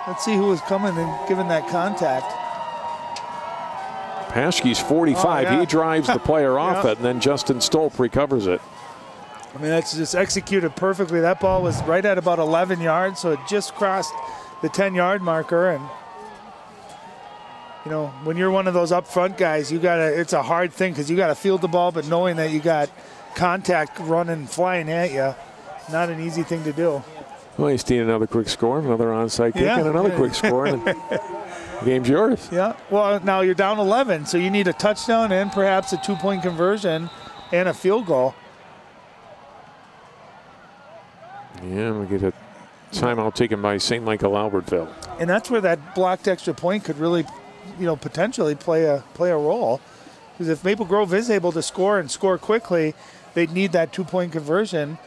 Let's see who was coming and giving that contact. Paschke's 45. He drives the player off it, and then Justin Stolp recovers it. I mean, that's just executed perfectly. That ball was right at about 11 yards, so it just crossed the 10-yard marker. And, when you're one of those up front guys, it's a hard thing because you got to field the ball, but knowing that you got contact running, flying at you, not an easy thing to do. Well, you see another quick score, another onside kick, and another quick score, and the game's yours. Yeah, well, now you're down 11, so you need a touchdown and perhaps a 2-point conversion and a field goal. Yeah, we get a timeout taken by St. Michael-Albertville. And that's where that blocked extra point could really, potentially play a role. Because if Maple Grove is able to score and score quickly, they'd need that 2-point conversion.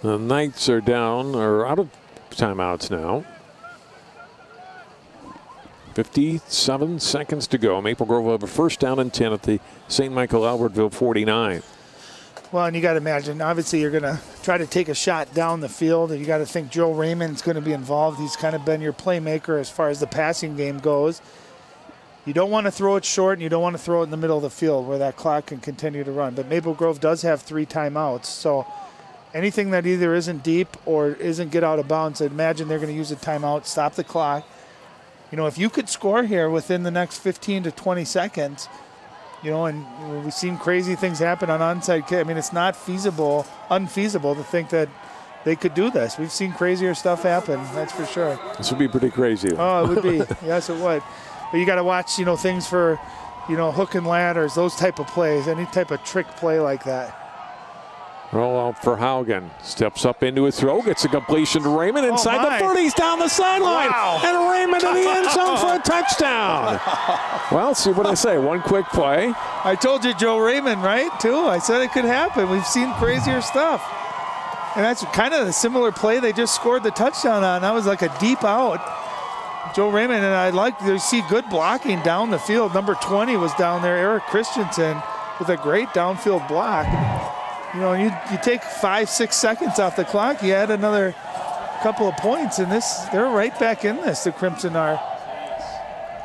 The Knights are down, or out of timeouts now. 57 seconds to go. Maple Grove will have a first down and 10 at the St. Michael-Albertville 49. Well, and you got to imagine, obviously you're going to try to take a shot down the field, and you got to think Joe Raymond's going to be involved. He's kind of been your playmaker as far as the passing game goes. You don't want to throw it short, and you don't want to throw it in the middle of the field where that clock can continue to run. But Maple Grove does have 3 timeouts, so anything that either isn't deep or isn't get out of bounds, I'd imagine they're going to use a timeout, stop the clock. If you could score here within the next 15 to 20 seconds, and we've seen crazy things happen on onside kick. I mean, it's not unfeasible to think that they could do this. We've seen crazier stuff happen, that's for sure. This would be pretty crazy. Oh, it would be. Yes, it would. But you got to watch, things for, hook and ladders, those type of plays, any type of trick play like that. Roll out for Haugen. Steps up into his throw. Gets a completion to Raymond inside the 30s down the sideline. Wow. And Raymond in the end zone for a touchdown. Well, see what I say. One quick play. I told you Joe Raymond, right, too? I said it could happen. We've seen crazier stuff. And that's kind of a similar play they just scored the touchdown on. That was like a deep out. Joe Raymond, and I like to see good blocking down the field. Number 20 was down there, Eric Christensen, with a great downfield block. You know, you take 5-6 seconds off the clock, you add another couple of points, and they're right back in this, the Crimson are.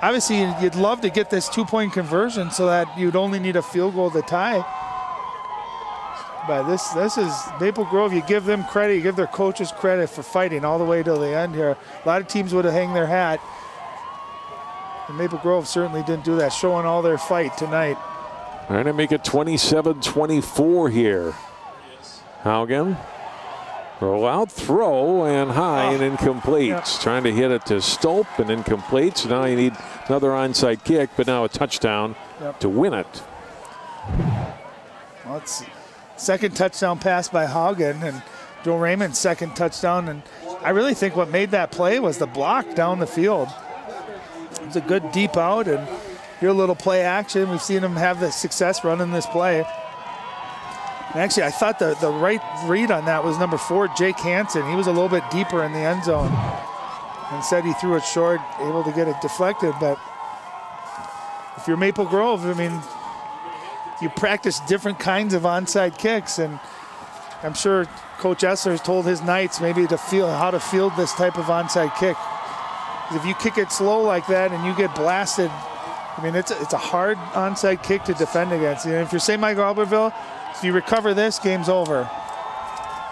Obviously, you'd love to get this 2-point conversion so that you'd only need a field goal to tie. But this is Maple Grove. You give them credit, you give their coaches credit for fighting all the way till the end here. A lot of teams would have hung their hat. And Maple Grove certainly didn't do that, showing all their fight tonight. Trying to make it 27-24 here. Haugen. Roll out, throw, and high and incomplete. Yep. Trying to hit it to Stolp and incomplete. So now you need another onside kick, but now a touchdown to win it. Well, it's second touchdown pass by Haugen, and Joe Raymond's second touchdown. And I really think what made that play was the block down the field. It was a good deep out, and here a little play action. We've seen him have the success running this play. And actually, I thought the right read on that was number 4, Jake Hansen. He was a little bit deeper in the end zone. Instead, he threw it short, able to get it deflected. But if you're Maple Grove, I mean, you practice different kinds of onside kicks, and I'm sure Coach Esler has told his Knights maybe to feel how to field this type of onside kick. If you kick it slow like that and you get blasted, I mean, it's a hard onside kick to defend against. And if you're St. Michael-Albertville, if you recover this, game's over.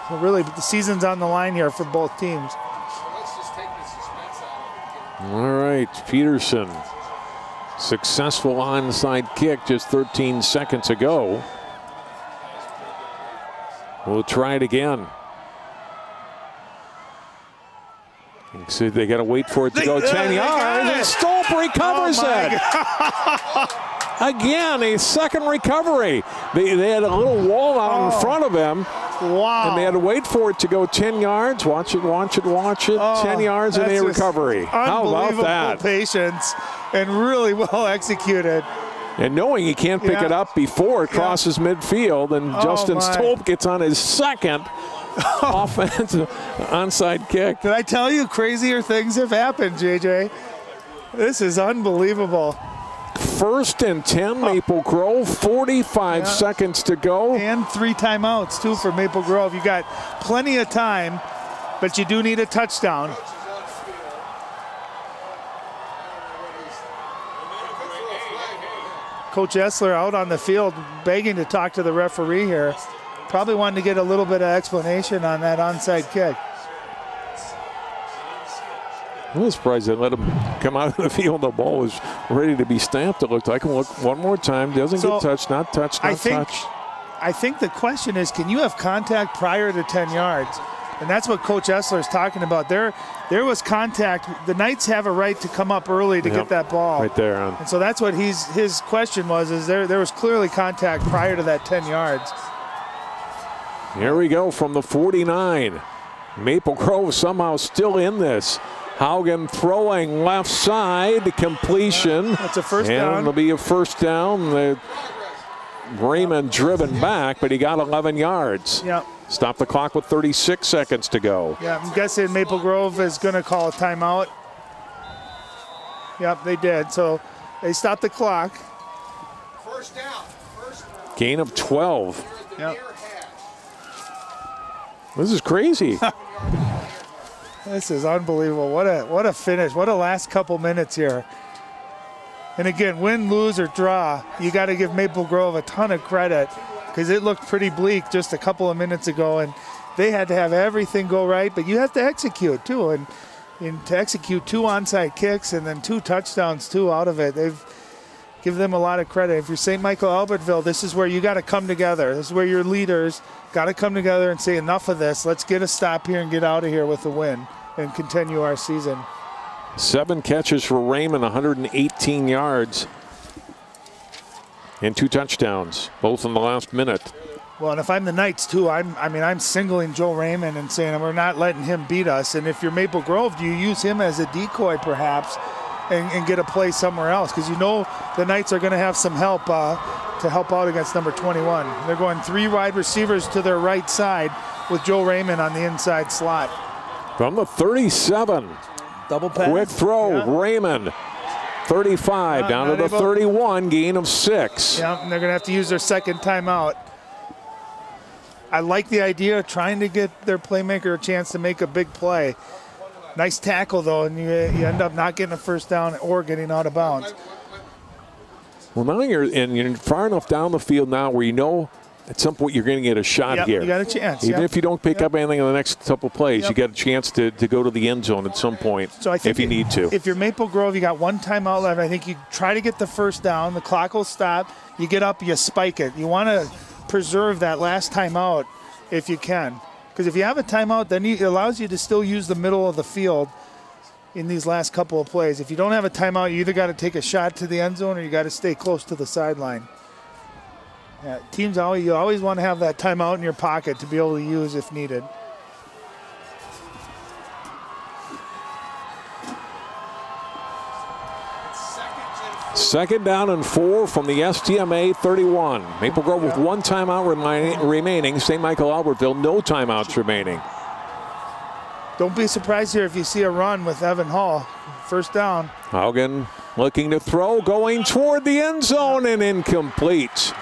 So really, the season's on the line here for both teams. All right, Peterson. Successful onside kick just 13 seconds ago. We'll try it again. See, they got to wait for it to go 10 yards, and Stolp recovers it. Again, a second recovery. They had a little wall out in front of him. Wow. And they had to wait for it to go 10 yards. Watch it, watch it, watch it. 10 yards and a recovery. How about that? Patience and really well executed. And knowing he can't pick it up before it crosses midfield, and Justin Stolp gets on his second offensive onside kick. Did I tell you crazier things have happened, JJ? This is unbelievable. 1st and 10, Maple Grove, 45 seconds to go. And 3 timeouts, too, for Maple Grove. You got plenty of time, but you do need a touchdown. Coach Esler out on the field begging to talk to the referee here. Probably wanted to get a little bit of explanation on that onside kick. I was surprised they let him come out of the field. The ball was ready to be stamped, it looked like. And look, one more time, doesn't get touched, not touched, not touched. I think the question is, can you have contact prior to 10 yards? And that's what Coach Esler is talking about. There was contact. The Knights have a right to come up early to get that ball. Right there. And so that's what his question was, is there was clearly contact prior to that 10 yards. Here we go from the 49. Maple Grove somehow still in this. Haugen throwing left side, completion. That's a first down. And it'll be a first down. Raymond driven back, but he got 11 yards. Yep. Stop the clock with 36 seconds to go. Yeah, I'm guessing Maple Grove is going to call a timeout. Yep, they did. So they stopped the clock. First down. Gain of 12. Yep. This is crazy. This is unbelievable. What a finish. What a last couple minutes here. And again, win, lose, or draw, you got to give Maple Grove a ton of credit, because it looked pretty bleak just a couple of minutes ago, and they had to have everything go right, but you have to execute too. And to execute 2 onside kicks and then 2 touchdowns too out of it, they've given them a lot of credit. If you're St. Michael-Albertville, this is where you got to come together. This is where your leaders got to come together and say, enough of this. Let's get a stop here and get out of here with a win and continue our season. 7 catches for Raymond, 118 yards, and 2 touchdowns, both in the last minute. Well, and if I'm the Knights too, I'm singling Joe Raymond and saying we're not letting him beat us. And if you're Maple Grove, do you use him as a decoy perhaps and get a play somewhere else? Because you know the Knights are going to have some help to help out against number 21. They're going 3 wide receivers to their right side with Joe Raymond on the inside slot. From the 37. Double pass. Quick throw, yeah. Raymond. 35 down to the 31, gain of 6. Yeah, and they're going to have to use their second timeout. I like the idea of trying to get their playmaker a chance to make a big play. Nice tackle, though, and you end up not getting a first down or getting out of bounds. Well, now you're far enough down the field now where you know at some point you're going to get a shot here. You got a chance. Even if you don't pick up anything in the next couple plays, you got a chance to go to the end zone at some point if you need to. If you're Maple Grove, you got 1 timeout left. I think you try to get the first down. The clock will stop. You get up, you spike it. You want to preserve that last timeout if you can. Because if you have a timeout, then it allows you to still use the middle of the field in these last couple of plays. If you don't have a timeout, you either got to take a shot to the end zone or you got to stay close to the sideline. Yeah, teams you always want to have that timeout in your pocket to be able to use if needed. Second down and 4 from the STMA 31. Maple Grove with 1 timeout remaining. St. Michael-Albertville, no timeouts remaining. Don't be surprised here if you see a run with Evan Hall. First down. Haugen looking to throw, going toward the end zone and incomplete.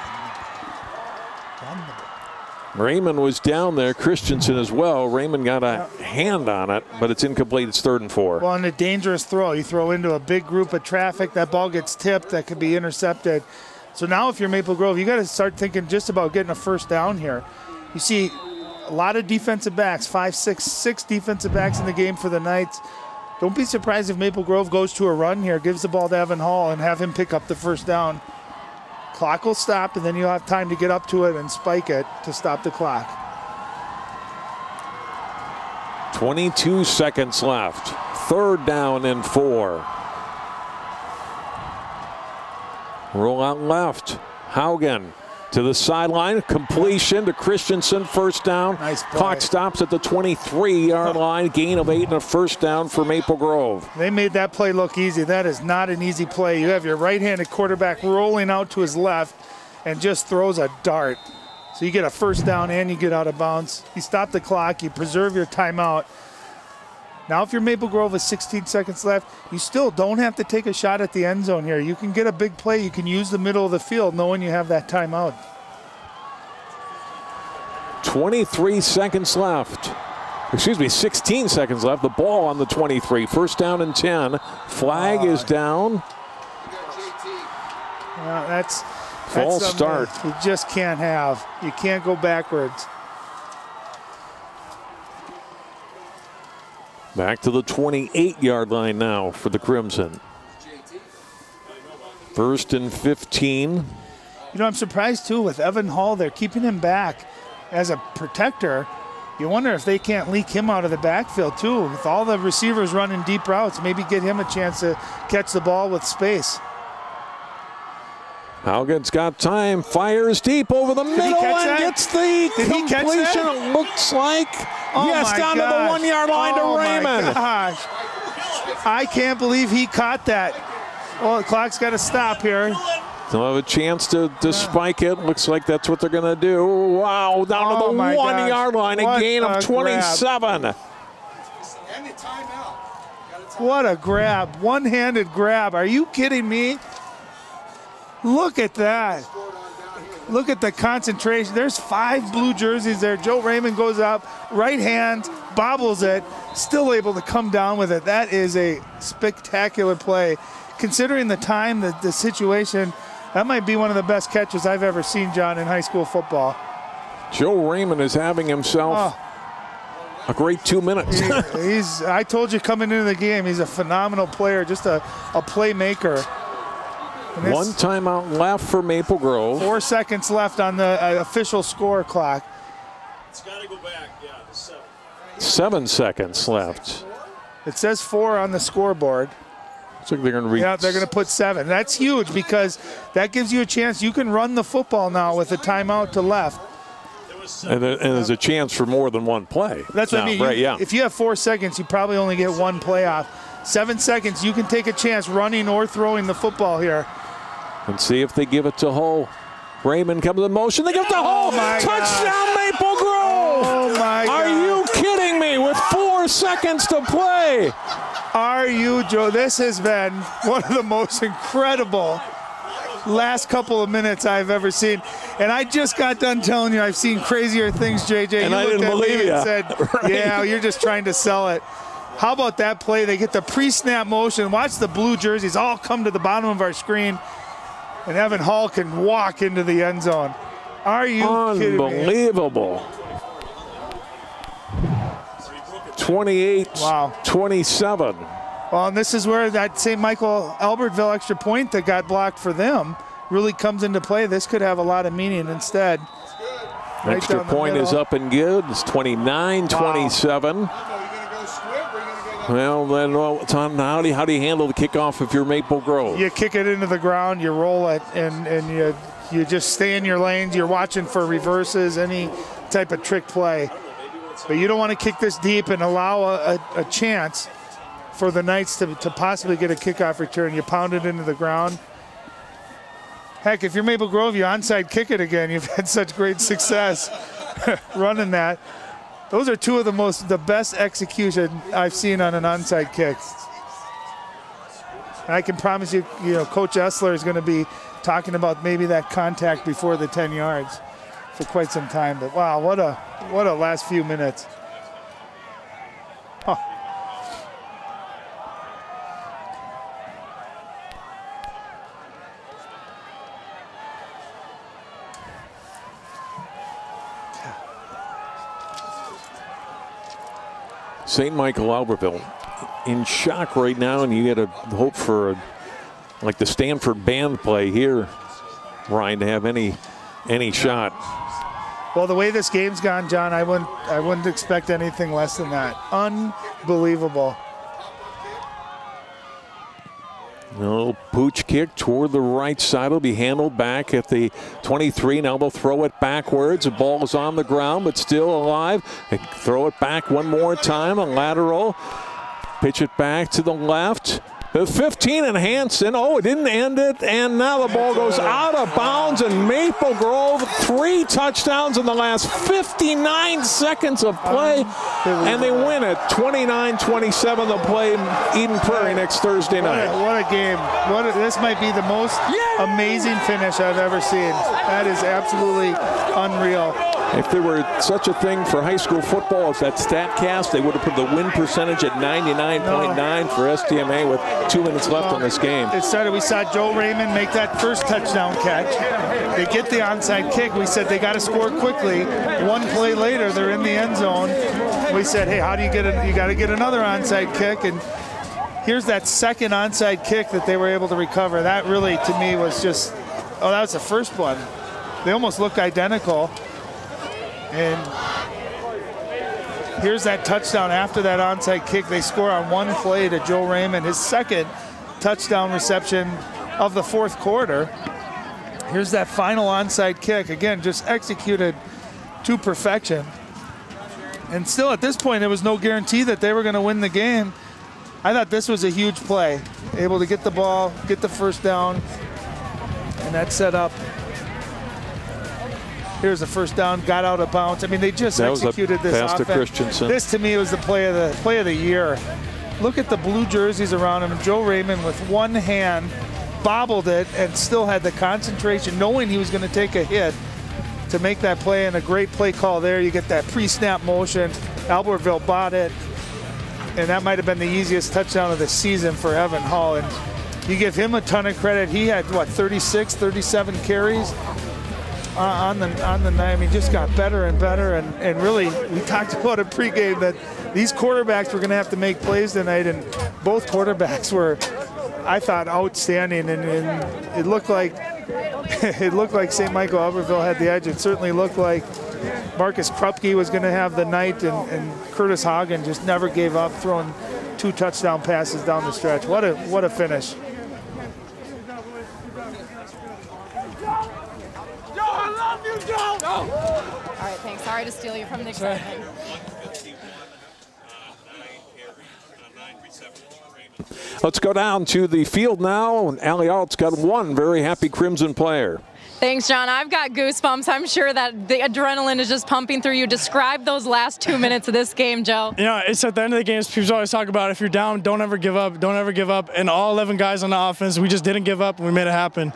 Raymond was down there, Christensen as well. Raymond got a hand on it, but it's incomplete. It's 3rd and 4. Well, and a dangerous throw. You throw into a big group of traffic, that ball gets tipped, that could be intercepted. So now if you're Maple Grove, you got to start thinking just about getting a first down here. You see a lot of defensive backs, 5, 6 defensive backs in the game for the Knights. Don't be surprised if Maple Grove goes to a run here, gives the ball to Evan Hall, and have him pick up the first down. Clock will stop, and then you'll have time to get up to it and spike it to stop the clock. 22 seconds left. 3rd down and 4. Roll out left. Haugen to the sideline. Completion to Christensen. First down. Nice play. Clock stops at the 23-yard line. Gain of 8 and a first down for Maple Grove. They made that play look easy. That is not an easy play. You have your right-handed quarterback rolling out to his left and just throws a dart. So you get a first down and you get out of bounds. You stop the clock. You preserve your timeout. Now if you're Maple Grove with 16 seconds left, you still don't have to take a shot at the end zone here. You can get a big play. You can use the middle of the field knowing you have that timeout. 23 seconds left. Excuse me, 16 seconds left. The ball on the 23. First down and 10. Flag is down. That's false start. You just can't have. You can't go backwards. Back to the 28-yard line now for the Crimson. 1st and 15. You know, I'm surprised, too, with Evan Hall. They're keeping him back as a protector. You wonder if they can't leak him out of the backfield, too. With all the receivers running deep routes, maybe get him a chance to catch the ball with space. Haugen's got time, fires deep over the middle and gets the completion. It looks like, yes, down to the 1-yard line to Raymond. My gosh. I can't believe he caught that. Oh, the clock's got to stop here. They'll have a chance to spike it. Looks like that's what they're going to do. Wow, down to the 1-yard line, a gain of 27. What a grab, one-handed grab. Are you kidding me? Look at that. Look at the concentration. There's 5 blue jerseys there. Joe Raymond goes up, right hand, bobbles it, still able to come down with it. That is a spectacular play. Considering the time, the situation, that might be one of the best catches I've ever seen, John, in high school football. Joe Raymond is having himself a great 2 minutes. I told you coming into the game, he's a phenomenal player, just a playmaker. 1 timeout left for Maple Grove. 4 seconds left on the official score clock. It's got to go back, yeah, 7. 7 seconds left. It says 4 on the scoreboard. Looks like they're going to reach. Yeah, they're going to put 7. That's huge because that gives you a chance. You can run the football now with a timeout to left. And there's a chance for more than one play. That's what I mean. Right, yeah. If you have 4 seconds, you probably only get one play off. 7 seconds, you can take a chance running or throwing the football here. And see if they give it to Hull. Raymond comes in motion. They give it to Hull. Touchdown, Maple Grove. Oh, my God. Are you kidding me? With 4 seconds to play. Are you, Joe? This has been one of the most incredible last couple of minutes I've ever seen. And I just got done telling you I've seen crazier things, JJ. And I didn't believe you. And said, right. Yeah, you're just trying to sell it. How about that play? They get the pre-snap motion. Watch the blue jerseys all come to the bottom of our screen. And Evan Hall can walk into the end zone. Are you kidding me? Unbelievable. 28-27. Well, and this is where that St. Michael-Albertville extra point that got blocked for them really comes into play. This could have a lot of meaning instead. Extra point is up and good. It's 29-27. Wow. Well, then, Tom, how do you handle the kickoff if you're Maple Grove? You kick it into the ground, you roll it, and you just stay in your lanes. You're watching for reverses, any type of trick play. But you don't want to kick this deep and allow a chance for the Knights to possibly get a kickoff return. You pound it into the ground. Heck, if you're Maple Grove, you onside kick it again. You've had such great success running that. Those are two of the best execution I've seen on an onside kick. And I can promise you, Coach Esler is going to be talking about maybe that contact before the 10 yards for quite some time. But wow, what a last few minutes. Huh. St. Michael-Albertville in shock right now, and you get a hope for like the Stanford band play here, Ryan, to have any shot. Well, the way this game's gone, John, I wouldn't expect anything less than that. Unbelievable. A little pooch kick toward the right side will be handled back at the 23. Now they'll throw it backwards. The ball is on the ground, but still alive. They throw it back one more time. A lateral. Pitch it back to the left. The 15 and Hanson. Oh, it didn't end it. And now the ball goes out of bounds. And Maple Grove, 3 touchdowns in the last 59 seconds of play. And they win it 29-27. They'll play Eden Prairie next Thursday night. What a game. This might be the most amazing finish I've ever seen. That is absolutely unreal. If there were such a thing for high school football as that StatCast, they would have put the win percentage at 99.9 for STMA with 2 minutes left in this game. It started, we saw Joe Raymond make that first touchdown catch. They get the onside kick. We said they got to score quickly. One play later, they're in the end zone. We said, hey, how do you get it? You got to get another onside kick. And here's that second onside kick that they were able to recover. That really, to me, was just, that was the first one. They almost look identical. And here's that touchdown after that onside kick. They score on one play to Joe Raymond, his second touchdown reception of the fourth quarter. Here's that final onside kick. Again, just executed to perfection. And still at this point, there was no guarantee that they were going to win the game. I thought this was a huge play. Able to get the ball, get the first down, and that set up. Here's the first down, got out of bounds. I mean, they just executed this offense. To Christensen. This, to me, was the play of the year. Look at the blue jerseys around him. Joe Raymond with one hand bobbled it and still had the concentration, knowing he was going to take a hit to make that play, and a great play call there. You get that pre-snap motion. Albertville bought it, and that might have been the easiest touchdown of the season for Evan Hall. And you give him a ton of credit. He had, 36, 37 carries on the night. I mean, just got better and better. And really, we talked about it pregame that these quarterbacks were going to have to make plays tonight, and both quarterbacks were, I thought, outstanding. And it looked like St. Michael-Albertville had the edge. It certainly looked like Marcus Krupke was going to have the night, and Curtis Hagen just never gave up, throwing 2 touchdown passes down the stretch. What a finish. All right, thanks. Sorry to steal you from the excitement. Let's go down to the field now. And Allie Alt's got one very happy Crimson player. Thanks, John. I've got goosebumps. I'm sure that the adrenaline is just pumping through you. Describe those last 2 minutes of this game, Joe. You know, it's at the end of the game, people always talk about if you're down, don't ever give up, don't ever give up. And all 11 guys on the offense, we just didn't give up, and we made it happen.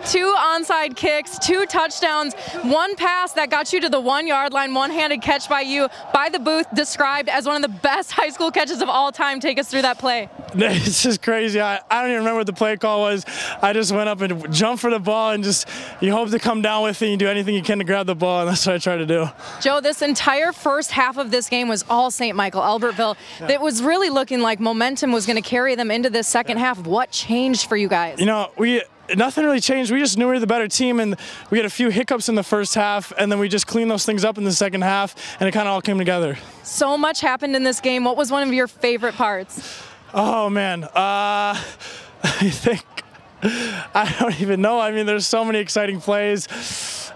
2 onside kicks, 2 touchdowns, 1 pass that got you to the 1-yard line, one-handed catch by you, by the booth, described as one of the best high school catches of all time. Take us through that play. It's just crazy. I don't even remember what the play call was. I just went up and jumped for the ball and just, you hope to come down with it and you do anything you can to grab the ball, and that's what I try to do. Joe, this entire first half of this game was all St. Michael-Albertville. Yeah. It was really looking like momentum was going to carry them into this second half. What changed for you guys? You know, nothing really changed. We just knew we were the better team, and we had a few hiccups in the first half, and then we just cleaned those things up in the second half, and it kind of all came together. So much happened in this game. What was one of your favorite parts? Oh, man. I think, I don't even know. I mean, there's so many exciting plays.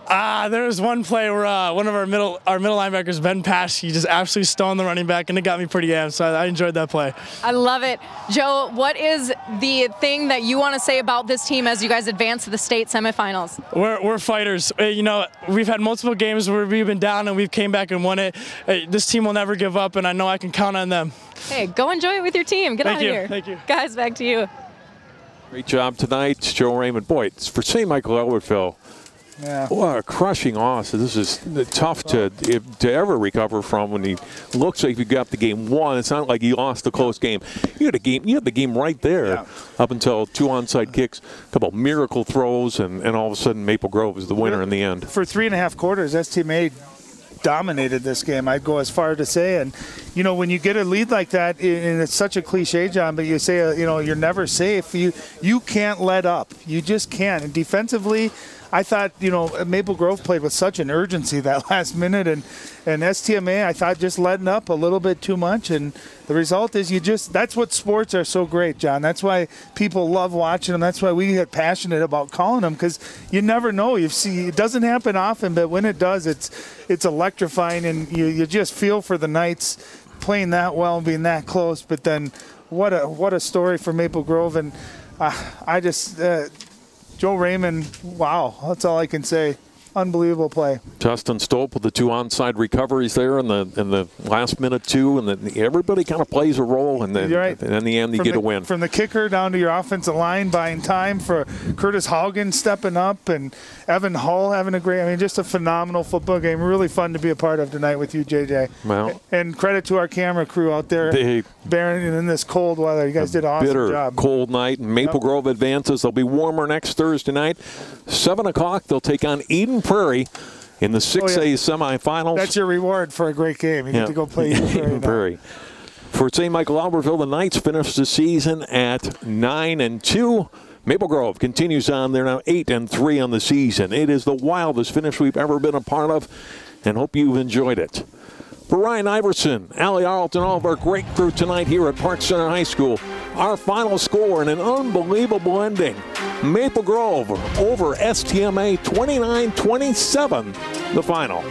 There was one play where one of our middle linebackers, Ben Pash, he just absolutely stoned the running back, and it got me pretty amped, so I enjoyed that play. I love it. Joe, what is the thing that you want to say about this team as you guys advance to the state semifinals? We're fighters. You know, we've had multiple games where we've been down and we've came back and won it. This team will never give up, and I know I can count on them. Hey, go enjoy it with your team. Get out of here. Thank you. Guys, back to you. Great job tonight, Joe Raymond. Boy, it's for St. Michael-Albertville. Yeah. What a crushing loss. This is tough to ever recover from when he looks like you got the game won. It's not like he lost a close game. You had the game right there up until 2 onside kicks, a couple miracle throws, and all of a sudden Maple Grove was the winner in the end. For 3.5 quarters, STMA dominated this game, I'd go as far to say. And you know, when you get a lead like that, and it's such a cliche, John, but you say, you know, you're never safe. You can't let up. You just can't. And defensively, I thought, you know, Maple Grove played with such an urgency that last minute, and STMA, I thought, just letting up a little bit too much, and the result is that's what sports are so great, John. That's why people love watching them. That's why we get passionate about calling them, because you never know. It doesn't happen often, but when it does, it's electrifying, and you just feel for the Knights playing that well and being that close. But then what a story for Maple Grove, and I just Joe Raymond, wow, that's all I can say. Unbelievable play. Justin Stolp with the 2 onside recoveries there in the last minute too, and then everybody kind of plays a role, and then right. in the end you get a win. From the kicker down to your offensive line, buying time for Curtis Haugen stepping up, and Evan Hull having just a phenomenal football game. Really fun to be a part of tonight with you, JJ. Well, and credit to our camera crew out there, bearing in this cold weather. You guys did an awesome job. Cold night, and Maple Grove advances. They'll be warmer next Thursday night. 7 o'clock, they'll take on Eden Prairie in the 6A semifinals. That's your reward for a great game. You get to go play Eden Prairie. For St. Michael-Albertville, the Knights finished the season at 9-2. Maple Grove continues on. They're now 8-3 on the season. It is the wildest finish we've ever been a part of, and hope you've enjoyed it. For Ryan Iverson, Allie Arlt, and all of our great crew tonight here at Park Center High School, our final score in an unbelievable ending. Maple Grove over STMA 29-27, the final.